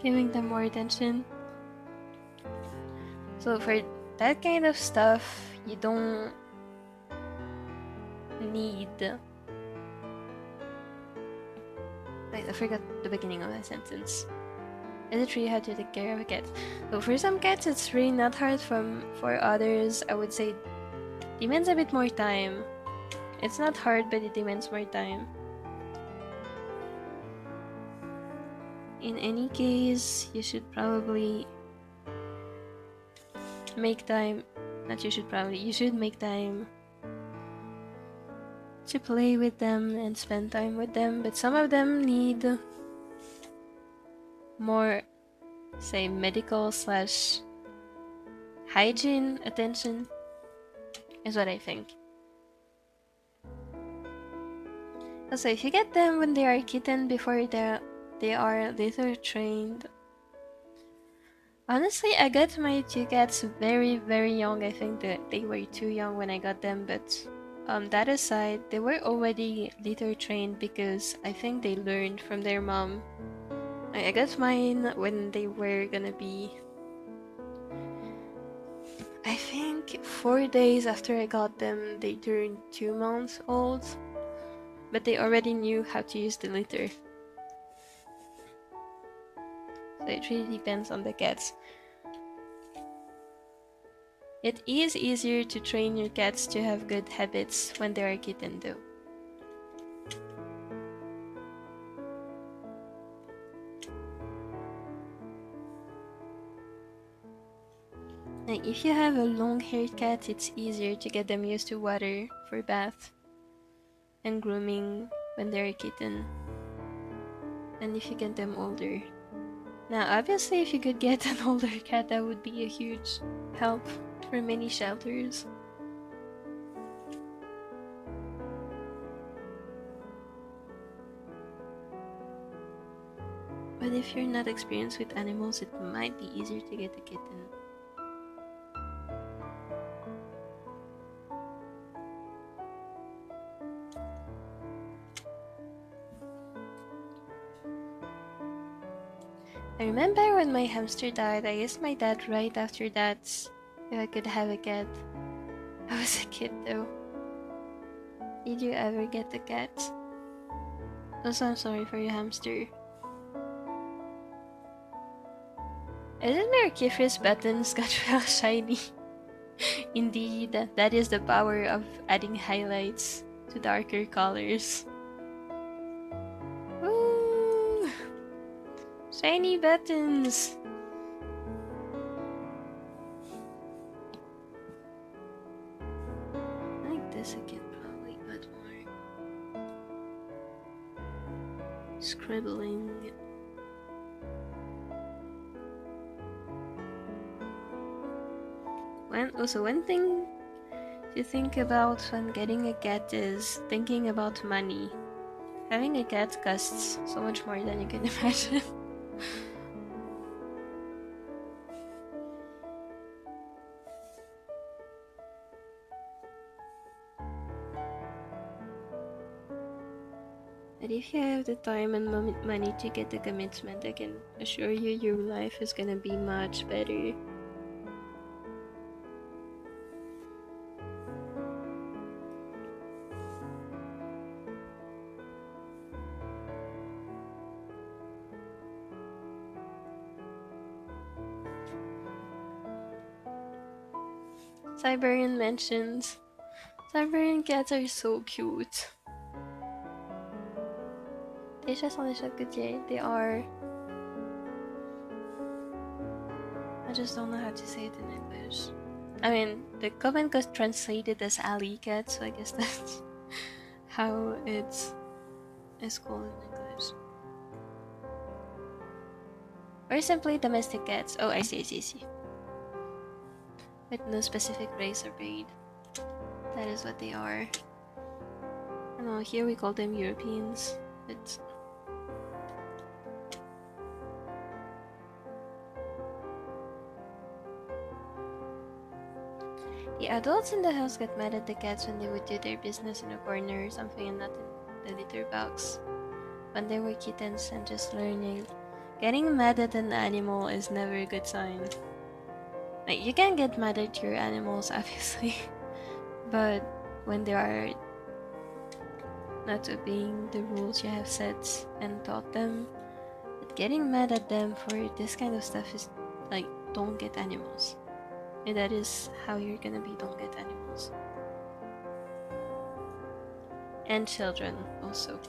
giving them more attention. So for that kind of stuff, you don't need... Wait, I forgot the beginning of my sentence. Is it really hard to take care of a cat? So for some cats, it's really not hard. For others, I would say demands a bit more time. It's not hard, but it demands more time. In any case, you should probably make time. You should make time to play with them and spend time with them. But some of them need more, say, medical / hygiene attention, is what I think. Also, if you get them when they are kitten before they are litter trained. Honestly, I got my 2 cats very, very young. I think that they were too young when I got them, but that aside, they were already litter trained because I think they learned from their mom. I got mine when they were gonna be, I think 4 days after I got them, they turned 2 months old, but they already knew how to use the litter. So it really depends on the cats. It is easier to train your cats to have good habits when they are a kitten though. Like if you have a long-haired cat, it's easier to get them used to water for bath and grooming when they're a kitten than if you get them older. Now obviously if you could get an older cat, that would be a huge help for many shelters. But if you're not experienced with animals, it might be easier to get a kitten. I remember when my hamster died, I asked my dad right after that if I could have a cat. I was a kid though. Did you ever get a cat? Also, I'm sorry for your hamster. Isn't Mary Qifrey's buttons got real shiny? Indeed, that is the power of adding highlights to darker colors. Woo! Shiny buttons! I like this again, probably, but more scribbling. Also, one thing to think about when getting a cat is thinking about money. Having a cat costs so much more than you can imagine. But if you have the time and money to get the commitment, I can assure you your life is gonna be much better. Siberian mentions. Siberian cats are so cute. They are. I just don't know how to say it in English. I mean, the comment got translated as alley cat, so I guess that's how it's called in English. Or simply domestic cats. Oh, I see. With no specific race or breed. That is what they are. I don't know, here we call them Europeans. But the adults in the house got mad at the cats when they would do their business in a corner or something and not in the litter box. When they were kittens and just learning. Getting mad at an animal is never a good sign. Like, you can get mad at your animals, obviously. But when they are not obeying the rules you have set and taught them, but getting mad at them for this kind of stuff is like, don't get animals. And that is how you're gonna be, don't get animals. And children also.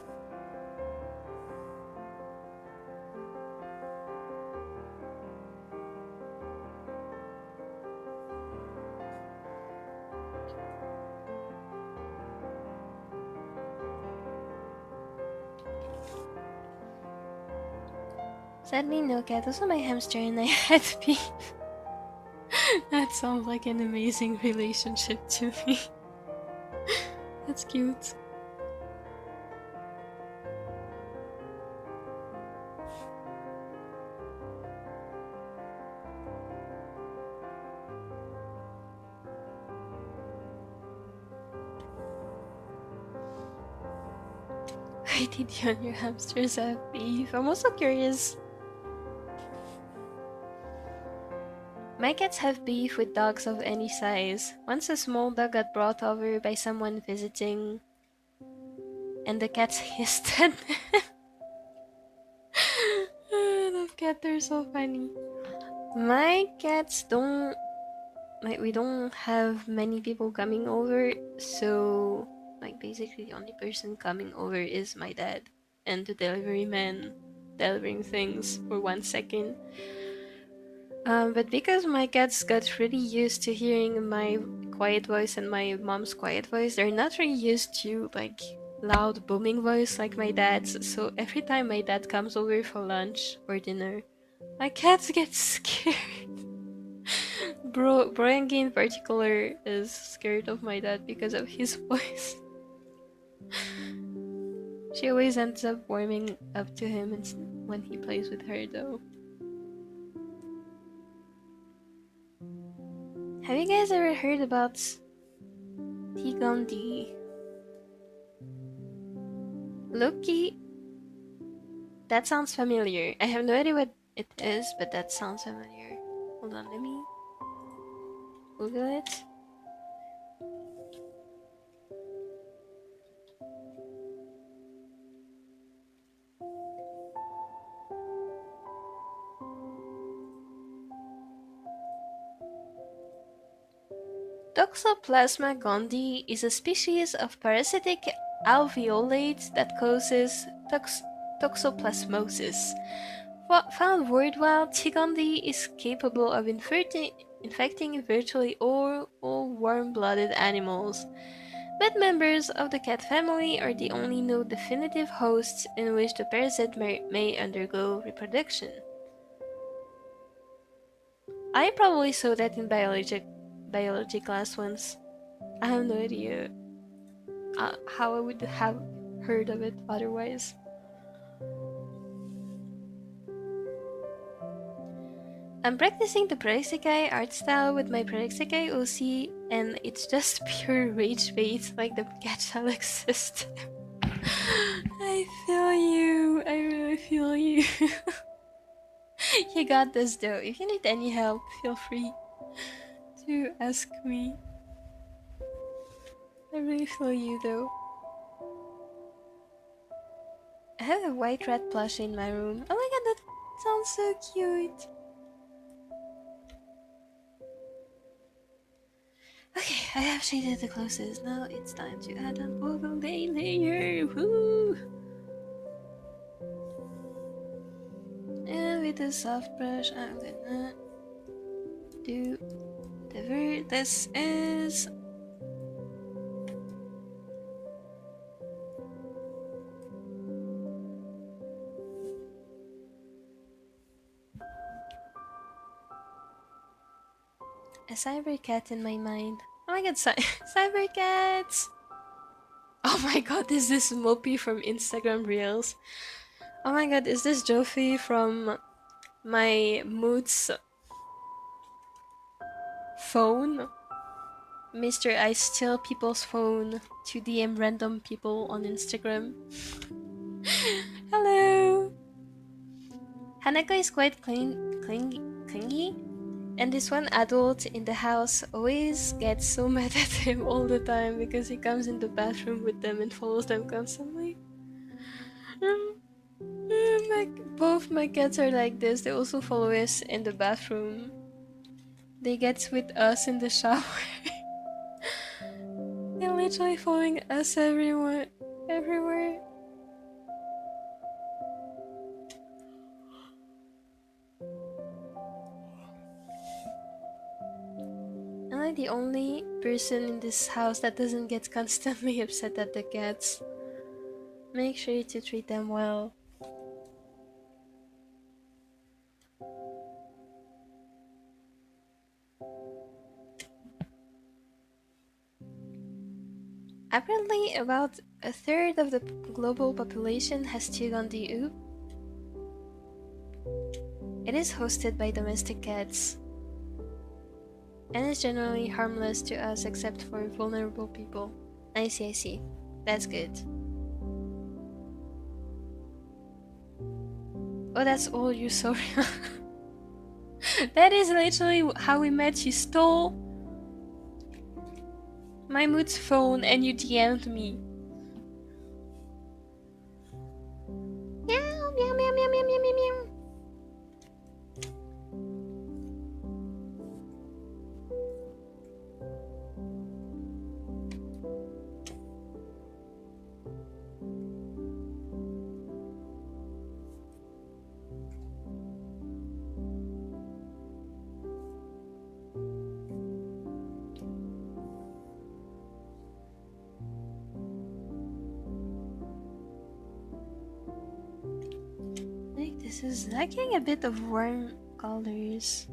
Sadly, no cat. Also, my hamster and I had beef. That sounds like an amazing relationship to me. That's cute. Why did you and your hamsters have beef? I'm also curious. My cats have beef with dogs of any size. Once a small dog got brought over by someone visiting, and the cats hissed at them. I love cats, they're so funny. My cats don't... Like, we don't have many people coming over, so... Like, basically the only person coming over is my dad. And the delivery man delivering things for 1 second. But because my cats got really used to hearing my quiet voice and my mom's quiet voice, they're not really used to like loud booming voice like my dad's. So every time my dad comes over for lunch or dinner, my cats get scared. Brian in particular is scared of my dad because of his voice. She always ends up warming up to him when he plays with her though. Have you guys ever heard about Tigandi? Loki? That sounds familiar. I have no idea what it is, but that sounds familiar. Hold on, let me Google it. Toxoplasma gondii is a species of parasitic alveolate that causes toxoplasmosis. Found worldwide, T. gondii is capable of infecting virtually all warm-blooded animals, but members of the cat family are the only known definitive hosts in which the parasite may undergo reproduction. I probably saw that in biology class once. I have no idea how I would have heard of it otherwise. I'm practicing the Praxikai art style with my Praxikai OC, and it's just pure rage bait like the Gatchalik system. I feel you. I really feel you. You got this though. If you need any help, feel free to ask me. I really feel you though. I have a white rat plushie in my room. Oh my god, that sounds so cute. Okay, I have shaded the closest. Now it's time to add an overlay layer. Woo! And with a soft brush, I'm gonna do whatever this is. A cyber cat in my mind. Oh my god, cyber cats! Oh my god, is this Mopi from Instagram Reels? Oh my god, is this Jofi from my Moods phone? Mr. I steal people's phone to DM random people on Instagram. Hello! Hanako is quite clingy, and this one adult in the house always gets so mad at him all the time because he comes in the bathroom with them and follows them constantly. Both my cats are like this. They also follow us in the bathroom. They get with us in the shower. They're literally following us everywhere. Am I the only person in this house that doesn't get constantly upset at the cats? Make sure to treat them well. Apparently, about a third of the global population has Qigong. It is hosted by domestic cats, and is generally harmless to us except for vulnerable people. I see. That's good. Oh, that's all you saw. That is literally how we met. You stole my Mood's phone and you DM'd me. Meow, meow, meow, meow, meow, meow, meow, meow. This is lacking a bit of warm colors.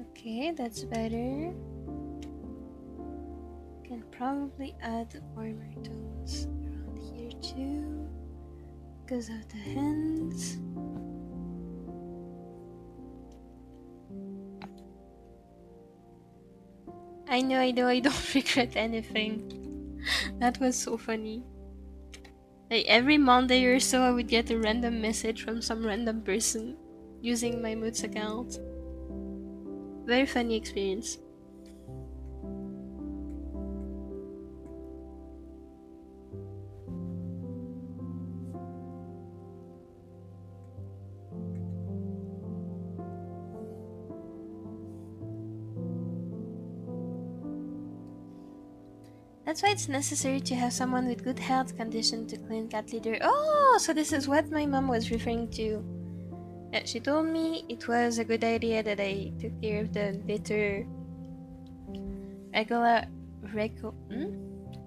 Okay, that's better. Can probably add warmer tones around here too, because of the hands. I know, I don't regret anything. That was so funny. Like every Monday or so, I would get a random message from some random person using my Moods account. Very funny experience. That's why it's necessary to have someone with good health condition to clean cat litter. Oh, so this is what my mom was referring to. Yeah, she told me it was a good idea that I took care of the litter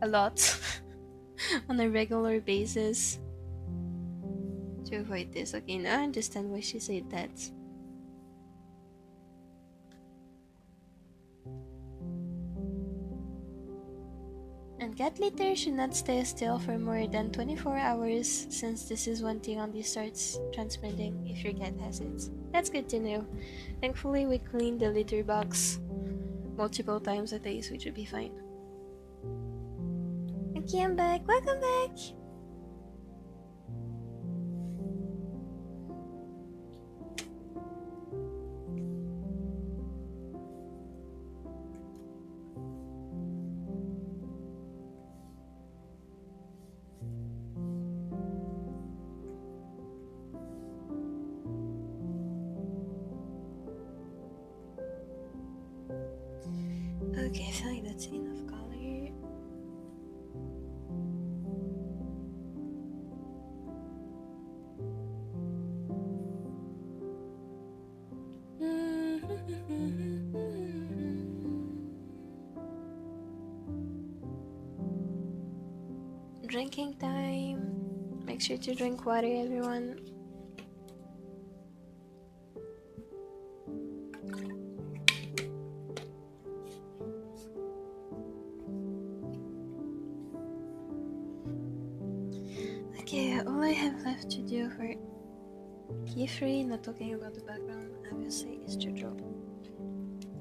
a lot on a regular basis to avoid this. Okay, now I understand why she said that. And cat litter should not stay still for more than 24 hours, since this is when Tingandi starts transmitting if your cat has it. That's good to know. Thankfully, we cleaned the litter box multiple times a day, so it should be fine. Okay, I'm back. Welcome back! Okay, I feel like that's enough color. Drinking time. Make sure to drink water, everyone. yeah, all I have left to do for Qifrey, not talking about the background, obviously, is to draw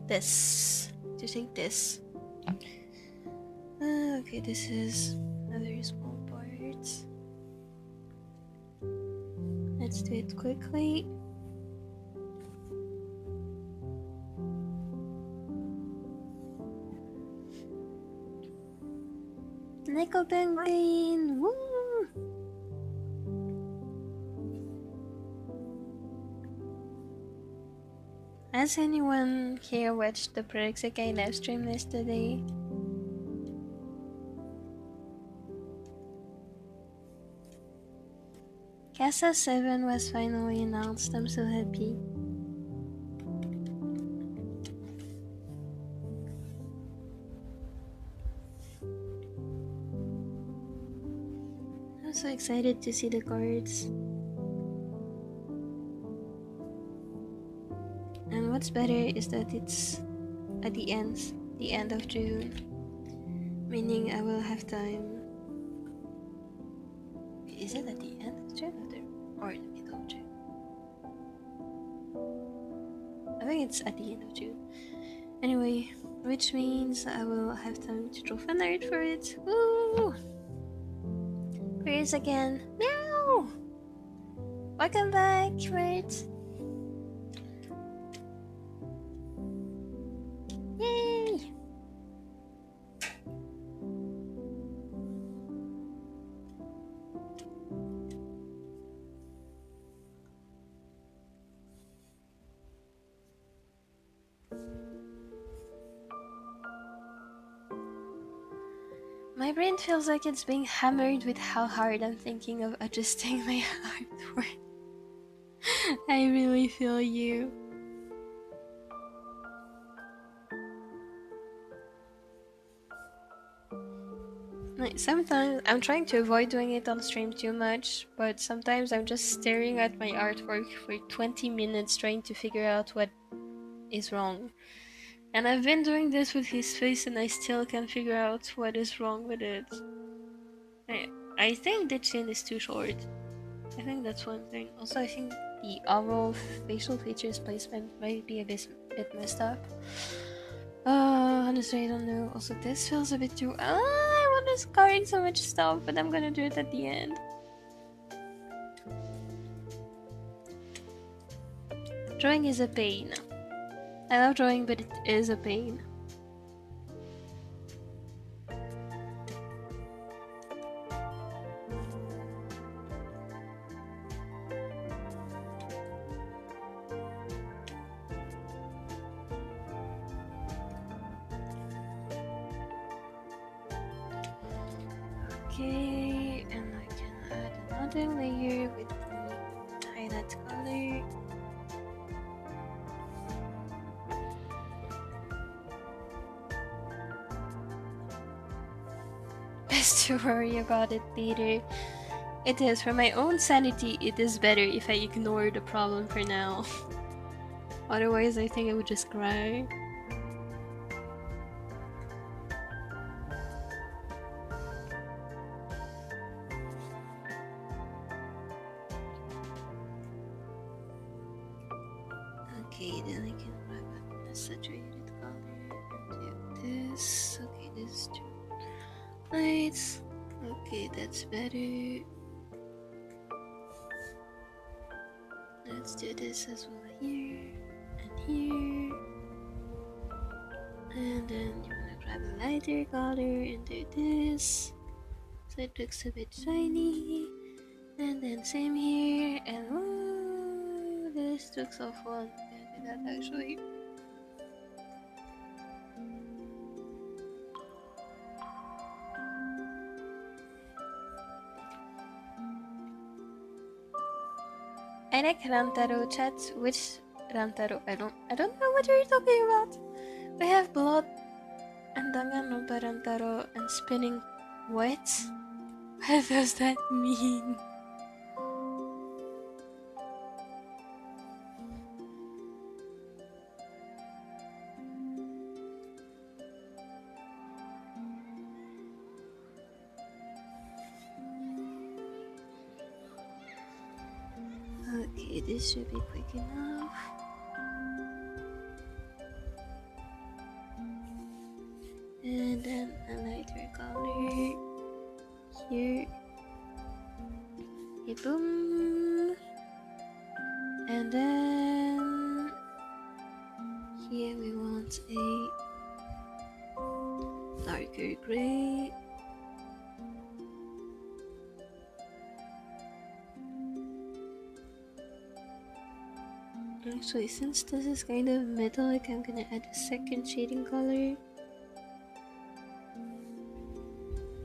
this. To take this. Okay, this is a very small part. Let's do it quickly. Nickel penguin! Woo! Has anyone here watched the WHA live stream yesterday? Casa 7 was finally announced. I'm so happy. I'm so excited to see the cards. And what's better is that it's at the end of June. Meaning I will have time. Is it at the end of June or in the middle of June? I think it's at the end of June. Anyway, which means I will have time to draw fan art for it. Woo! Chris again. Meow! Welcome back, right? Yay! My brain feels like it's being hammered with how hard I'm thinking of adjusting my artwork. I really feel you. Like, sometimes I'm trying to avoid doing it on stream too much, but sometimes I'm just staring at my artwork for 20 minutes trying to figure out what is wrong. And I've been doing this with his face and I still can't figure out what is wrong with it. I think the chin is too short. I think that's one thing. Also, I think the overall facial features placement might be a bit messed up. Honestly, I don't know. Also, this feels a bit too... I want to card so much stuff, but I'm gonna do it at the end. Drawing is a pain. I love drawing, but it is a pain. Okay, and I can add another layer with the highlight color. Best to worry about it later. It is, for my own sanity, it is better if I ignore the problem for now. Otherwise, I think I would just cry. Okay, then I can wrap up the saturated color and do this. Okay, this is too light. Okay, that's better. Let's do this as well here and here. And then you wanna grab a lighter color and do this. So it looks a bit shiny. And then same here. And ooh, this looks so fun. I'm gonna do that actually. I like Rantaro chat. Which Rantaro? I don't know what you're talking about. We have blood and Danganronpa Rantaro and spinning. What? What does that mean? this should be quick enough. And then a lighter color here. A boom. And then here we want a darker gray. Actually, since this is kind of metallic, I'm gonna add a second shading color,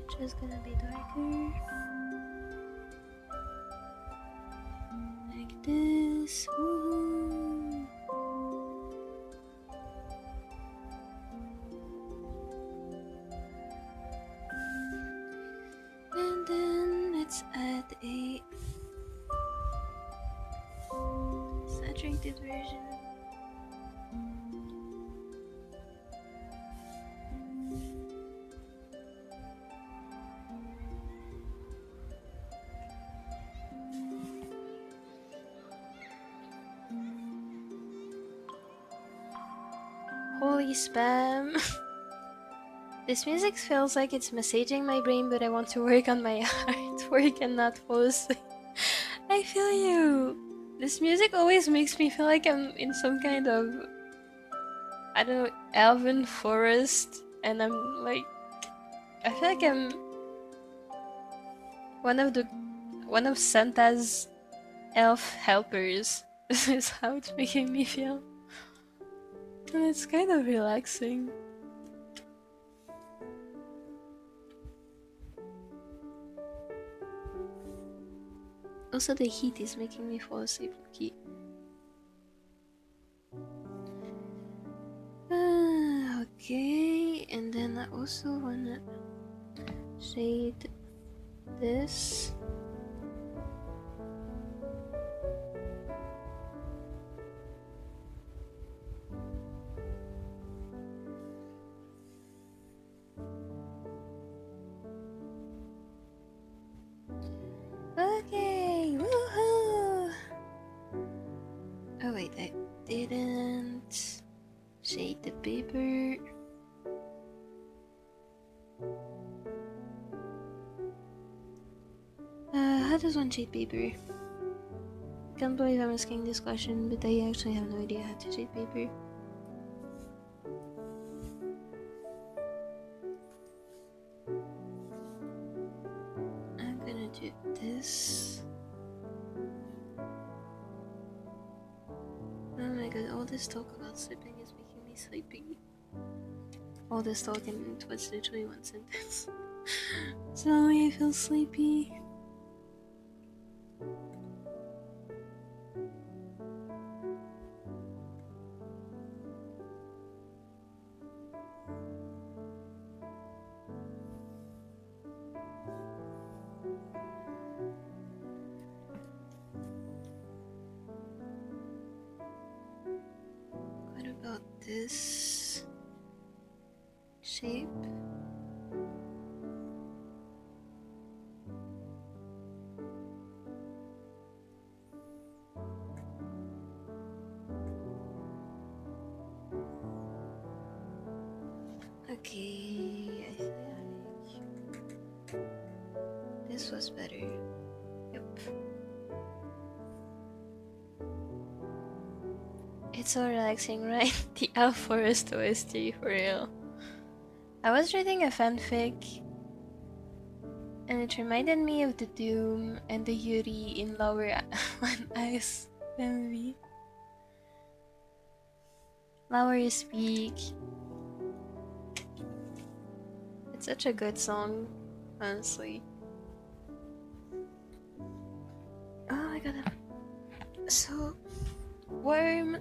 which is gonna be darker, like this. Woohoo! And then let's add a saturated version. Holy spam. This music feels like it's massaging my brain, but I want to work on my artwork and not fall asleep. I feel you. This music always makes me feel like I'm in some kind of, I don't know, elven forest, and I'm like, I feel like I'm one of Santa's elf helpers. This is how it's making me feel, and it's kind of relaxing. Also, the heat is making me fall asleep. Okay, and then I also wanna shade this. Okay, woohoo! Oh wait, I didn't shade the paper. How does one shade paper? Can't believe I'm asking this question, but I actually have no idea how to shade paper. I'm gonna do this. Oh my god, all this talk about sleeping is making me sleepy. All this talk and it was literally one sentence. Suddenly I feel sleepy. What about this shape? Okay, I think this was better. Yep. It's so relaxing, right? The Elf Forest OST, for real. I was reading a fanfic, and it reminded me of the Doom and the Yuri in Lower One Ice movie. Lower Speak. It's such a good song, honestly. Oh my god, I'm so warm.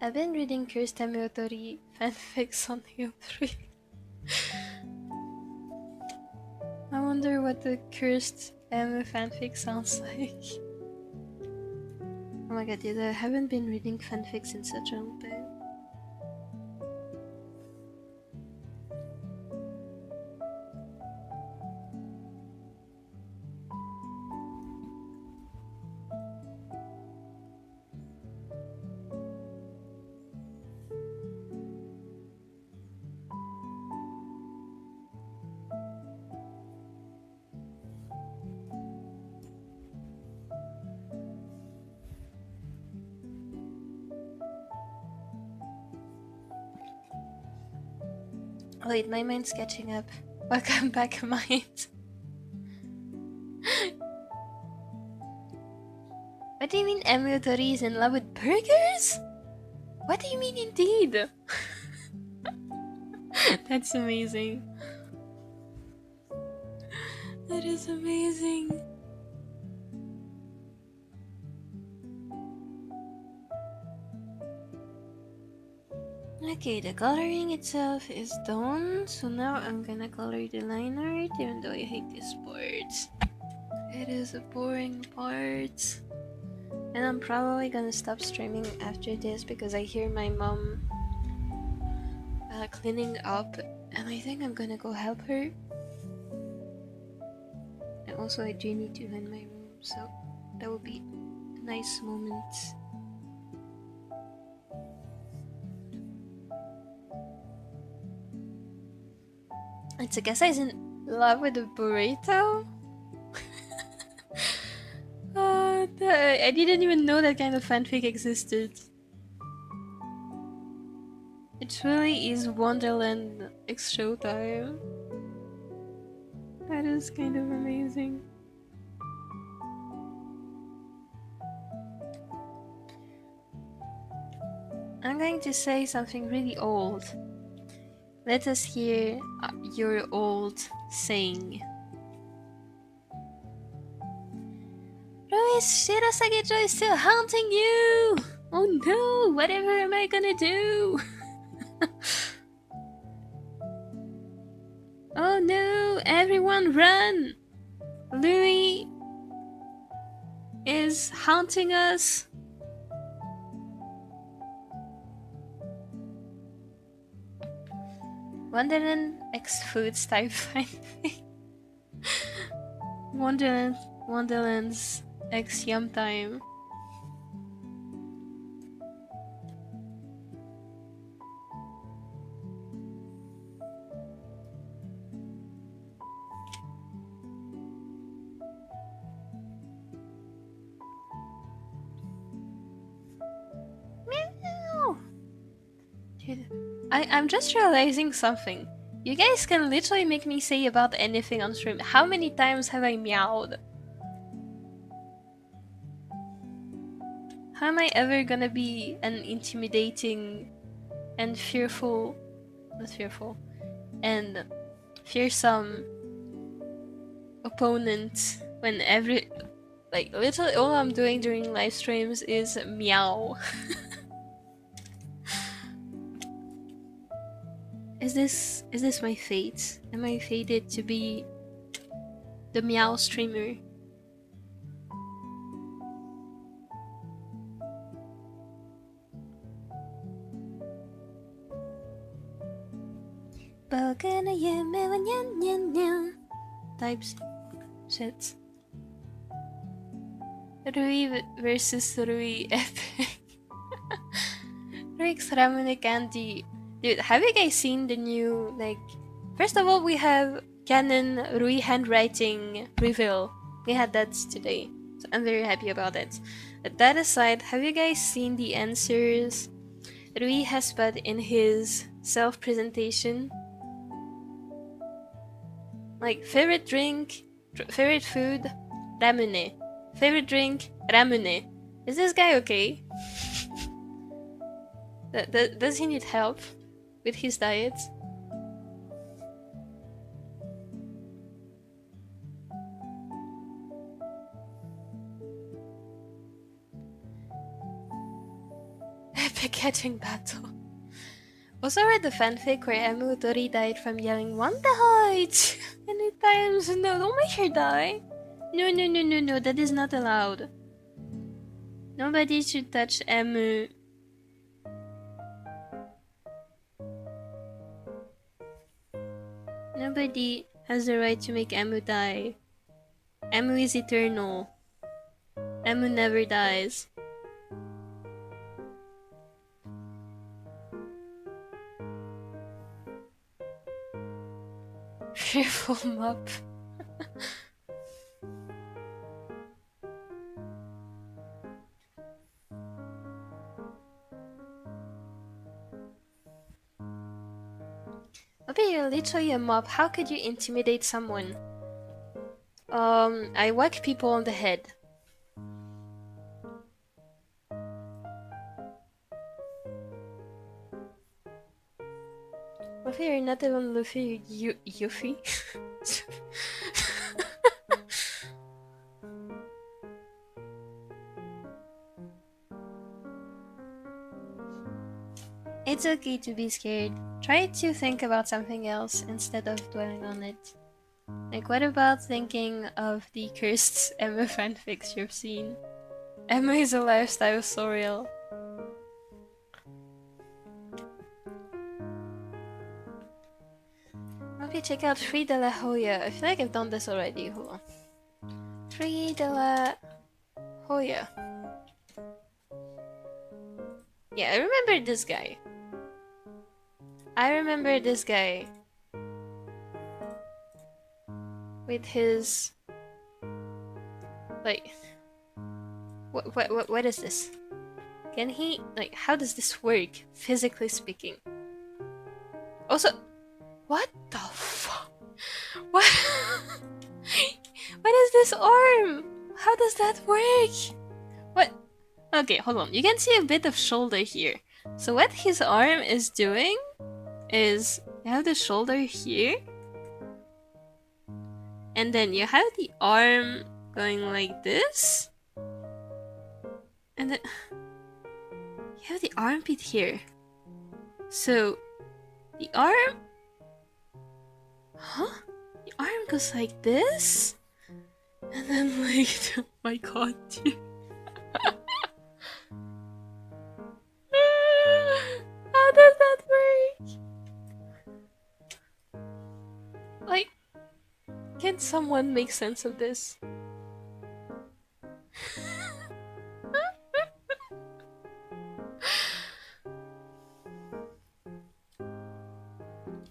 I've been reading Cursed Otori fanfics on Qifrey. I wonder what the Cursed fanfic sounds like. Oh my god, dude, I haven't been reading fanfics in such a long time. Wait, my mind's catching up. Welcome back, mind. What do you mean Emudori is in love with burgers? What do you mean indeed? That's amazing. That is amazing. Okay, the coloring itself is done, so now I'm gonna color the line art, even though I hate this part. It is a boring part. And I'm probably gonna stop streaming after this because I hear my mom cleaning up, and I think I'm gonna go help her. And also I do need to clean my room, so that would be a nice moment. It's a guess I was in love with a burrito? I didn't even know that kind of fanfic existed. It really is Wonderland X Showtime. That is kind of amazing. I'm going to say something really old. Let us hear your old saying. Is Shirasage Joy still haunting you? Oh no, whatever am I gonna do? Oh no, everyone run! Louis is haunting us. Wonderland X Foods type fanfic. Wonderland's X Yum Time. Meow. Dude, I'm just realizing something. You guys can literally make me say about anything on stream. How many times have I meowed? How am I ever gonna be an intimidating and fearful, not fearful, and fearsome opponent when literally all I'm doing during live streams is meow. Is this my fate? Am I fated to be the meow streamer? Types shit. Rui versus Rui epic. Rui's Ramune Candy. Dude, have you guys seen the new, first of all, we have canon Rui handwriting reveal. We had that today, so I'm very happy about it. But that aside, have you guys seen the answers Rui has put in his self-presentation? Like, favorite drink, favorite food, ramune. Favorite drink, ramune. Is this guy okay? Does he need help with his diet? Epic catching battle. Also read the fanfic where Emudori died from yelling "Wonderheit!" many times. No, don't make her die. No, that is not allowed. Nobody should touch Emu. Nobody has the right to make Emu die. Emu is eternal. Emu never dies. Fearful mop. Mopi, you're literally a mob. How could you intimidate someone? I whack people on the head. Mopi, you're not even Luffy, Yuffie? It's okay to be scared. Try to think about something else instead of dwelling on it. Like, what about thinking of the cursed Emma fanfics you've seen? Emma is a lifestyle so real. Maybe check out Free de la Hoya. I feel like I've done this already. Hold on. Free de la Hoya. Yeah, I remember this guy. With his... Like... What is this? Can he... Like, how does this work, physically speaking? Also... What the fuck? What? What is this arm? How does that work? What? Okay, hold on. You can see a bit of shoulder here. So what his arm is doing is you have the shoulder here, and then you have the arm going like this, and then you have the armpit here. So the arm, the arm goes like this, and then like, oh my god, dude. How does that work? Like, can someone make sense of this?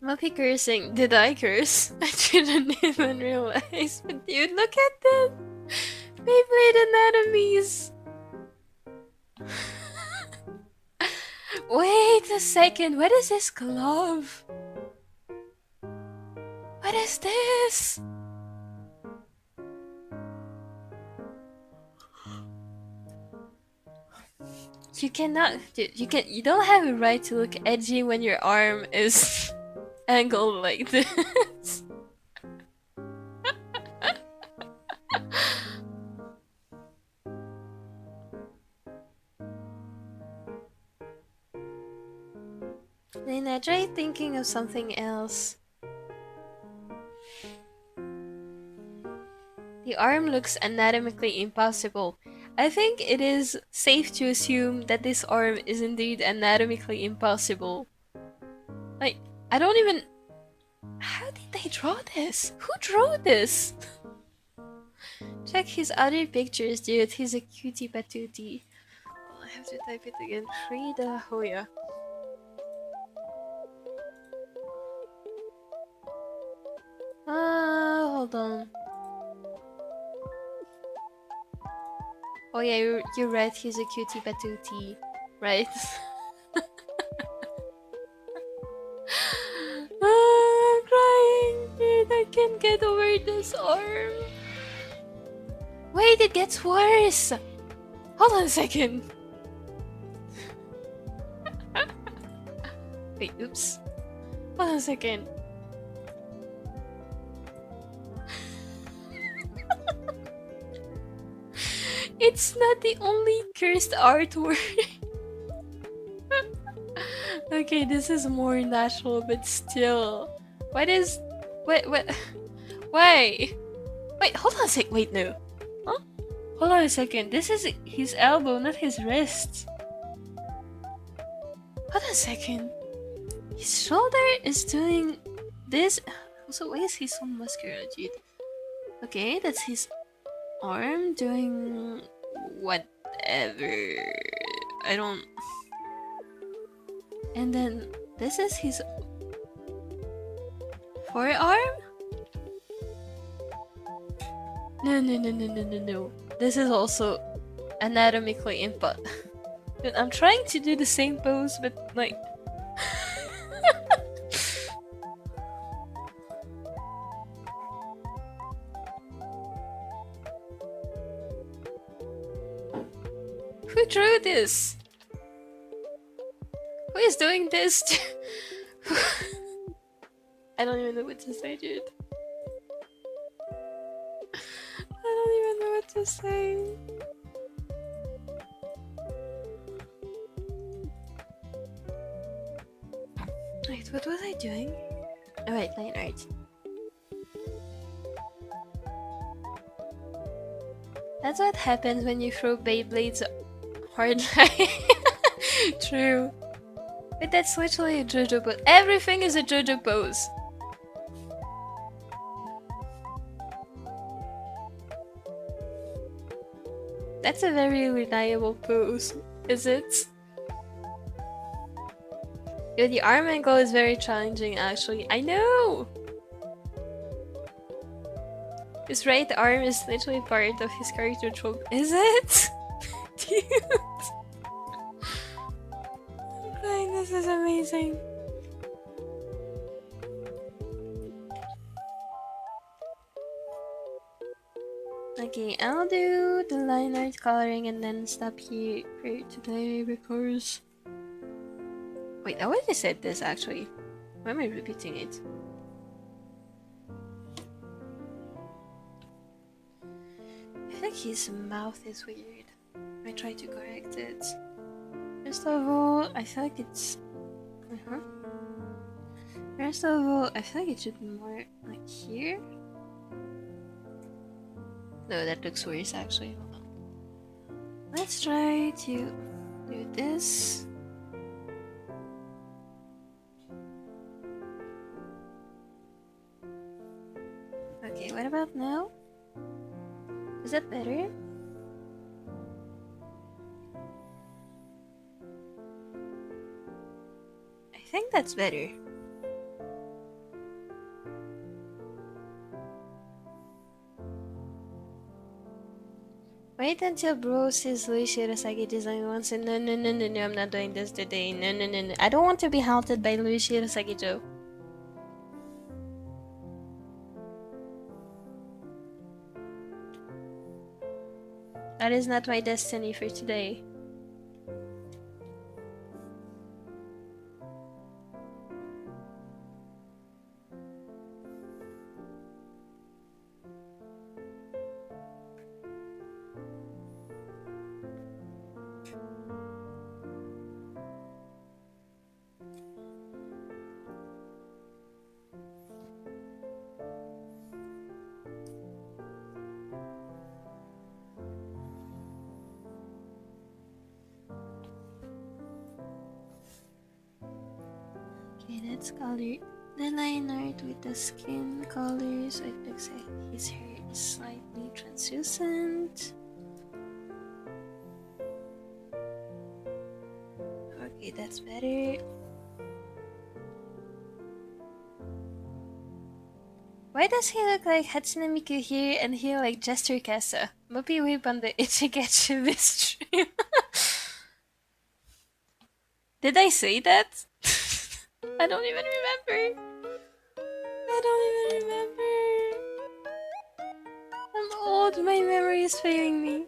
Mopi cursing. Did I curse? I didn't even realize. But dude, look at this! Beyblade anatomies! Wait a second, what is this glove? What is this? You cannot, dude, you don't have a right to look edgy when your arm is angled like this. Then I tried thinking of something else. The arm looks anatomically impossible. I think it is safe to assume that this arm is indeed anatomically impossible. Like, I don't even... How did they draw this? Who drew this? Check his other pictures, dude. He's a cutie patootie. Oh, I have to type it again. Free de la Hoya. Hold on. Oh yeah, you're right, he's a cutie patootie, right? I'm crying, dude, I can't get over this arm. Wait, it gets worse! Hold on a second. Wait, oops. Hold on a second. It's not the only cursed artwork. Okay, this is more natural, but still. What is... What? Why? Wait, hold on a sec. Wait, no. Huh? Hold on a second. This is his elbow, not his wrist. Hold on a second. His shoulder is doing this. Also, why is he so muscular, dude? Okay, that's his arm doing whatever. I don't... And then this is his forearm? No. This is also anatomically impossible. Dude, I'm trying to do the same pose, but like... Who drew this? Who is doing this? I don't even know what to say, dude. I don't even know what to say. Wait, what was I doing? Oh wait, line art. That's what happens when you throw Beyblades hard line. True. But that's literally a JoJo pose. Everything is a JoJo pose. That's a very reliable pose, is it? Yo, the arm angle is very challenging actually. I know! His right arm is literally part of his character trope. Is it? Dude! I'm crying, this is amazing. Okay, I'll do the line art coloring and then stop here for today because... Wait, I already said this actually. Why am I repeating it? I think his mouth is weird. I try to correct it. First of all, I feel like it's... First of all, I feel like it should be more like here. No, that looks worse actually. Hold on. Let's try to do this. Okay, what about now? Is that better? I think that's better. Wait until bro sees Luis Shirasagi design once and no, I'm not doing this today. No. I don't want to be halted by Luis Shirasagi Joe. That is not my destiny for today. Let's color the line art with the skin color so it looks like his hair is slightly translucent. Okay, that's better. Why does he look like Hatsune Miku here and here like Jester Kasa? Mopi whip on the Ichigatsu this stream. Did I say that? I don't even remember. I don't even remember. I'm old, my memory is failing me.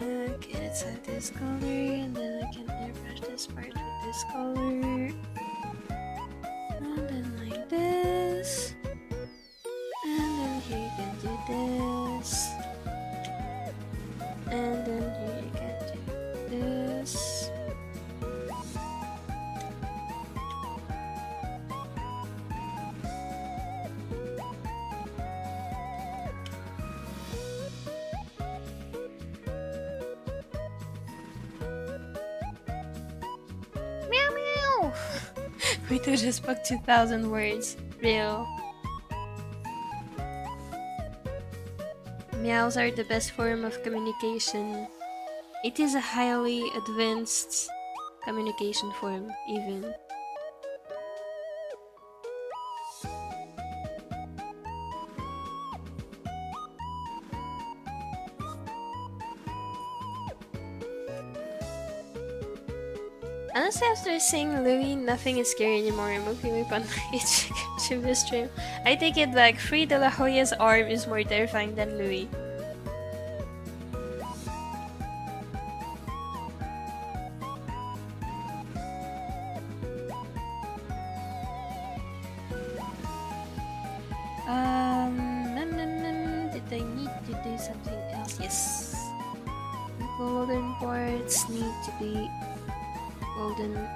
Okay, let's have this color and then I can airbrush this part with this color. And then like this. And then here you can do this. And then here you can do this. Meow meow! We two just spoke 2,000 words. Real. Meows are the best form of communication. It is a highly advanced communication form, even. Honestly, after seeing Louis, nothing is scary anymore. Mopi whip on each Shiva stream. I take it back. Free de la Hoya's arm is more terrifying than Louis. Did I need to do something else? Yes. The golden parts need to be golden.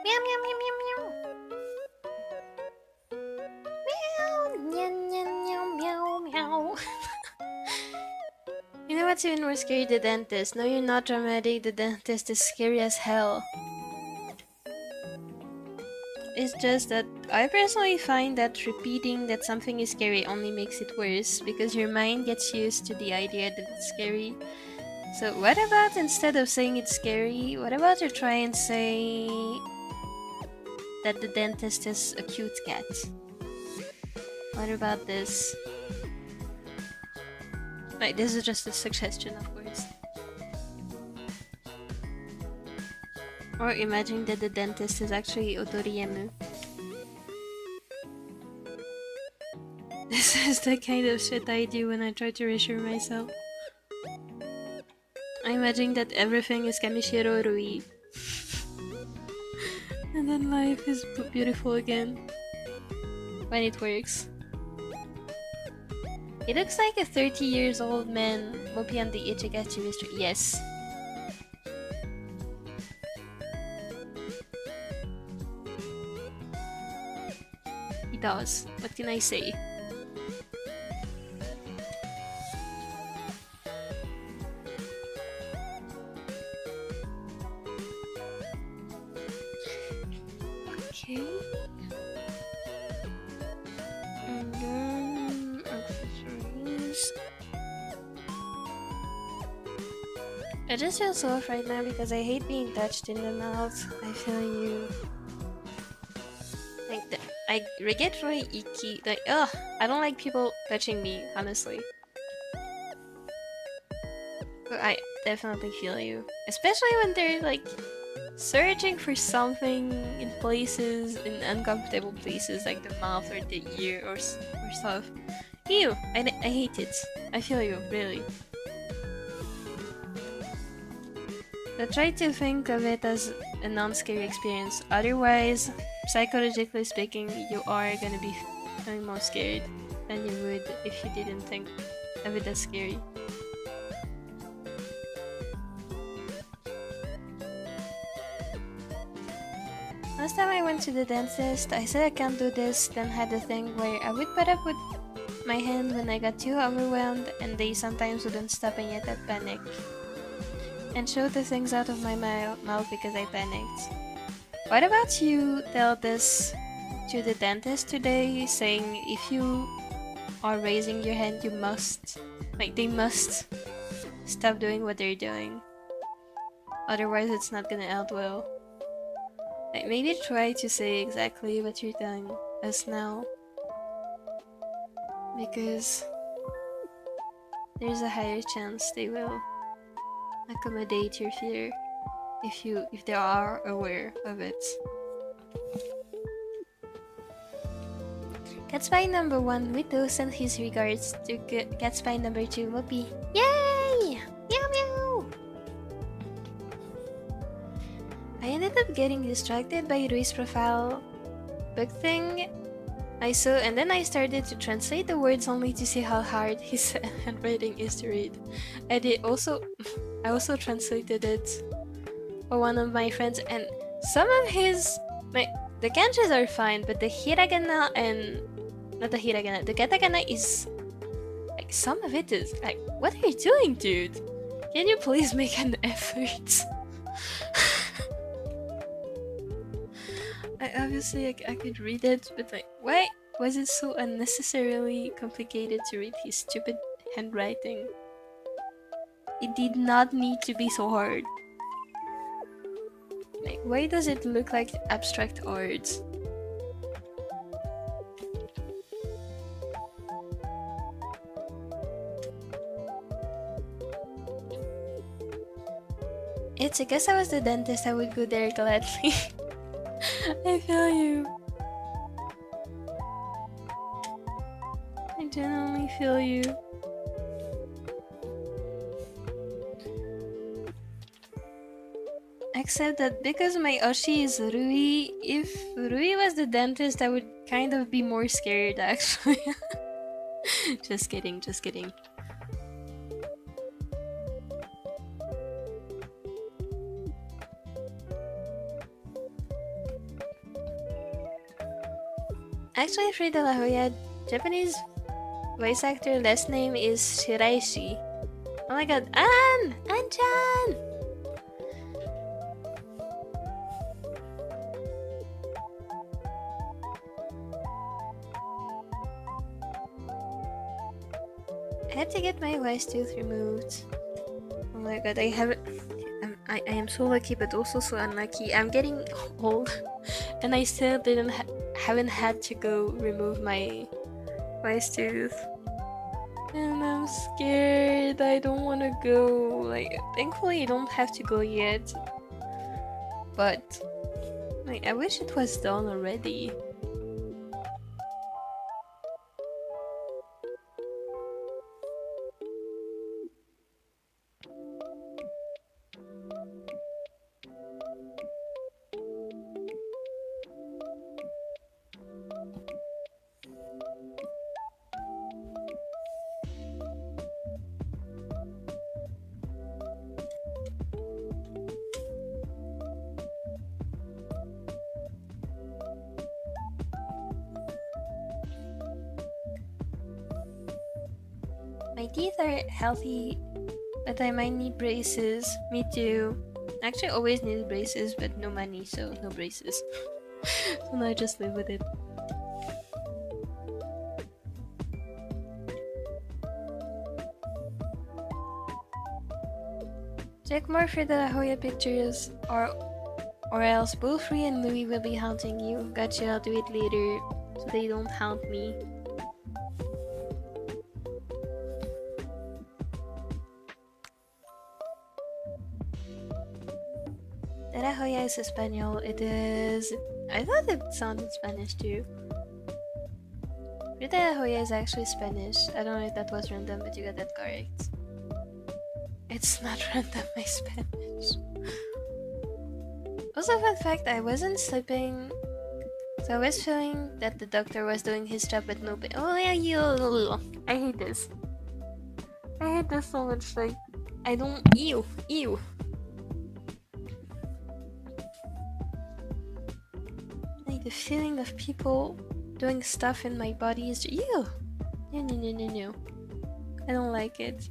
Meow meow meow meow meow. Meow meow meow meow. You know what's even more scary? The dentist. No, you're not dramatic. The dentist is scary as hell. It's just that I personally find that repeating that something is scary only makes it worse because your mind gets used to the idea that it's scary. So what about instead of saying it's scary, what about you try and say that the dentist is a cute cat? What about this? Right, this is just a suggestion, of course. Or imagine that the dentist is actually Otoriemu. This is the kind of shit I do when I try to reassure myself. I imagine that everything is Kamishiro Rui. And then life is beautiful again. When it works. He looks like a 30 years old man. Mopi on the Ichigachi mystery. Yes. He does. What can I say? Okay. And then accessories. I just feel so off right now because I hate being touched in the mouth. I feel you. Like I get really icky. Like, ugh, I don't like people touching me, honestly. But I definitely feel you. Especially when they're like searching for something in places, in uncomfortable places like the mouth or the ear or stuff. Ew, I hate it. I feel you, really. So try to think of it as a non-scary experience. Otherwise, psychologically speaking, you are gonna be feeling more scared than you would if you didn't think of it as scary. Last time I went to the dentist, I said I can't do this, then had a thing where I would put up with my hand when I got too overwhelmed, and they sometimes wouldn't stop and yet I'd panic. And show the things out of my mouth because I panicked. What about you tell this to the dentist today, saying if you are raising your hand, you must, like they must stop doing what they're doing. Otherwise it's not gonna end well. Like maybe try to say exactly what you're telling us now. Because there's a higher chance they will accommodate your fear if they are aware of it. Catspy number 1 Mito sent his regards to Catspy number 2 Mopi. Yay! Meow meow! I ended up getting distracted by Rui's profile book thing I saw, and then I started to translate the words only to see how hard his handwriting is to read. I also translated it for one of my friends, and some of his the kanjis are fine, but the hiragana and not the hiragana, the katakana is like some of it is like, what are you doing, dude? Can you please make an effort? I obviously I could read it, but like why was it so unnecessarily complicated to read his stupid handwriting? It did not need to be so hard. Like, why does it look like abstract art? It's, I guess I was the dentist, I would go there gladly. I feel you. I genuinely feel you. Except that because my Oshi is Rui, if Rui was the dentist, I would kind of be more scared actually. Just kidding, just kidding. Actually, Free de la Hoya, Japanese voice actor last name is Shiraishi. Oh my god, An-chan! I had to get my voice tooth removed. Oh my god, I am so lucky but also so unlucky. I'm getting old and I still haven't had to go remove my voice tooth. And I'm scared. I don't want to go. Like, thankfully I don't have to go yet. But like, I wish it was done already. My teeth are healthy, but I might need braces. Me too. Actually, always needed braces, but no money, so no braces. So now I just live with it. Check more for the Hoya pictures, or else both Rui and Louis will be haunting you. Gotcha, I'll do it later, so they don't haunt me. La Hoya is Espanol. It is. I thought it sounded Spanish too. La Hoya is actually Spanish. I don't know if that was random, but you got that correct. It's not random, my Spanish. Also, fun fact, I wasn't sleeping. So I was feeling that the doctor was doing his job, but no pain. Oh yeah, I hate this. I hate this so much. Like, I don't. Ew. Like, the feeling of people doing stuff in my body is ew. No. I don't like it.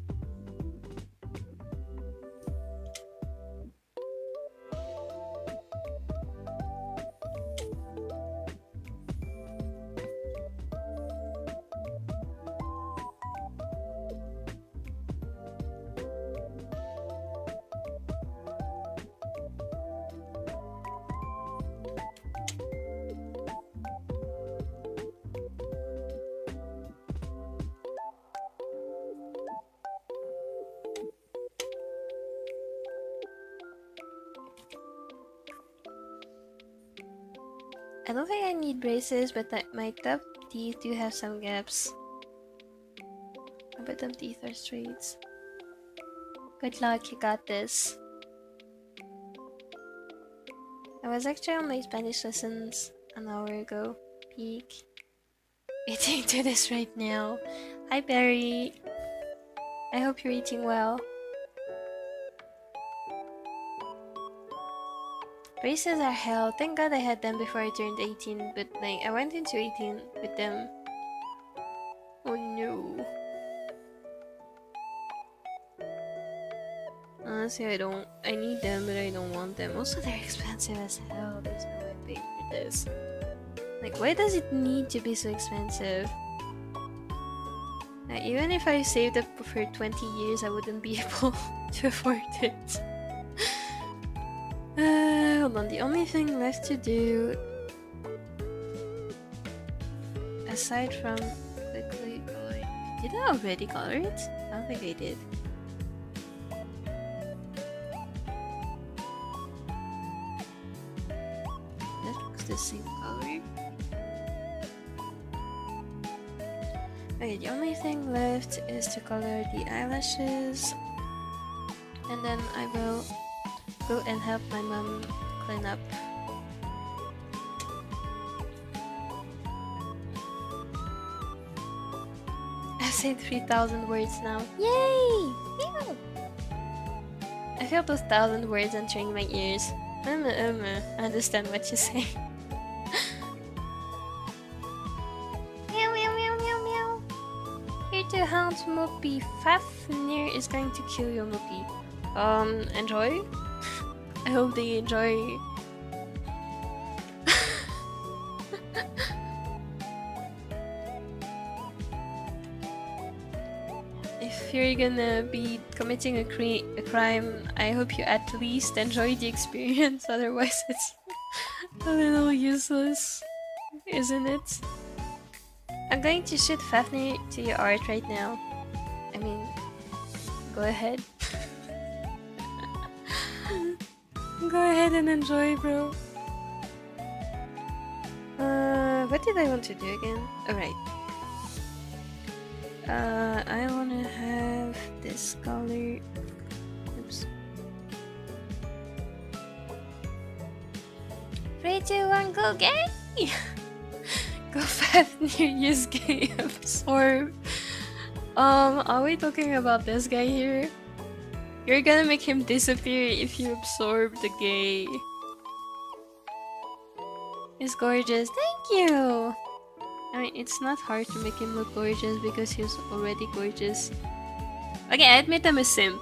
I don't think I need braces, but my top teeth do have some gaps. My bottom teeth are straight. Good luck, you got this. I was actually on my Spanish lessons an hour ago. Peak. Eating to this right now. Hi Barry. I hope you're eating well. Braces are hell. Thank God I had them before I turned 18, but like I went into 18 with them. Oh no. Honestly, I need them, but I don't want them. Also, they're expensive as hell. There's no way I'm paying for this. Like, why does it need to be so expensive? Even if I saved up for 20 years, I wouldn't be able to afford it. Hold on, the only thing left to do, aside from quickly coloring... Did I already color it? I don't think I did. That looks the same color. Okay, the only thing left is to color the eyelashes, and then I will go and help my mom clean up. I've said 3,000 words now. Yay! Ew! I feel those 1,000 words entering my ears. I understand what you say. Meow meow meow meow meow. Here to hunt Mopi. Fafnir is going to kill you, Mopi. Enjoy? I hope they enjoy. If you're gonna be committing a crime, I hope you at least enjoy the experience, otherwise it's a little useless, isn't it? I'm going to shoot Fafnir to your art right now. I mean, go ahead. Go ahead and enjoy, bro. What did I want to do again? Alright. I wanna have this color. Oops. 3, 2, 1, go gay! Go Fafnir, use gay, absorb. Are we talking about this guy here? You're gonna make him disappear if you absorb the gay. He's gorgeous. Thank you! I mean, it's not hard to make him look gorgeous because he's already gorgeous. Okay, I admit I'm a simp.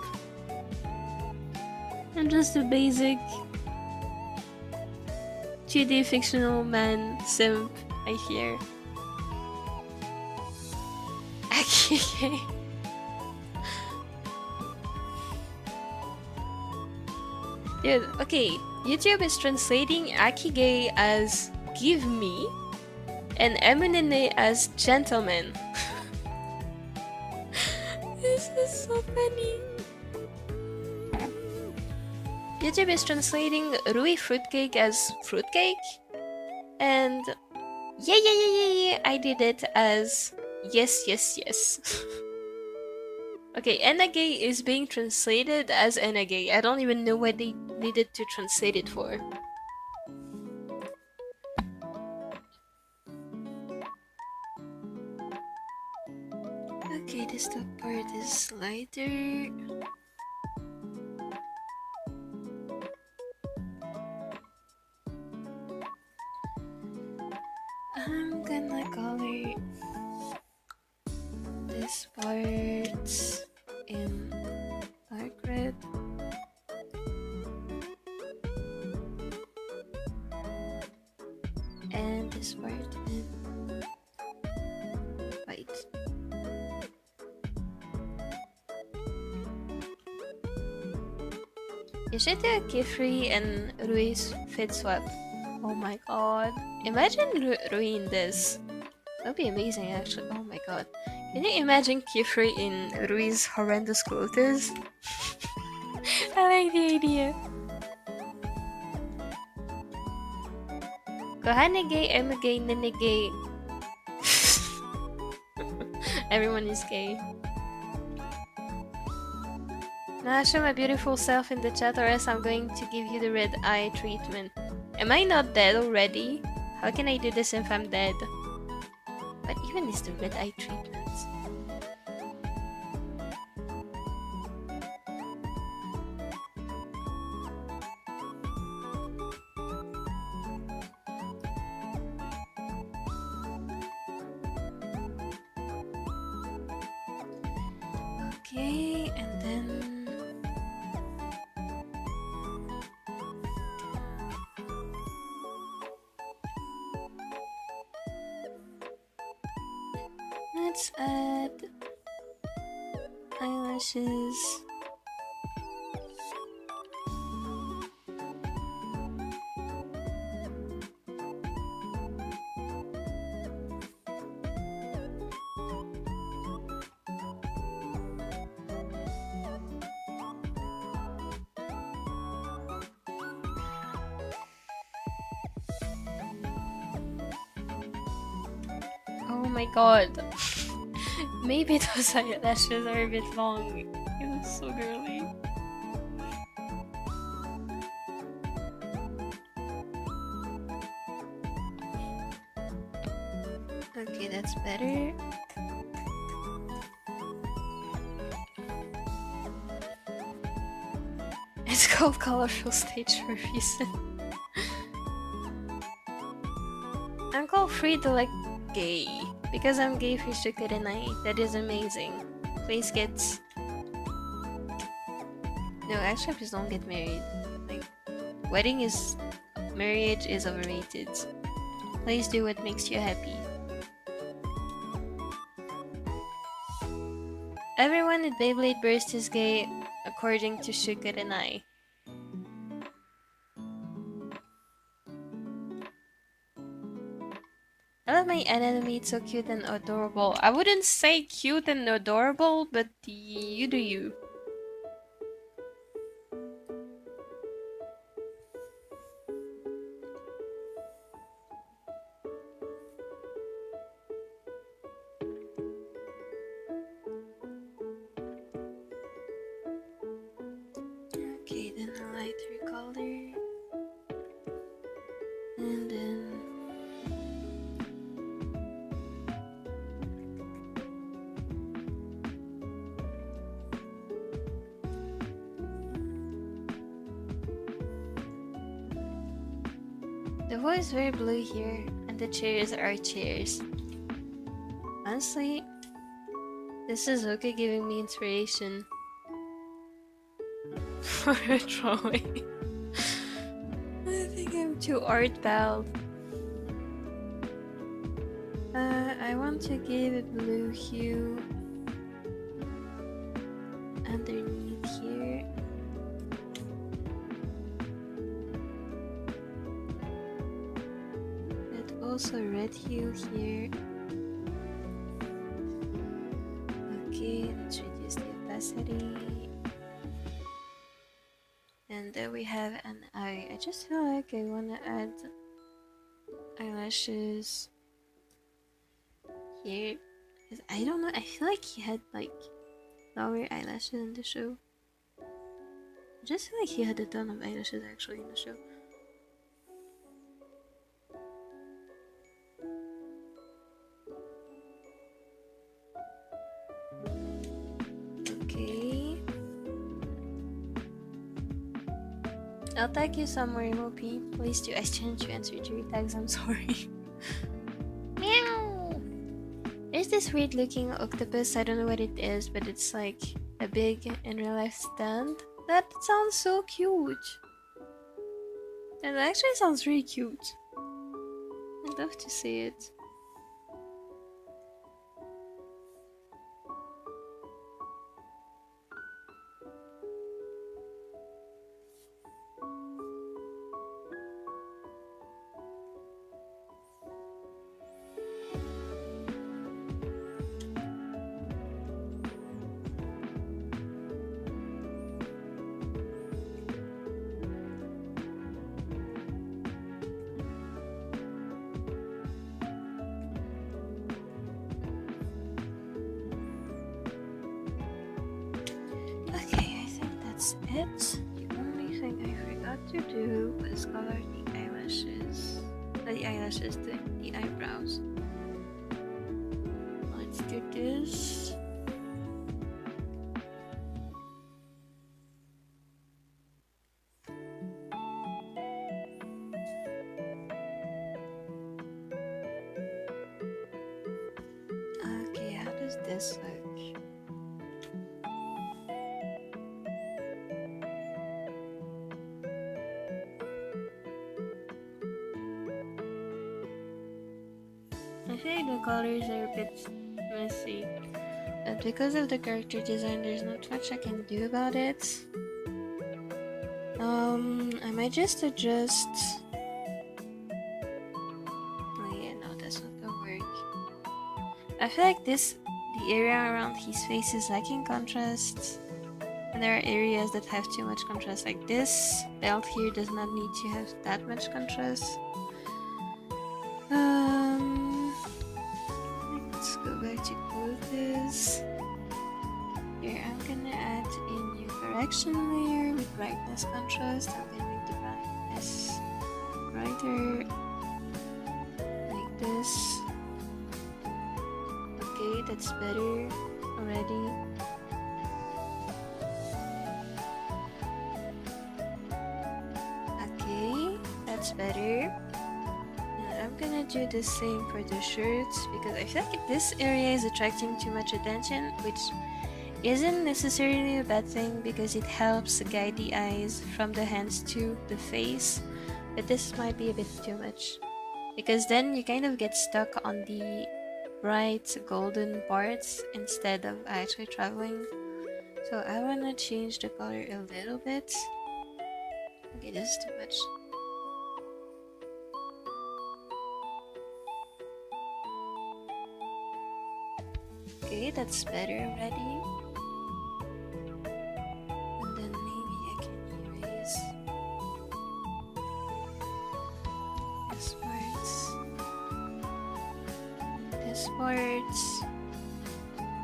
I'm just a basic 2D fictional man simp, I hear. Okay. Dude, okay, YouTube is translating Akige as give me and Eminene as gentleman. This is so funny. YouTube is translating Rui fruitcake as fruitcake, and yeah, I did it as yes. Okay, Enage is being translated as Enage. I don't even know what they needed to translate it for. Okay, this top part is lighter. I'm gonna color this part in dark red. And this part in white. You should do a Qifrey and Rui's fit swap. Oh my god. Imagine Rui in this. That would be amazing actually. Oh my god. Can you imagine Qifrey in Rui's horrendous clothes? I like the idea. Kohane gay, I'm gay, Nene gay. Everyone is gay. Now show my beautiful self in the chat or else I'm going to give you the red eye treatment. Am I not dead already? How can I do this if I'm dead? What even is the red eye treatment? Okay, and then let's add eyelashes. Oh my god. Maybe those eyelashes are a bit long. It was so girly. Okay, that's better. It's called Colorful Stage for a reason. I'm called free to like gay because I'm gay for Sakura. That is amazing. Please get. No, actually, please don't get married. Like, marriage is overrated. Please do what makes you happy. Everyone at Beyblade Burst is gay, according to Sakura. I love my enemy, it's so cute and adorable. I wouldn't say cute and adorable, but you do you. Okay, then a lighter color. And then the wall is very blue here, and the chairs are chairs. Honestly, this is okay giving me inspiration for a drawing. I think I'm too art-bound. I want to give a blue hue underneath here. Also red hue here. Okay, let's reduce the opacity. And then we have an eye. I just feel like I want to add eyelashes here. Because I don't know, I feel like he had like longer eyelashes in the show. I just feel like he had a ton of eyelashes actually in the show. Okay. I'll tag you somewhere, Mopi. Please do. I changed your answer to your tags, I'm sorry. Meow! There's this weird looking octopus, I don't know what it is, but it's like a big in real life stand. That sounds so cute. That actually sounds really cute. I'd love to see it. It. The only thing I forgot to do was color the eyelashes. The eyebrows. Let's do this. Okay, how does this look? I feel like the colors are a bit I see. But because of the character design, there's not much I can do about it. I might just adjust. Oh yeah, no, that's not gonna work. I feel like the area around his face is lacking contrast. And there are areas that have too much contrast, like this belt here does not need to have that much contrast. Let's go back to clothes. Here, I'm gonna add a new correction layer with brightness contrast. I'm gonna make the brightness brighter, like this. Okay, that's better already. That's better. And I'm gonna do the same for the shirts because I feel like this area is attracting too much attention, which isn't necessarily a bad thing because it helps guide the eyes from the hands to the face, but this might be a bit too much because then you kind of get stuck on the bright golden parts instead of actually traveling. So I wanna change the color a little bit. Okay, this is too much. Okay, that's better already. And then maybe I can erase this part. This part.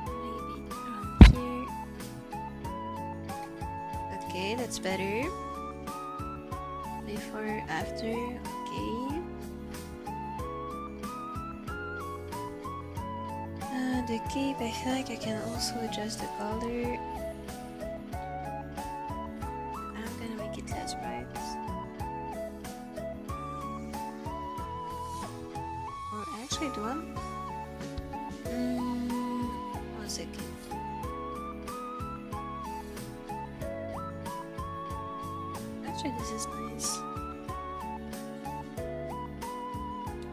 Maybe around here. Okay, that's better. Before, after, okay. The cape, I feel like I can also adjust the color. I'm gonna make it less bright. Or actually do one. 1 second. Actually, this is nice.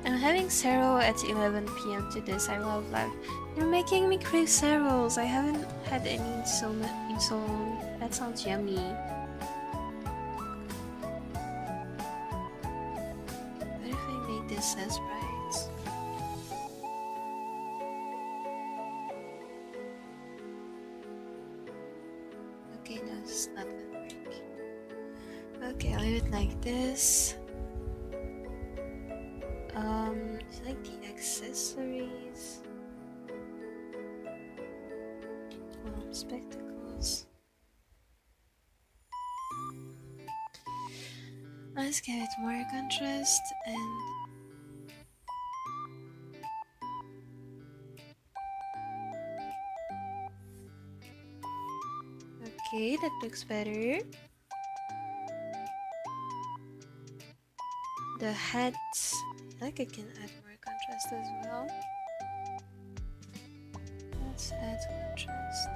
I'm having Sero at 11 PM to this. I love live. You're making me crave cereals. I haven't had any in so long. That sounds yummy. What if I make this as bright? Okay, no, it's not gonna work. Okay, I'll leave it like this. It's like the accessories. Spectacles. Let's give it more contrast and okay, that looks better. The hats, I think I can add more contrast as well. Let's add contrast.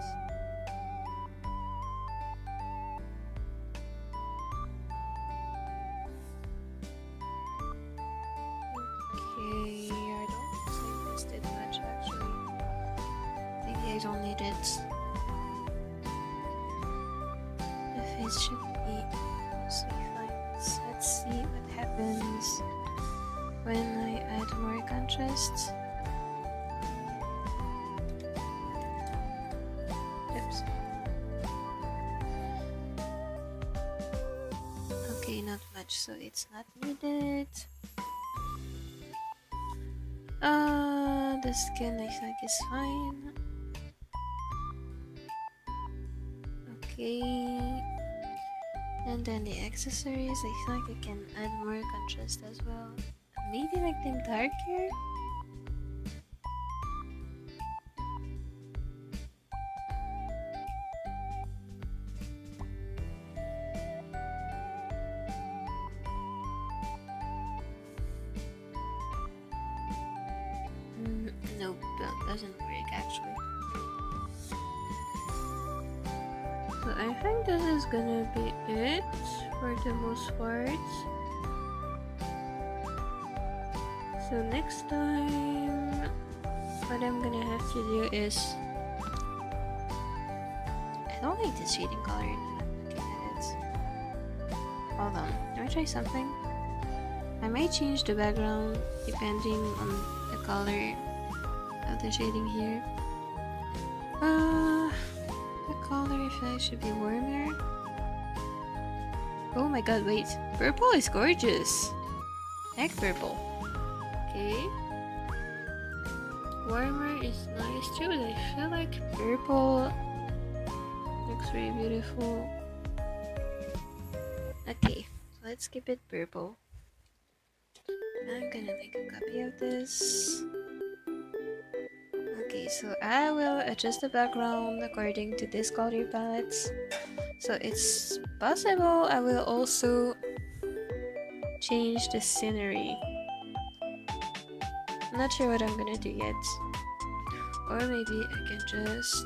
Okay, I don't think this did much actually. Maybe I don't need it. The face should be mostly fine. Let's see what happens when I add more contrast. Oops. Okay, not much, so it's not needed. The skin I think is fine. Okay. And then the accessories, I feel like I can add more contrast as well. Maybe make them darker? Nope, that doesn't work actually. So I think this is gonna be it for the most part. So next time, what I'm gonna have to do is... I don't like this shading color. Okay, that is... Hold on, let me try something. I might change the background depending on the color of the shading here. The color I feel like should be warmer. Oh my god, wait. Purple is gorgeous. I like purple. Okay. Warmer is nice too, but I feel like purple looks very beautiful. Okay, let's keep it purple. I'm gonna make a copy of this. Okay, so I will adjust the background according to this color palette. So it's possible I will also change the scenery. I'm not sure what I'm gonna do yet. Or maybe I can just...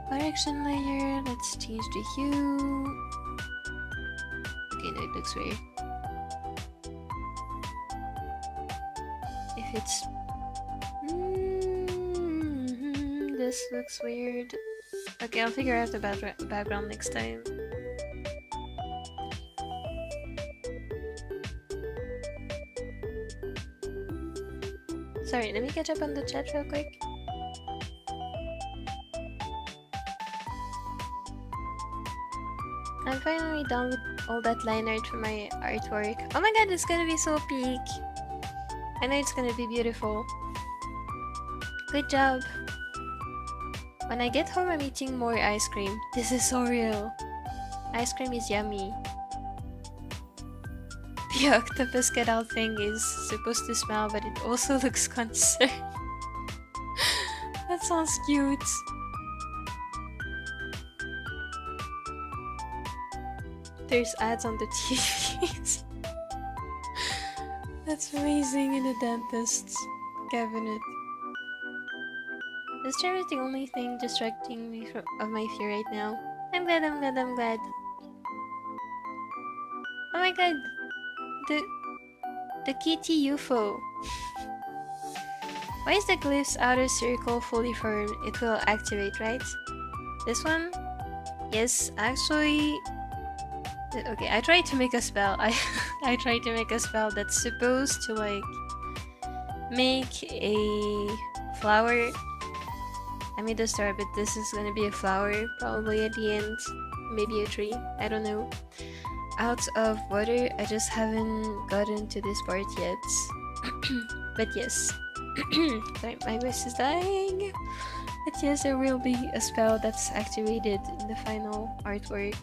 Correction layer, let's change the hue. Okay, no, it looks weird. If it's... this looks weird. Okay, I'll figure out the background next time. Sorry, let me catch up on the chat real quick. I'm finally done with all that line art for my artwork. Oh my god, it's gonna be so peak! I know it's gonna be beautiful. Good job! When I get home, I'm eating more ice cream. This is so real. Ice cream is yummy. The octopus cutout thing is supposed to smile, but it also looks concerned. That sounds cute. There's ads on the TVs. That's amazing in a dentist's cabinet. This chair is the only thing distracting me of my fear right now. I'm glad. Oh my god! The kitty UFO. Why is the glyph's outer circle fully formed? It will activate, right? This one? Yes, actually... Okay, I tried to make a spell. I tried to make a spell that's supposed to like make a flower. I made a star, but this is gonna be a flower probably at the end. Maybe a tree, I don't know. Out of water, I just haven't gotten to this part yet. But yes. Sorry, my voice is dying. But yes, there will be a spell that's activated in the final artwork.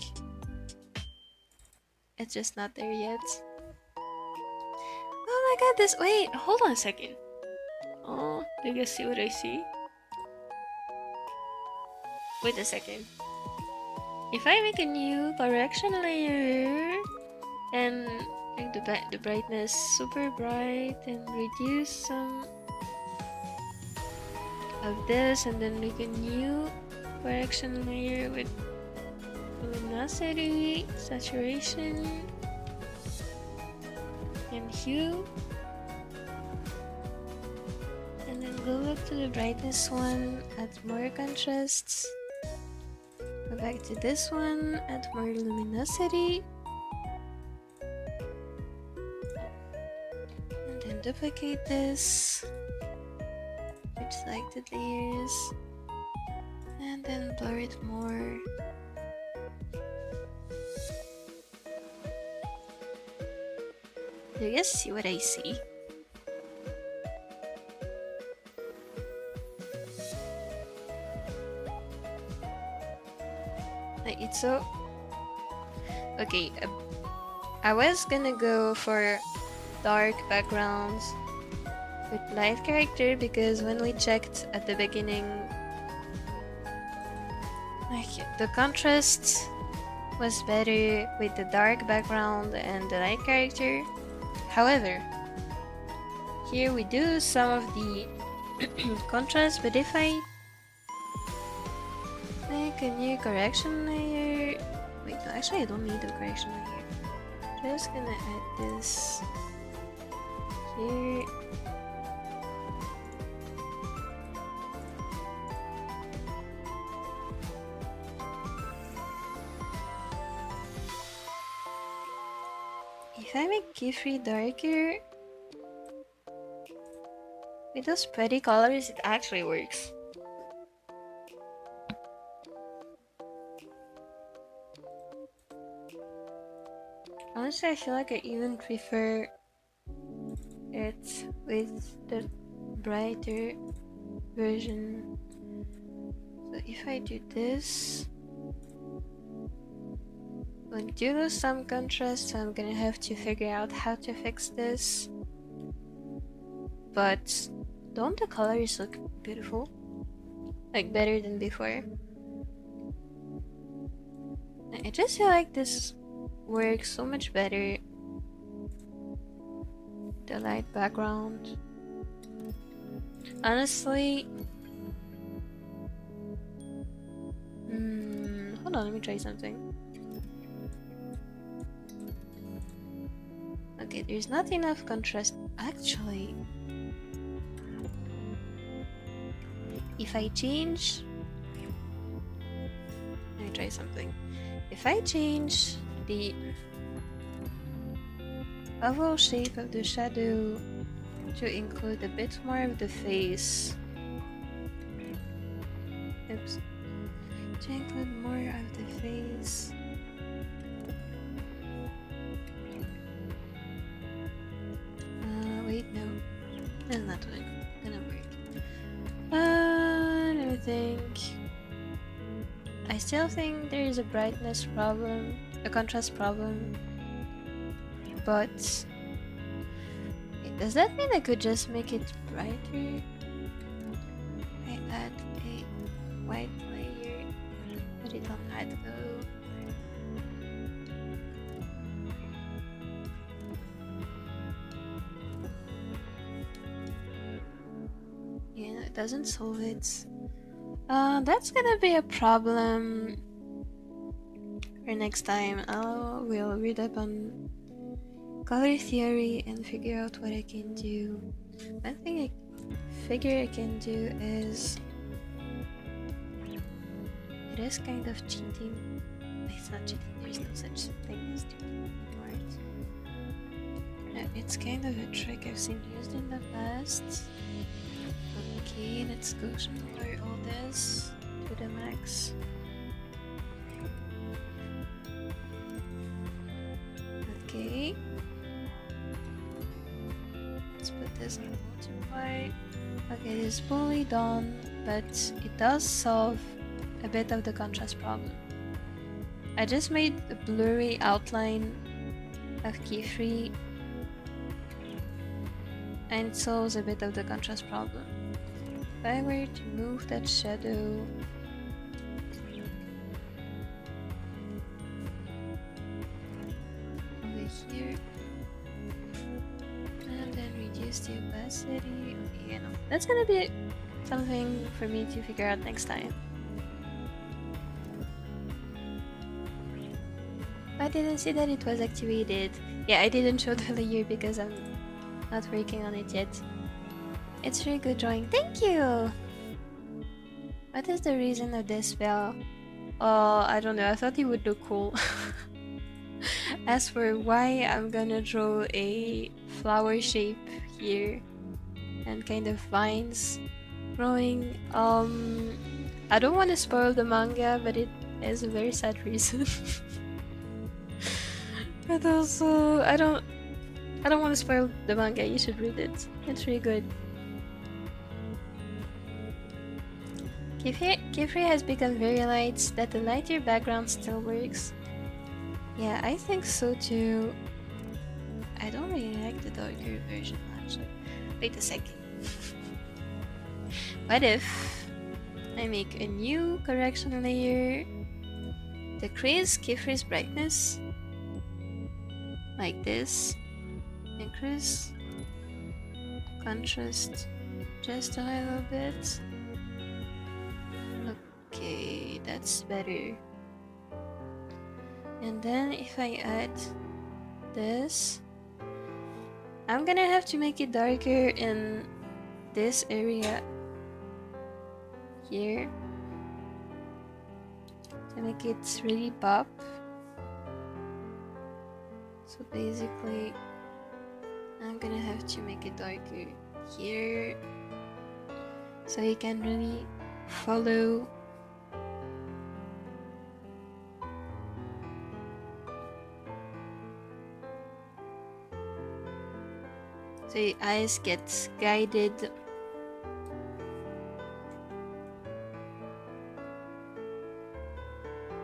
It's just not there yet. Oh my god, this... Wait, hold on a second. Oh, do you guys see what I see? Wait a second. If I make a new correction layer and make the brightness super bright and reduce some of this and then make a new correction layer with luminosity, saturation, and hue, and then go back to the brightness one, add more contrasts, go back to this one, add more luminosity, and then duplicate this with selected layers, and then blur it more. Do you guys see what I see? It's so... Okay, I was gonna go for dark backgrounds with light character because when we checked at the beginning, like the contrast was better with the dark background and the light character. However, here we do some of the contrast, but if I make a new correction layer... Wait, no, actually I don't need a correction layer. Just gonna add this here. If I make Qifrey darker with those pretty colors, it actually works. Honestly, I feel like I even prefer it with the brighter version. So if I do this, I do lose some contrast, so I'm gonna have to figure out how to fix this. But don't the colors look beautiful? Like better than before? I just feel like this works so much better. The light background. Honestly, hold on, let me try something. Okay, there's not enough contrast. Actually, if I change, let me try something. If I change the overall shape of the shadow to include a bit more of the face. Oops. To include more of the face. Wait, no. That's not gonna work. Let me think. I still think there is a brightness problem, a contrast problem. But does that mean I could just make it brighter? I add a white layer, put it on hard glow. Yeah, no, it doesn't solve it. That's gonna be a problem for next time. We'll read up on color theory and figure out what I can do. One thing I figure I can do is it is kind of cheating. It's not cheating, there's no such thing as cheating anymore. No, it's kind of a trick I've seen used in the past. Okay, let's go lower all this to the max. Okay. Let's put this on multiply. Okay, this is fully done, but it does solve a bit of the contrast problem. I just made a blurry outline of Qifrey, and it solves a bit of the contrast problem. If I were to move that shadow over here and then reduce the opacity, you know, that's gonna be something for me to figure out next time. I didn't see that it was activated. Yeah, I didn't show the layer because I'm not working on it yet. It's really good drawing. Thank you! What is the reason of this spell? Oh, I don't know. I thought it would look cool. As for why, I'm gonna draw a flower shape here and kind of vines growing. I don't want to spoil the manga, but it is a very sad reason. But also, I don't want to spoil the manga. You should read it. It's really good. Qifrey has become very light, that the lighter background still works. Yeah, I think so too. I don't really like the darker version actually. Wait a second. What if I make a new correction layer, decrease Qifrey's brightness, like this, increase contrast just a little bit. Okay, that's better. And then if I add this, I'm gonna have to make it darker in this area here to make it really pop. So basically, I'm gonna have to make it darker here so you can really follow. So your eyes get guided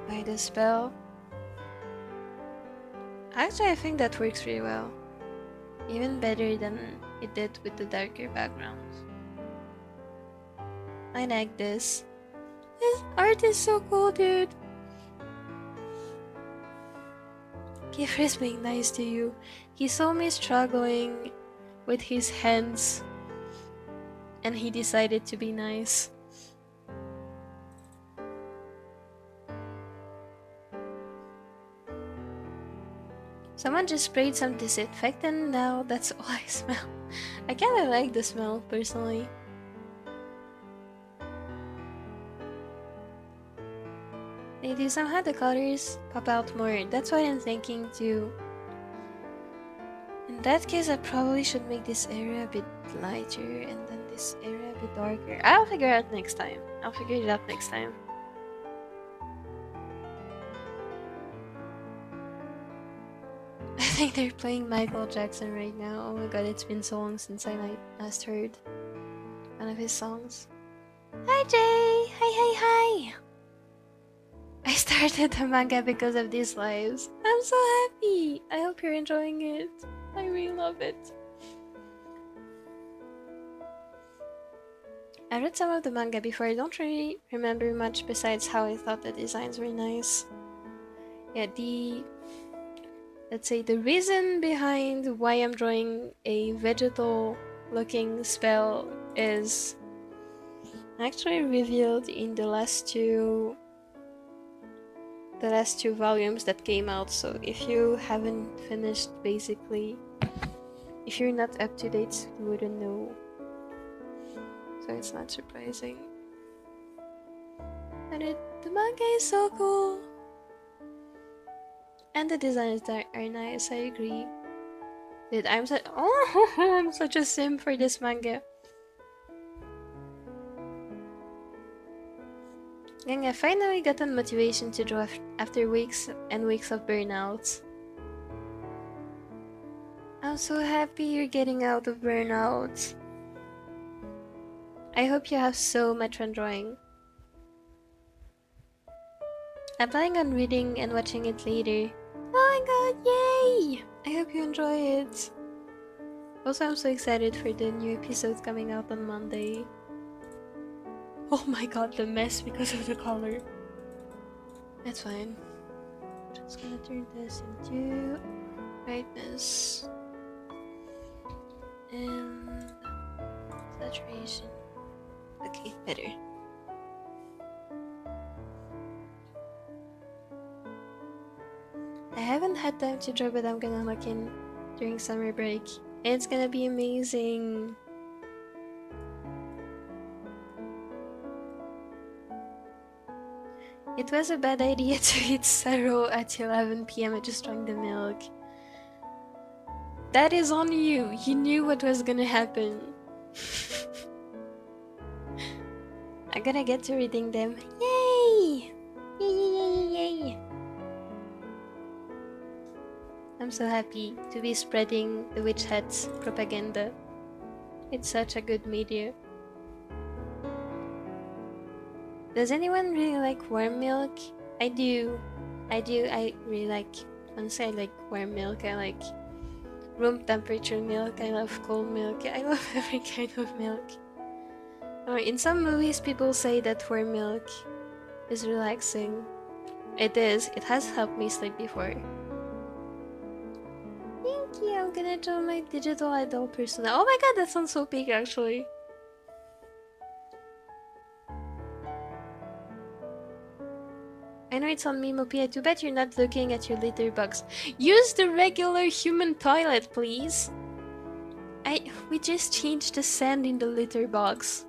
by the spell. Actually, I think that works really well. Even better than it did with the darker background. I like this. This art is so cool, dude. Qifrey's being nice to you. He saw me struggling with his hands and he decided to be nice. Someone just sprayed some disinfectant, now that's all I smell. I kinda like the smell, personally. Maybe somehow the colors pop out more, that's what I'm thinking too. In that case, I probably should make this area a bit lighter and then this area a bit darker. I'll figure it out next time. I'll figure it out next time. I think they're playing Michael Jackson right now. Oh my god, it's been so long since I last heard one of his songs. Hi Jay! Hi! I started the manga because of these lives. I'm so happy! I hope you're enjoying it. I really love it. I read some of the manga before. I don't really remember much besides how I thought the designs were nice. Yeah, let's say the reason behind why I'm drawing a vegetal looking spell is actually revealed in the last two volumes that came out. So if you haven't finished, basically, if you're not up to date, you wouldn't know. So it's not surprising. And the manga is so cool. And the designs are nice, I agree. Dude, I'm such a sim for this manga. Gang, I finally gotten motivation to draw after weeks and weeks of burnout. I'm so happy you're getting out of burnout. I hope you have so much fun drawing. I'm planning on reading and watching it later. Oh my god, yay! I hope you enjoy it. Also, I'm so excited for the new episode coming out on Monday. Oh my god, the mess because of the color. That's fine. Just gonna turn this into brightness and saturation. Okay, better. I haven't had time to draw, but I'm gonna look in during summer break. It's gonna be amazing. It was a bad idea to eat sorrow at 11 PM and just drank the milk. That is on you. You knew what was gonna happen. I'm gonna get to reading them. Yay! Yay! I'm so happy to be spreading the witch hats propaganda. It's such a good media. Does anyone really like warm milk? I do. I really like, honestly, I like warm milk. I like room temperature milk. I love cold milk. I love every kind of milk. In some movies, people say that warm milk is relaxing. It is. It has helped me sleep before. Thank you. I'm gonna draw my digital idol persona. Oh my god, that sounds so big actually. I know it's on me, Mopi. Too bad you're not looking at your litter box. Use the regular human toilet, please. We just changed the sand in the litter box.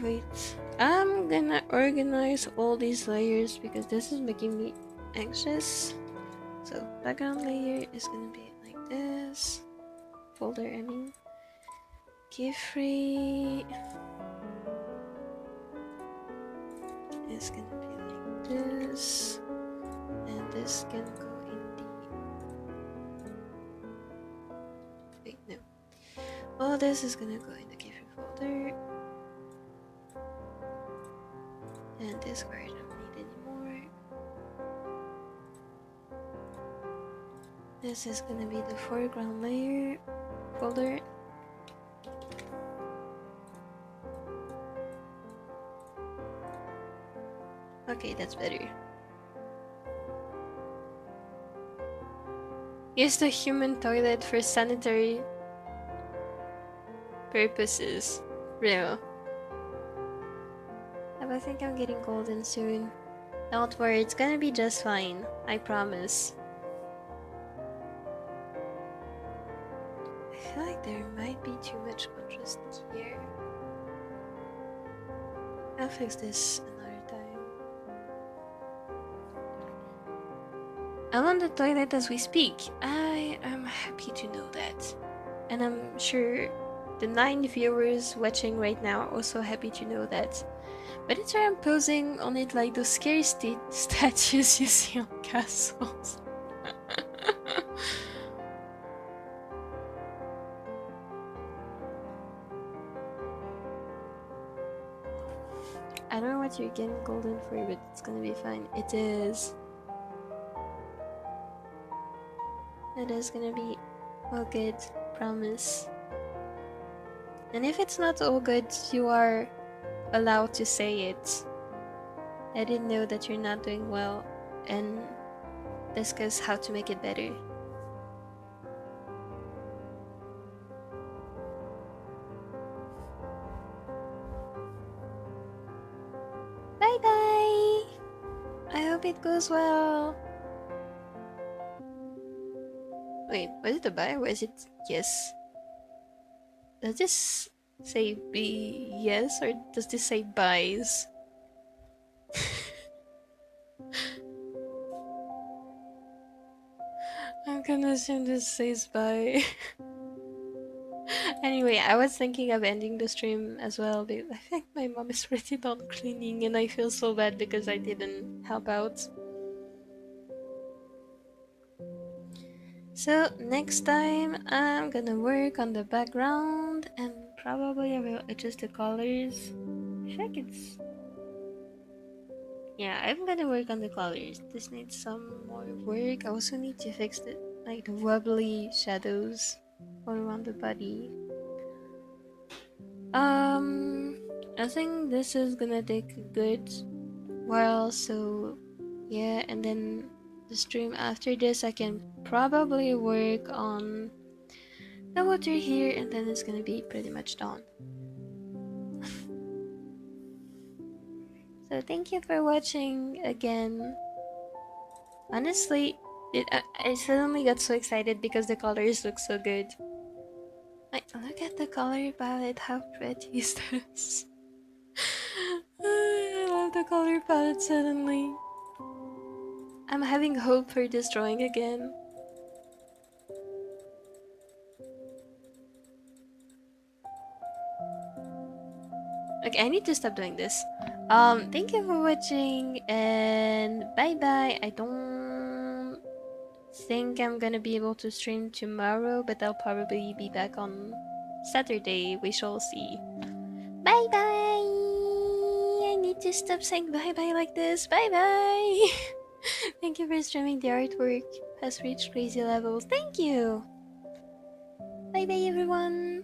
Wait. I'm gonna organize all these layers because this is making me anxious. So background layer is gonna be like this. Folder, I mean. Qifrey is gonna be like this. And this can go in the... Wait, no. All this is gonna go in the Qifrey folder. And this part I don't need anymore. This is gonna be the foreground layer folder. Okay, that's better. Use the human toilet for sanitary purposes. Real. I think I'm getting golden soon. Don't worry, it's gonna be just fine. I promise. I feel like there might be too much contrast here. I'll fix this another time. I'm on the toilet as we speak. I am happy to know that. And I'm sure the 9 viewers watching right now are also happy to know that. But it's where I'm posing on it like those scary statues you see on castles. I don't know what you're getting golden for, but it's gonna be fine. It is. It is gonna be all good, promise. And if it's not all good, you are allowed to say it. I didn't know that you're not doing well and discuss how to make it better. Bye bye! I hope it goes well. Wait, was it a bye or is it yes? Does this say be yes or does this say buys? I'm gonna assume this says bye. Anyway, I was thinking of ending the stream as well, but I think my mom is already done cleaning and I feel so bad because I didn't help out. So next time I'm gonna work on the background and probably I will adjust the colors. I think it's... Yeah, I'm gonna work on the colors. This needs some more work. I also need to fix the wobbly shadows all around the body. I think this is gonna take a good while, so yeah, and then the stream after this I can probably work on the water here and then it's gonna be pretty much done. So thank you for watching again. Honestly, I suddenly got so excited because the colors look so good. Like, look at the color palette, how pretty is this? I love the color palette suddenly. I'm having hope for this drawing again. Okay, I need to stop doing this. Thank you for watching and bye bye. I don't think I'm gonna be able to stream tomorrow, but I'll probably be back on Saturday. We shall see. Bye bye. I need to stop saying bye bye like this. Bye bye. Thank you for streaming. The artwork has reached crazy levels. Thank you. Bye bye everyone.